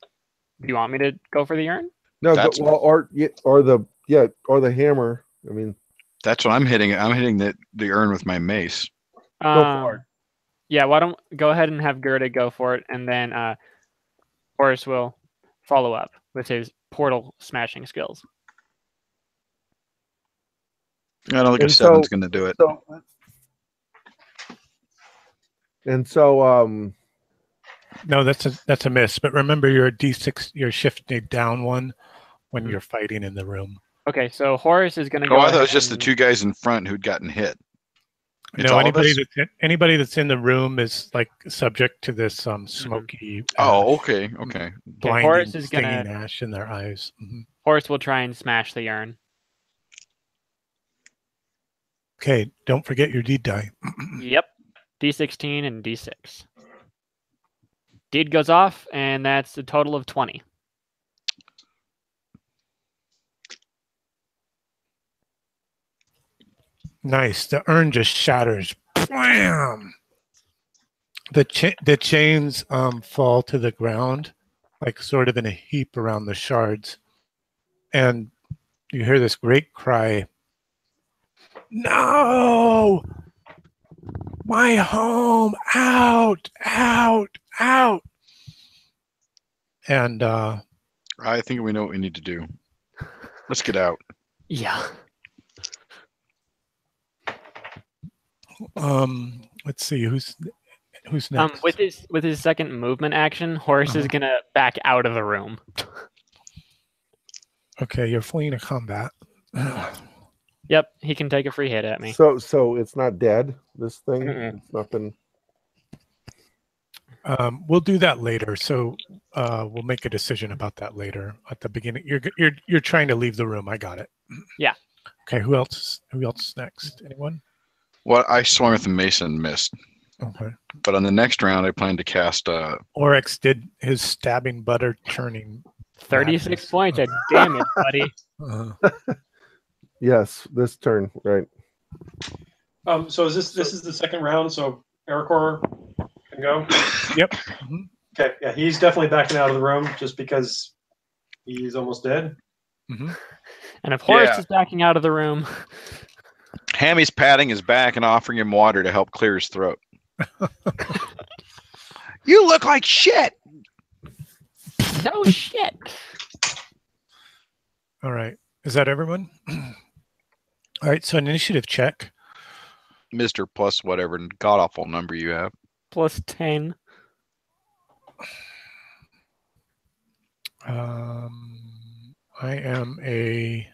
you want me to go for the urn? No, That's- or the hammer. I mean, That's what I'm hitting. I'm hitting the urn with my mace. Go for it. Yeah, why don't go ahead and have Gerda go for it, and then Horace will follow up with his portal smashing skills. I don't think a And 7's so- going to do it. so No, that's a miss. But remember, you're a D6. You're shifting down 1 when Mhm. you're fighting in the room. Okay, so Horace is going to go. Oh, I thought it ahead was just the and- 2 guys in front who'd gotten hit. It's No, all of us? anybody that's in the room is like subject to this smoky. Oh, okay. Okay, blinding, Horace is stinging gonna. ash in their eyes. Mhm. Horace will try and smash the urn. Okay, don't forget your deed die. Yep, D16 and D6. Deed goes off, and that's a total of 20. Nice. The urn just shatters. Blam! The chains fall to the ground, like sort of in a heap around the shards, and you hear this great cry. No! My home! Out! Out! Out! And I think we know what we need to do. Let's get out. Yeah. let's see who's next. With his second movement action, Horace is gonna back out of the room. Okay, you're fleeing a combat. Yep, he can take a free hit at me. so it's not dead. This thing, Mm-mm. it's nothing. We'll do that later. So we'll make a decision about that later. At the beginning, you're trying to leave the room. I got it. Yeah. Okay. Who else? Who else next? Anyone? Well, I swung with the mace and missed. Okay. But on the next round, I plan to cast. Oryx did his stabbing butter turning. 36 madness. points of damage, buddy. Yes, this turn, right? So is this is the second round? So Ericor can go. Yep. Okay, yeah, he's definitely backing out of the room just because he's almost dead. And if Horace Yeah. is backing out of the room, Hammy's patting his back and offering him water to help clear his throat. You look like shit. no shit. All right. Is that everyone? All right. So an initiative check. Mr. Plus whatever god awful number you have. Plus 10. I am a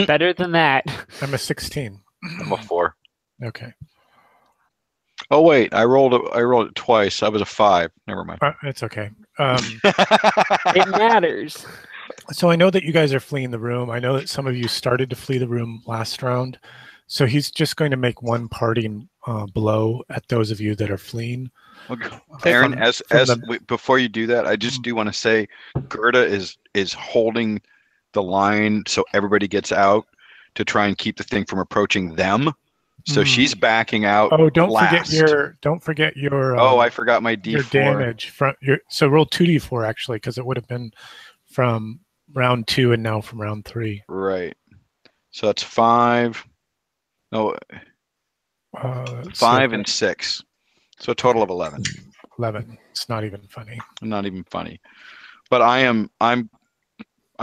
Better than that. I'm a 16. I'm a 4. Okay. Oh wait, I rolled it twice. I was a 5. Never mind. It's okay. It matters. So I know that you guys are fleeing the room. I know that some of you started to flee the room last round. So he's just going to make one parting blow at those of you that are fleeing. Okay. Aaron, before you do that, I just do want to say, Gerda is holding the line so everybody gets out to try and keep the thing from approaching them. So she's backing out. Oh, don't last. forget your. Oh, I forgot my D4. Your damage from your. So roll 2d4 actually, because it would have been from round 2 and now from round 3. Right. So that's 5. No. 5 and 6. So a total of 11. 11. It's not even funny. Not even funny. But I'm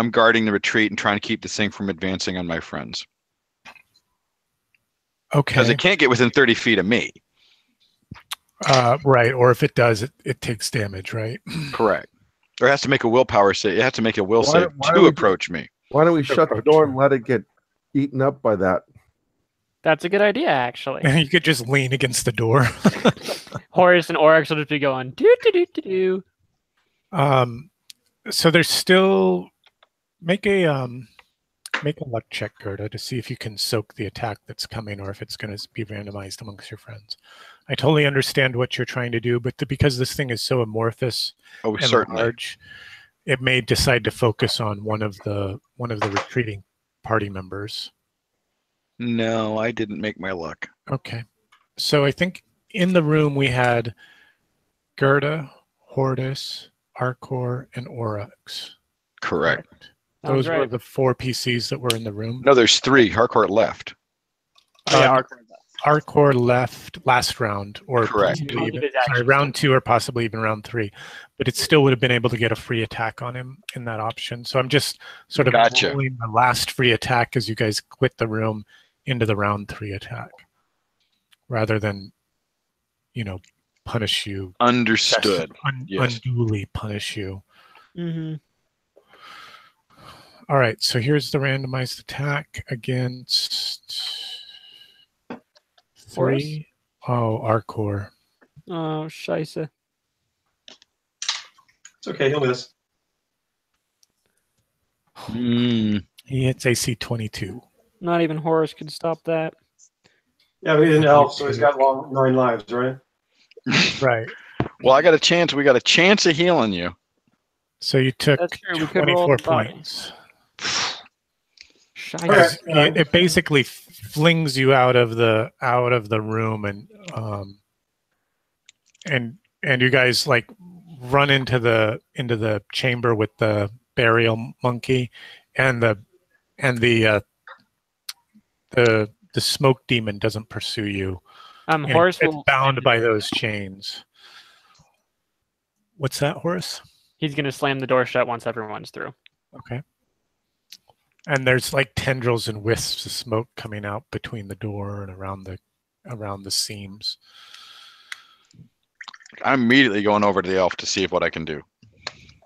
guarding the retreat and trying to keep this thing from advancing on my friends. Okay. Because it can't get within 30 feet of me. Right. Or if it does, it takes damage, right? Correct. Or it has to make a willpower save. It has to make a will save to approach me. Why don't we shut the door and let it get eaten up by that? That's a good idea, actually. You could just lean against the door. Horus and Oryx will just be going do do do do do. So there's still make a luck check, Gerda, to see if you can soak the attack that's coming, or if it's going to be randomized amongst your friends. I totally understand what you're trying to do, but because this thing is so amorphous and certainly large, it may decide to focus on one of the retreating party members. No, I didn't make my luck. Okay. So I think in the room we had Gerda, Hortus, Arcor, and Oryx. Correct. Those were the 4 PCs that were in the room. No, there's 3. Harcourt left. Arcor left last round, or correct. round 2 or possibly even round 3. But it still would have been able to get a free attack on him in that option. So I'm just sort of rolling the last free attack as you guys quit the room into the round 3 attack, rather than, punish you. Understood. Unduly punish you. Mm-hmm. All right, so here's the randomized attack against 3. Oh, Arcor. Oh, scheisse. It's okay, he'll miss. He hits AC 22. Not even Horus could stop that. Yeah, but he's an elf, so he's got 9 lives, right? Right. Well, we got a chance of healing you. So you took 24 points. It basically flings you out of the room, and you guys like run into the chamber with the burial monkey, and the smoke demon doesn't pursue you. Horus it's bound by those chains. What's that, Horus? He's going to slam the door shut once everyone's through. Okay. And there's like tendrils and wisps of smoke coming out between the door and around the seams. I'm immediately going over to the elf to see what I can do.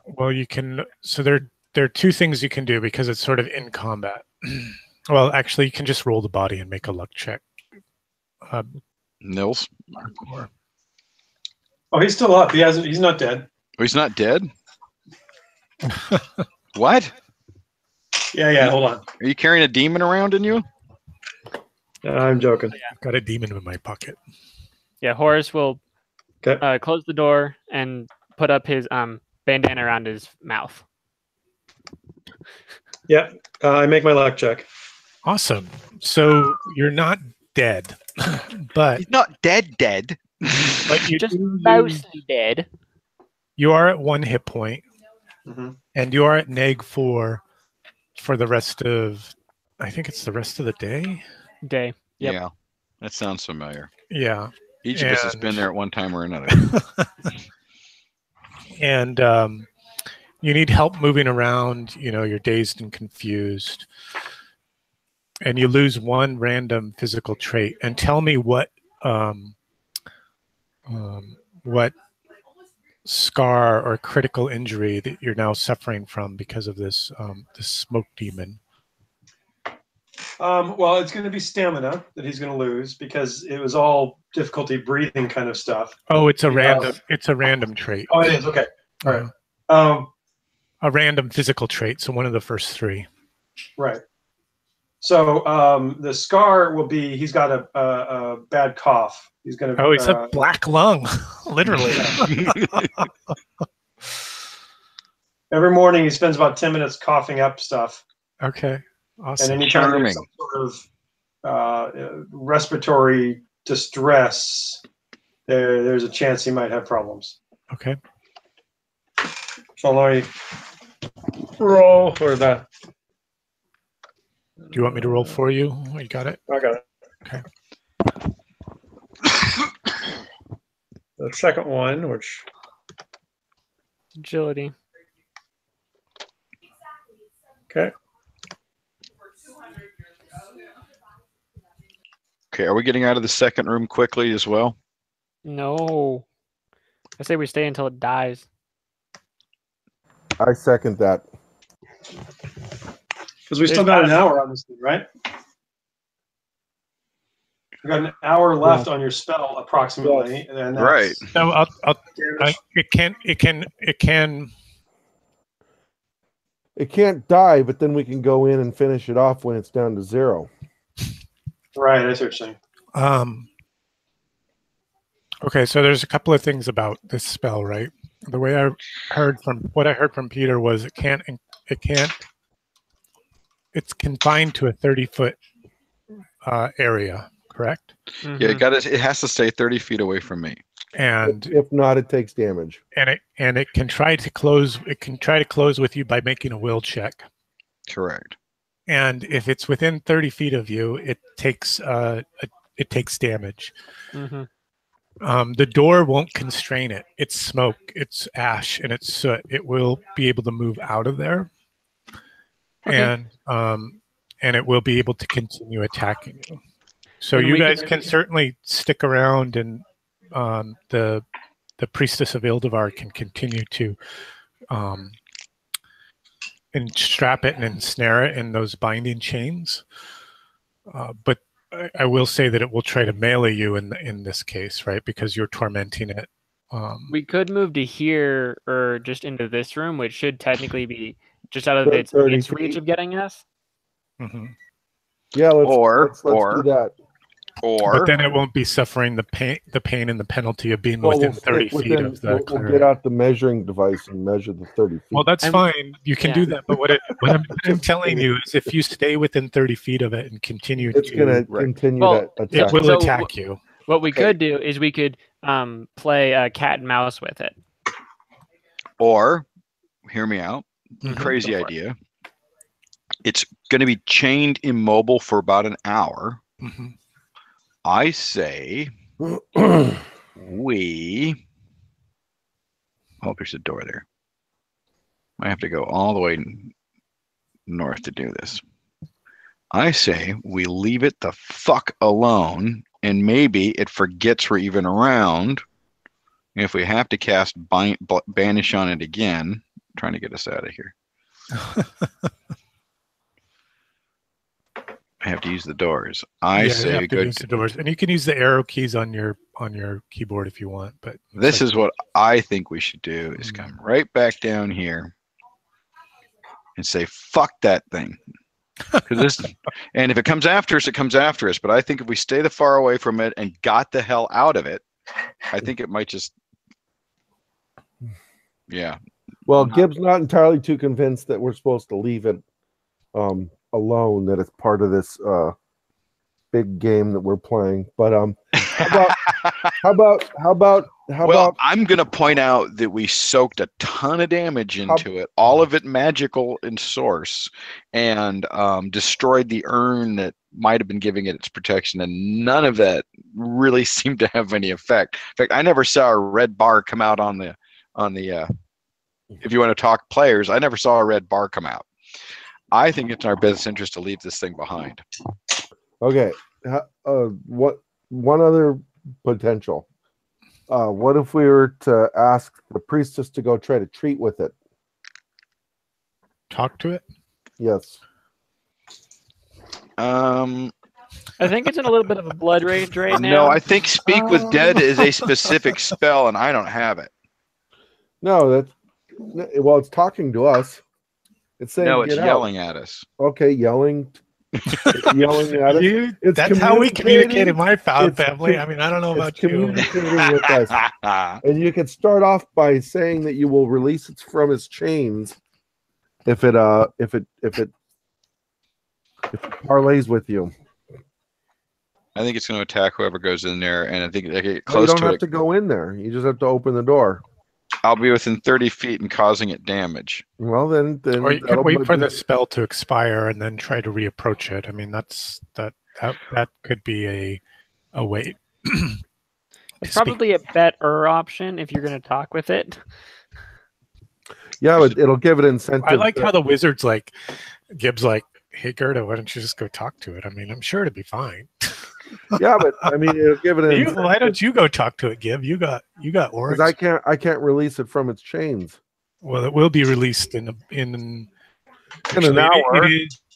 Well, you can. So there are 2 things you can do because it's sort of in combat. Well, actually, you can just roll the body and make a luck check. Nils. Oh, he's still up. He's not dead. Oh, he's not dead? What? Yeah, hold on. Are you carrying a demon around in you? I'm joking. I've got a demon in my pocket. Yeah, Horus will close the door and put up his bandana around his mouth. Yeah, I make my luck check. Awesome. So you're not dead, but he's not dead. But you just mostly dead. You are at 1 hit point, and you are at -4 for the rest of. I think it's the rest of the day. Yep. Yeah, that sounds familiar. Yeah, each of us has been there at one time or another. And you need help moving around. You're dazed and confused, and you lose 1 random physical trait. And tell me what scar or critical injury that you're now suffering from because of this this smoke demon? Well, it's going to be stamina that he's going to lose because it was all difficulty breathing kind of stuff. Oh, it's a random. It's a random trait. Oh, it is. Okay. All right. A random physical trait. So one of the first three. Right. So the scar will be he's got a bad cough. He's going to. Oh, it's a black lung, literally. Every morning he spends about 10 minutes coughing up stuff. Okay. Awesome. And anytime Charming. there's some sort of respiratory distress, there's a chance he might have problems. Okay. So let me roll for the. Do you want me to roll for you? Oh, you got it? I got it. Okay. The second one, which Agility. okay. Okay, are we getting out of the second room quickly as well? No. I say we stay until it dies. I second that. Because we still got an hour on this thing, right? We got an hour left on your spell, approximately, and that's, Right. No, it can't die, but then we can go in and finish it off when it's down to 0. Right, I see what you're saying. Okay, so there's a couple of things about this spell, right? The way I heard from Peter was it's confined to a 30-foot area, correct? Mm-hmm. Yeah, it has to stay 30 feet away from me. And If not, it takes damage. and it can try to close. It can try to close with you by making a will check. Correct. And if it's within 30 feet of you, it takes damage. Mm-hmm. The door won't constrain it. It's smoke, it's ash, and it's soot. It will be able to move out of there, Okay. and it will be able to continue attacking you. So And you we guys can- can certainly stick around, and the priestess of Ildevar can continue to enstrap it and ensnare it in those binding chains. But I will say that it will try to melee you in this case, right? Because you're tormenting it. We could move to here or just into this room, which should technically be just out of 30 its feet. reach of getting us. Mhm. Yeah, let's Or- do that. Or But then it won't be suffering the pain and the penalty of being Well, within we'll 30 stick feet within- of the we'll cleric. get out the measuring device and measure the 30 feet. Well, that's I'm- fine. You can yeah. do that. But what I'm telling you is if you stay within 30 feet of it and continue it's going to Right. continue Well, to it attack. will So attack you. What we Okay. could do is we could play cat and mouse with it. hear me out. Mhm. Crazy Go for it. idea. It's going to be chained immobile for about an hour. Mhm. I say we. Oh, there's a door there. I have to go all the way north to do this. I say we leave it the fuck alone, and maybe it forgets we're even around. If we have to cast banish on it again, trying to get us out of here. I have to use the doors. I Yeah, you say have we to go. use the doors, and you can use the arrow keys on your keyboard if you want. But This is what I think we should do: is Mhm. come right back down here and say "fuck that thing." And if it comes after us, it comes after us. But I think if we stay the far away from it and got the hell out of it, I think it might just. Yeah. Well, Gibbs not entirely too convinced that we're supposed to leave it alone, that it's part of this big game that we're playing. But how about I'm going to point out that we soaked a ton of damage into it, all of it magical in source, and destroyed the urn that might have been giving it its protection, and none of that really seemed to have any effect. In fact, I never saw a red bar come out on the if you want to talk players, I never saw a red bar come out. I think it's in our best interest to leave this thing behind. Okay, what one other potential? What if we were to ask the priestess to go try to treat with it? Talk to it. Yes. I think it's in a little bit of a blood rage right now. No, I think Speak with Dead is a specific spell, and I don't have it. No, well, it's talking to us. It's saying, No, it's "Get yelling out." at us. Okay, yelling. It's yelling at us. It's That's how we communicate in communicating. my It's family. I mean, I don't know It's about you. communicating with us. And you can start off by saying that you will release it from its chains if it parlays with you. I think it's going to attack whoever goes in there, and I think they get You close don't to have it. to go in there. You just have to open the door. I'll be within 30 feet and causing it damage. Well, then Or you could that'll wait for be- the spell to expire and then try to reapproach it. I mean, that could be a way. It's probably a better option if you're going to talk with it. Yeah, but it'll give it incentive. I like how the wizard's like, Gibbs like, hey Gerda, why don't you just go talk to it? I mean, I'm sure it'll be fine. Yeah, but I mean, it'll give it an incentive. Why don't you go talk to it, Gib? You got orange. Because I can't release it from its chains. Well, it will be released in an actually,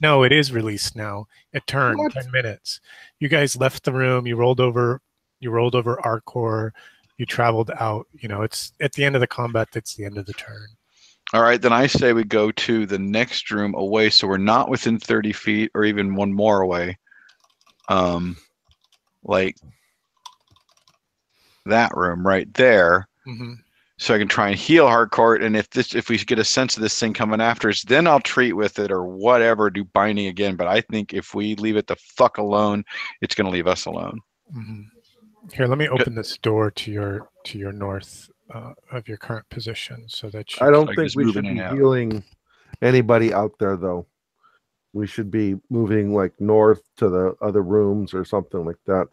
hour. It is released now. It turned What? 10 minutes. You guys left the room. You rolled over Arcor. You traveled out. You know, it's at the end of the combat. That's the end of the turn. All right, then I say we go to the next room away, so we're not within 30 feet or even one more away. Like that room right there. Mm-hmm. So I can try and heal Hardcourt, and if we get a sense of this thing coming after us, then I'll treat with it or whatever, do binding again. But I think if we leave it the fuck alone, it's going to leave us alone. Mm-hmm. Here, let me open this door to your north of your current position, so that you I don't like think just we moving should in be and out. healing anybody out there, though. We should be moving like north to the other rooms or something like that.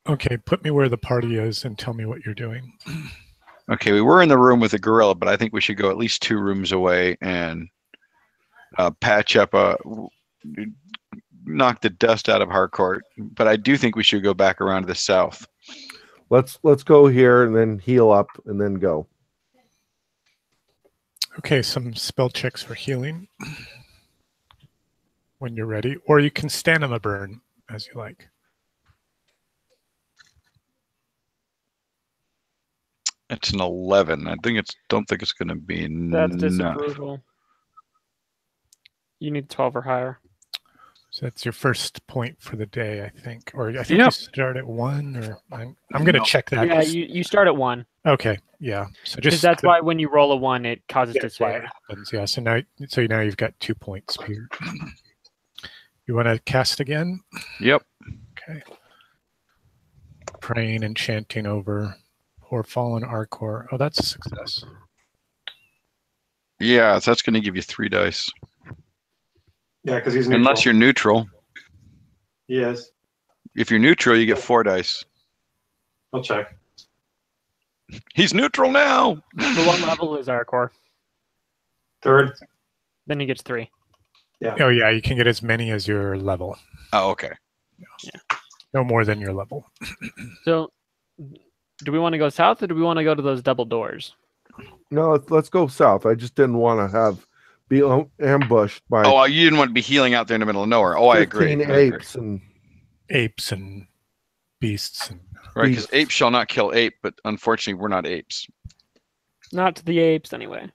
Okay, put me where the party is and tell me what you're doing. Okay, we were in the room with the gorilla, but I think we should go at least 2 rooms away and patch up knock the dust out of Harcourt. But I do think we should go back around to the south. Let's go here and then heal up and then go. Okay, some spell checks for healing when you're ready, or you can stand on a burn as you like. It's an 11. Don't think it's going to be That's enough. disapproval. You need 12 or higher. So that's your first point for the day, I think. Or I think Yep. you start at 1, or I'm going to check that. Yeah, you start at 1. Okay, yeah. So Because just that's why when you roll a 1, it causes that's why it disfavor. happens. Yeah. So now you've got 2 points, Peter. You want to cast again? Yep. Okay. Praying and chanting over poor fallen Arcor. Oh, that's a success. Yeah, so that's going to give you 3 dice. Yeah, because he's neutral. Unless you're neutral. Yes, If you're neutral, you get 4 dice. I'll check. He's neutral now. So what level is Arcor? 3rd. Then he gets 3. Oh, yeah. You can get as many as your level. Oh, okay. No more than your level. So do we want to go south or do we want to go to those double doors? No, let's go south. I just didn't want to be ambushed by Oh, you didn't want to be healing out there in the middle of nowhere. Oh, I agree. 15 I agree. apes and Apes and beasts. And Right, because ape shall not kill ape, but unfortunately, we're not apes. Not to the apes, anyway.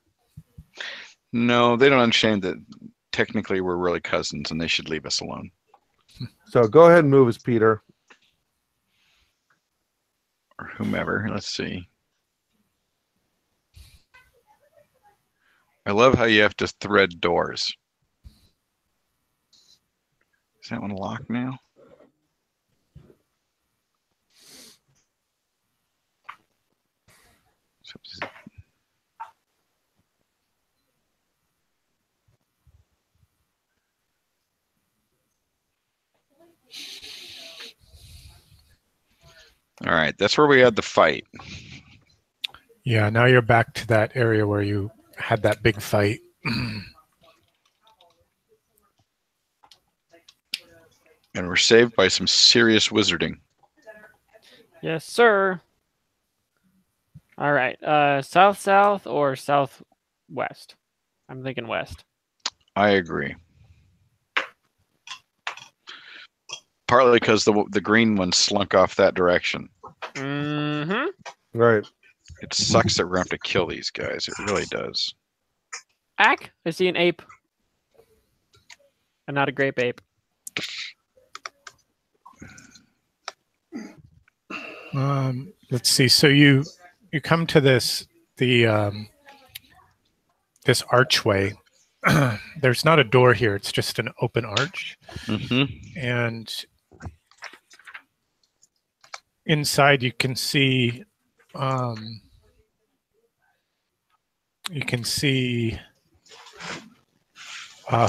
No, they don't understand that technically we're really cousins and they should leave us alone. so go ahead and move us, Peter. Or whomever. Let's see. I love how you have to thread doors. Is that one locked now? All right, that's where we had the fight. yeah, now you're back to that area where you had that big fight. And we're saved by some serious wizarding. Yes, sir. All right. South-south or southwest? I'm thinking west. I agree. Partly because the green one slunk off that direction. Mm-hmm. Right. It sucks that we're going to have to kill these guys. It really does. Ack, I see an ape. And not a grape ape. Let's see. So you come to this this archway. There's not a door here. It's just an open arch. Mm-hmm. And inside you can see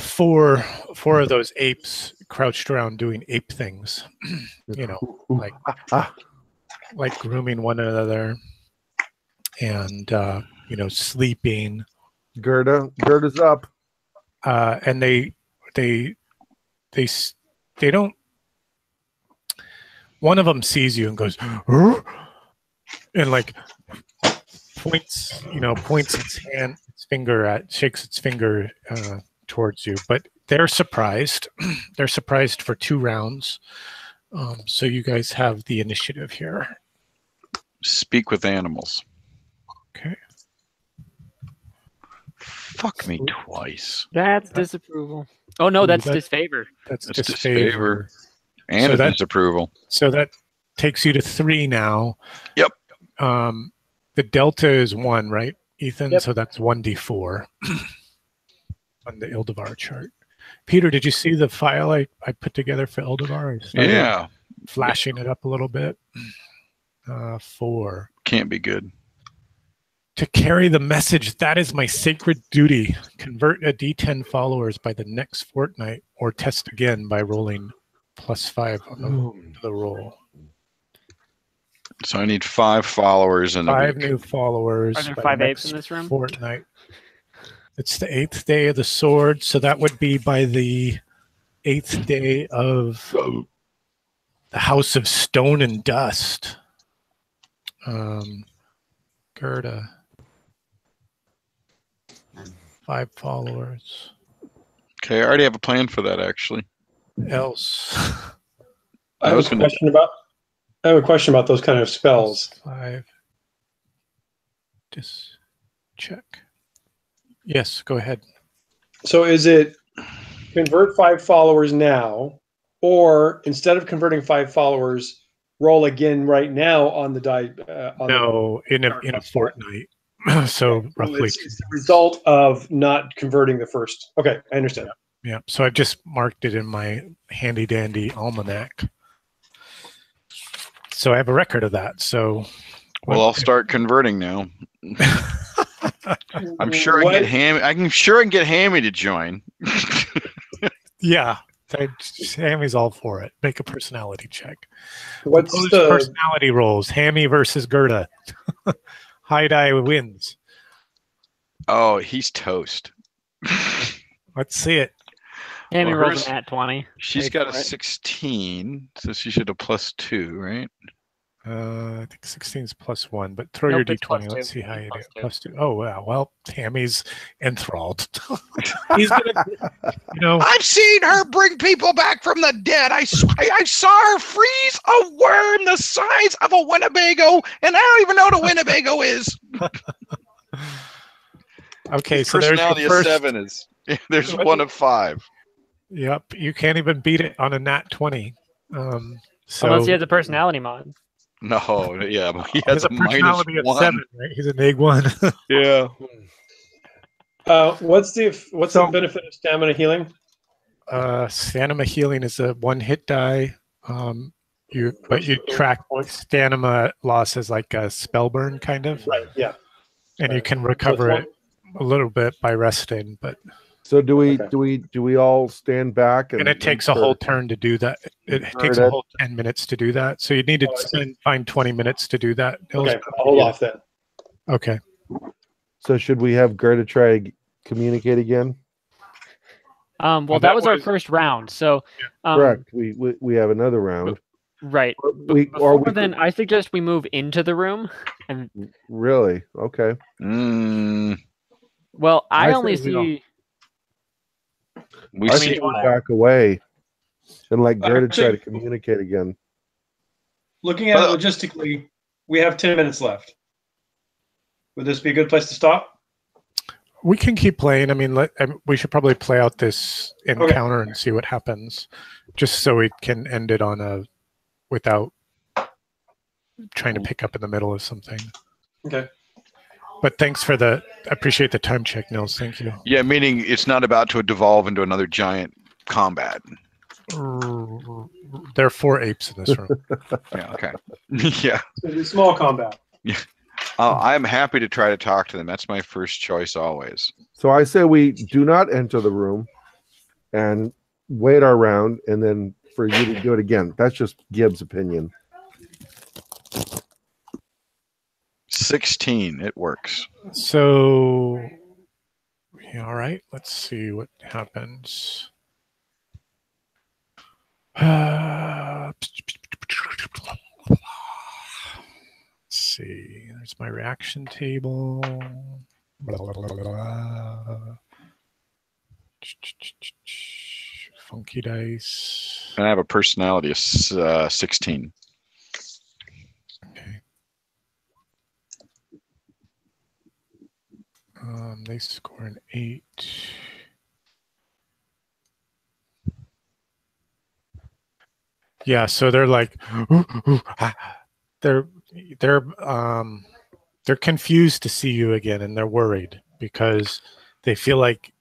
four of those apes crouched around doing ape things. You know, like grooming one another and sleeping. Gerda's up. And they don't. One of them sees you and goes, and like points its finger shakes its finger towards you. But they're surprised. They're surprised for 2 rounds. So you guys have the initiative here. Speak with animals. Okay. Fuck me twice. That's disapproval. Oh no, that's That- disfavor. That's That's disfavor. And So that- disapproval. So that takes you to 3 now. Yep. The delta is 1, right, Ethan? Yep. So that's 1d4 on the Ildevar chart. Peter, did you see the file I put together for Ildevar? I started Yeah. flashing it up a little bit. 4. Can't be good. To carry the message, that is my sacred duty. Convert a D10 followers by the next fortnight, or test again by rolling +5 on the roll. So I need 5 followers and 5 new followers. Are there by 5 the apes next in this room? Fortnight. It's the 8th day of the sword, so that would be by the 8th day of the House of Stone and Dust. Gerda. 5 followers. Okay, I already have a plan for that actually. Else. I have a question about those kind of spells. 5. Just check. Yes, go ahead. So is it convert 5 followers now, or instead of converting 5 followers, roll again right now on the die? No, in a fortnight. So roughly. It's the result of not converting the first. Okay, I understand. Yeah. So I've just marked it in my handy dandy almanac. So I have a record of that. So Well, I'll start converting now. I'm sure I can get Hammy. I'm sure I can get Hammy to join. yeah. Hammy's all for it. Make a personality check. What's Opposed the personality rolls? Hammy versus Gerda. High die wins. Oh, he's toast. Let's see it. Hammy Well, rolls an at 20. She's Wait got a for it. 16, so she should have +2, right? I think 16 is +1, but throw Nope, your it's d20. +2. Let's see how you do. It's +2. +2. Oh, wow. Well, Hammy's enthralled. He's gonna, I've seen her bring people back from the dead. I saw her freeze a worm the size of a Winnebago, and I don't even know what a Winnebago is. okay. His So there's personality your first. of 7 is there's 1 of 5. Yep, you can't even beat it on a nat 20. So Unless he has a personality mod. No, yeah, but he he has has a personality of -1. 7, right? He's an egg 1. Yeah. what's the benefit of stamina healing? Stamina healing is a 1-hit die. You track stamina loss as like a spell burn kind of, Right. Yeah. and you can recover it a little bit by resting, but So do we all stand back and it takes a whole turn to do that. It takes a whole 10 minutes to do that. So you need to find 20 minutes to do that. Okay, I'll hold off then. Okay. So should we have Gerda try communicate again? Well, that was our first round. So Correct. We have another round. Right. Or Before then, I suggest we move into the room. And really? Okay. well, I I only say we see. We I see think we back away and let Gerda try to Actually- communicate again. Looking at it logistically, we have 10 minutes left. Would this be a good place to stop? We can keep playing. I mean, we should probably play out this encounter and see what happens, just so we can end it on without trying to pick up in the middle of something. Okay. But thanks for I appreciate the time check, Nils. Thank you. Yeah, meaning it's not about to devolve into another giant combat. There are 4 apes in this room. Yeah. Okay. Yeah. It'll be small combat. Yeah. I'm happy to try to talk to them. That's my first choice always. So I say we do not enter the room and wait our round, and then for you to do it again. That's just Gibbs' opinion. 16. It works. So, yeah, all right. Let's see what happens. Let's see. There's my reaction table. Funky dice. And I have a personality of 16. Okay. They score an 8. Yeah, so they're like, they're confused to see you again, and they're worried because they feel like,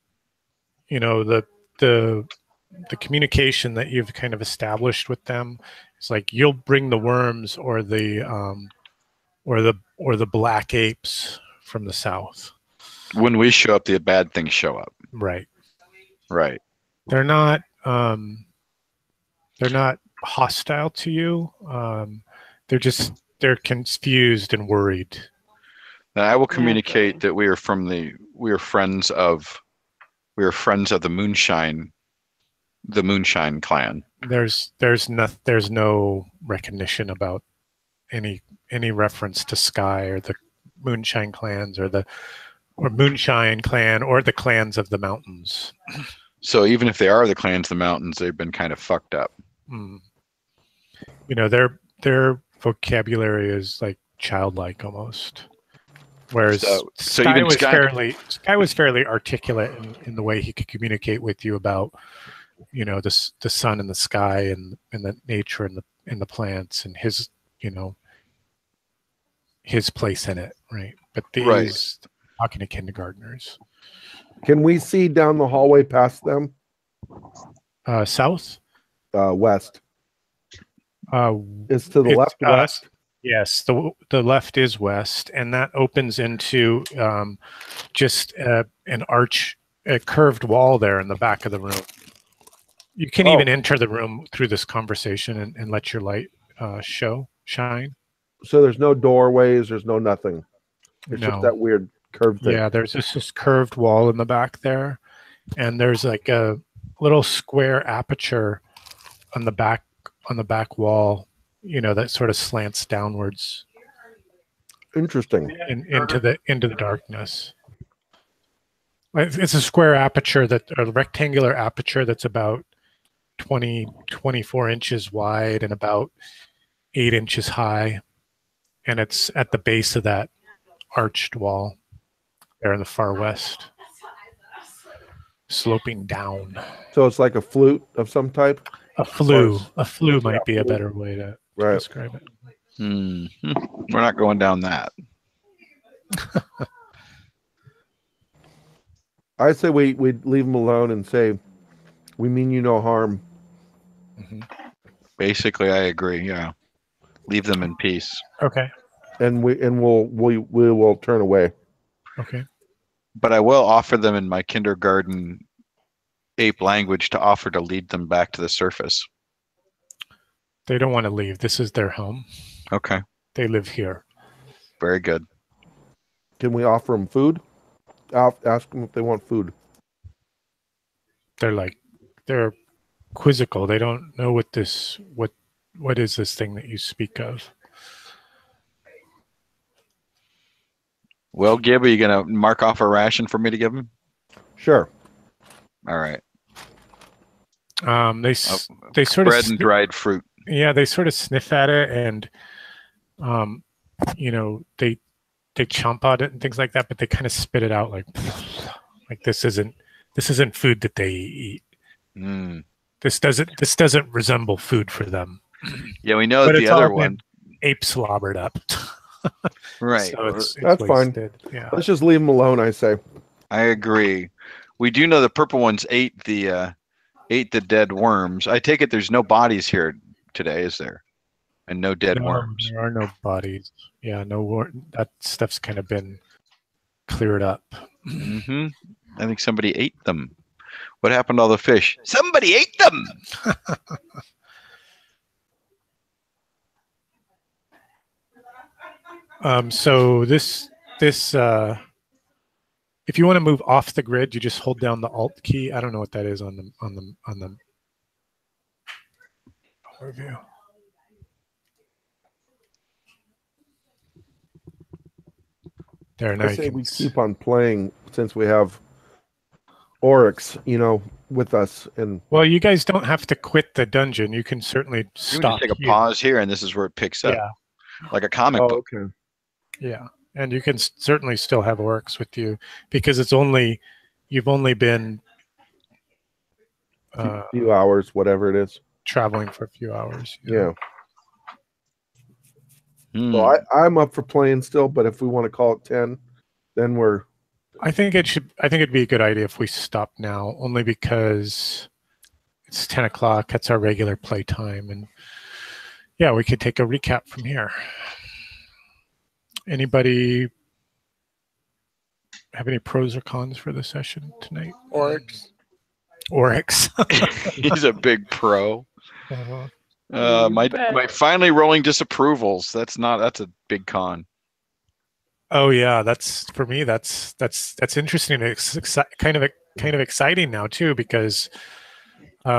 you know, the communication that you've kind of established with them. It's like you'll bring the worms or the black apes from the south. When we show up, the bad things show up. Right. Right. They're not hostile to you. They're confused and worried. And I will communicate that we are friends of the Moonshine clan. There's no recognition about any reference to Sky or the Moonshine clans or Moonshine clan or the clans of the mountains. So even if they are the clans of the mountains, they've been kind of fucked up. You know, their vocabulary is like childlike almost. Whereas So Sky even was Sky was fairly articulate in the way he could communicate with you about, you know, the sun and the sky and the nature and the plants and his, you know, his place in it, right? But these talking to kindergartners. Can we see down the hallway past them? South? West. It's to the left, west. Yes, the left is west, and that opens into just an arch, a curved wall there in the back of the room. You can even enter the room through this conversation and let your light shine. So there's no doorways, there's no nothing. It's just that weird curved thing. Yeah, there's this curved wall in the back there, and there's like a little square aperture on the back wall, you know, that sort of slants downwards. Interesting. Into the darkness. It's a square aperture a rectangular aperture that's about 24 inches wide and about 8 inches high, and it's at the base of that arched wall there in the far west, sloping down. So it's like a flute of some type. A flue might be a better way to describe it. We're not going down that. I say we leave them alone and say, we mean you no harm. Mm-hmm. Basically, I agree. Yeah, leave them in peace. Okay. And we will turn away. Okay. But I will offer them in my kindergarten ape language to offer to lead them back to the surface. They don't want to leave. This is their home. Okay. They live here. Very good. Can we offer them food? Ask them if they want food. They're quizzical. They don't know what what is this thing that you speak of? Well, Gib, are you gonna mark off a ration for me to give him? Sure. All right. They sort Bread of and dried fruit. yeah, they sort of sniff at it, and you know, they chomp on it and things like that, but they kind of spit it out like this isn't food that they eat. Mm. This doesn't resemble food for them. Yeah, we know But that it's the other all one. ape slobbered up. Right. So it's That's fine. wasted. Yeah. Let's just leave them alone, I say. I agree. We do know the purple ones ate the dead worms. I take it there's no bodies here today, is there? And no dead No, worms. there are no bodies. Yeah, that stuff's kind of been cleared up. Mm-hmm. I think somebody ate them. What happened to all the fish? Somebody ate them. So this if you want to move off the grid, you just hold down the Alt key. I don't know what that is on the overview. There, now I you say can we keep on playing since we have Oryx, you know, with us. And well, you guys don't have to quit the dungeon. You can certainly You can stop. just take a here. pause here, and this is where it picks up, Yeah, like a comic oh, book. okay. yeah, and you can certainly still have Oryx with you because you've only been Few hours, whatever it is. traveling for a few hours. you Yeah. know. Hmm. So I'm up for playing still, but if we want to call it 10, then we're I think it'd be a good idea if we stop now, only because it's 10 o'clock. That's our regular play time, and yeah, we could take a recap from here. Anybody have any pros or cons for the session tonight? Oryx. Oryx. He's a big pro. Uh-huh. My finally rolling disapprovals. That's a big con. Oh yeah, that's for me. That's interesting. It's kind of exciting now too because, you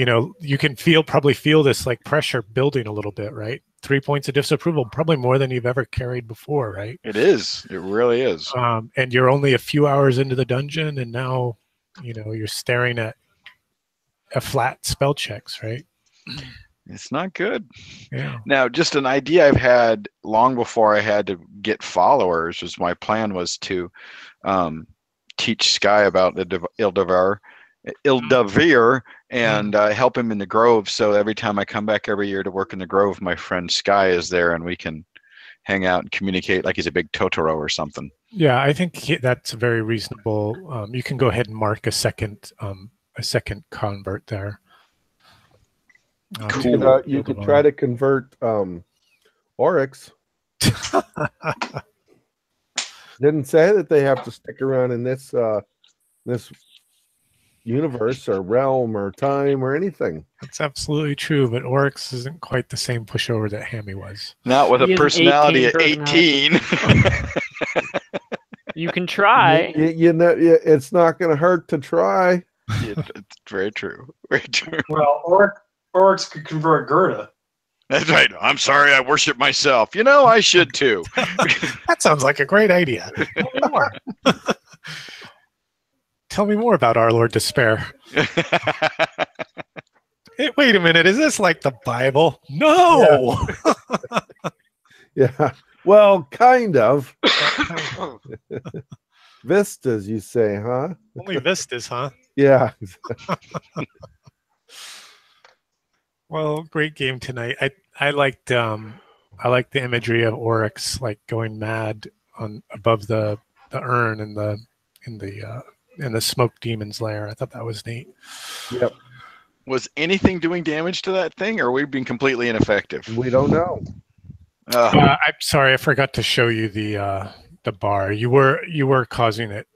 know, you can probably feel this like pressure building a little bit, right? 3 points of disapproval, probably more than you've ever carried before, right? It is. It really is. And you're only a few hours into the dungeon, and now, you know, you're staring at a flat spell checks, right? It's not good. Yeah. Now, just an idea I've had long before I had to get followers was my plan was to teach Sky about the Ildavir and help him in the Grove. So every time I come back every year to work in the Grove, my friend Sky is there and we can hang out and communicate like he's a big Totoro or something. Yeah, I think that's very reasonable. You can go ahead and mark a second convert there. Cool. you could try to convert Oryx. Didn't say that they have to stick around in this this universe or realm or time or anything. That's absolutely true, but Oryx isn't quite the same pushover that Hammy was. Not with He a has an personality at 18 18. You can try. You know, it's not going to hurt to try. It's very true. Very true. Well, Oryx could convert Gerda. That's right. I'm sorry I worship myself. You know, I should too. That sounds like a great idea. Tell me more about our Lord Despair. Hey, wait a minute. Is this like the Bible? No. Yeah. Well, kind of. Vistas, you say, huh? Only Vistas, huh? Yeah. Well, great game tonight. I liked the imagery of Oryx like going mad on above the urn in the smoke demon's lair. I thought that was neat. Yep. Was anything doing damage to that thing, or are we being completely ineffective? We don't know. I'm sorry, I forgot to show you the bar. You were causing it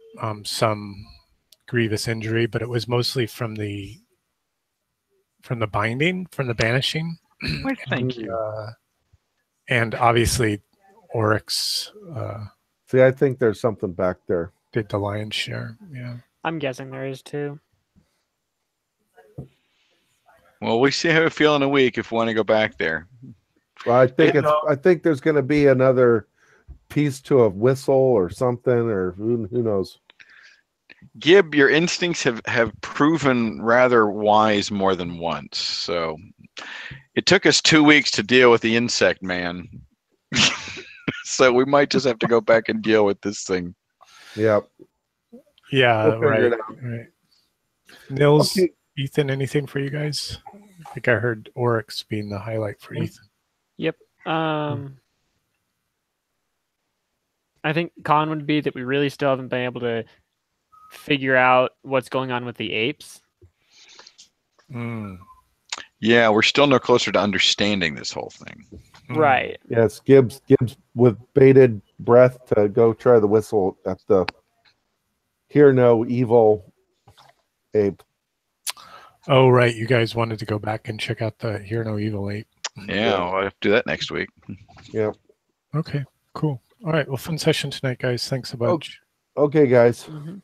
some grievous injury, but it was mostly from the binding, from the banishing. Thank you. And obviously, Oryx See, I think there's something back there. did the lion's share. Yeah. I'm guessing there is too. Well, we see how we feel in a week if we want to go back there. Well, No. I think there's going to be another piece to a whistle or something, or who knows. Gib, your instincts have proven rather wise more than once. So it took us 2 weeks to deal with the insect man. So we might just have to go back and deal with this thing. Yep. Yeah, We'll figure right. it out. Right. Nils, Okay. Ethan, anything for you guys? I think I heard Oryx being the highlight for Ethan. Yep. I think con would be that we really still haven't been able to figure out what's going on with the apes. Mm. Yeah, we're still no closer to understanding this whole thing. Right. Yes, Gibbs with bated breath to go try the whistle at the Hear No Evil ape. Oh, right. You guys wanted to go back and check out the Hear No Evil 8. Yeah, I'll have to do that next week. Yep. Okay, cool. All right. Well, fun session tonight, guys. Thanks a bunch. Okay, guys. Mhm.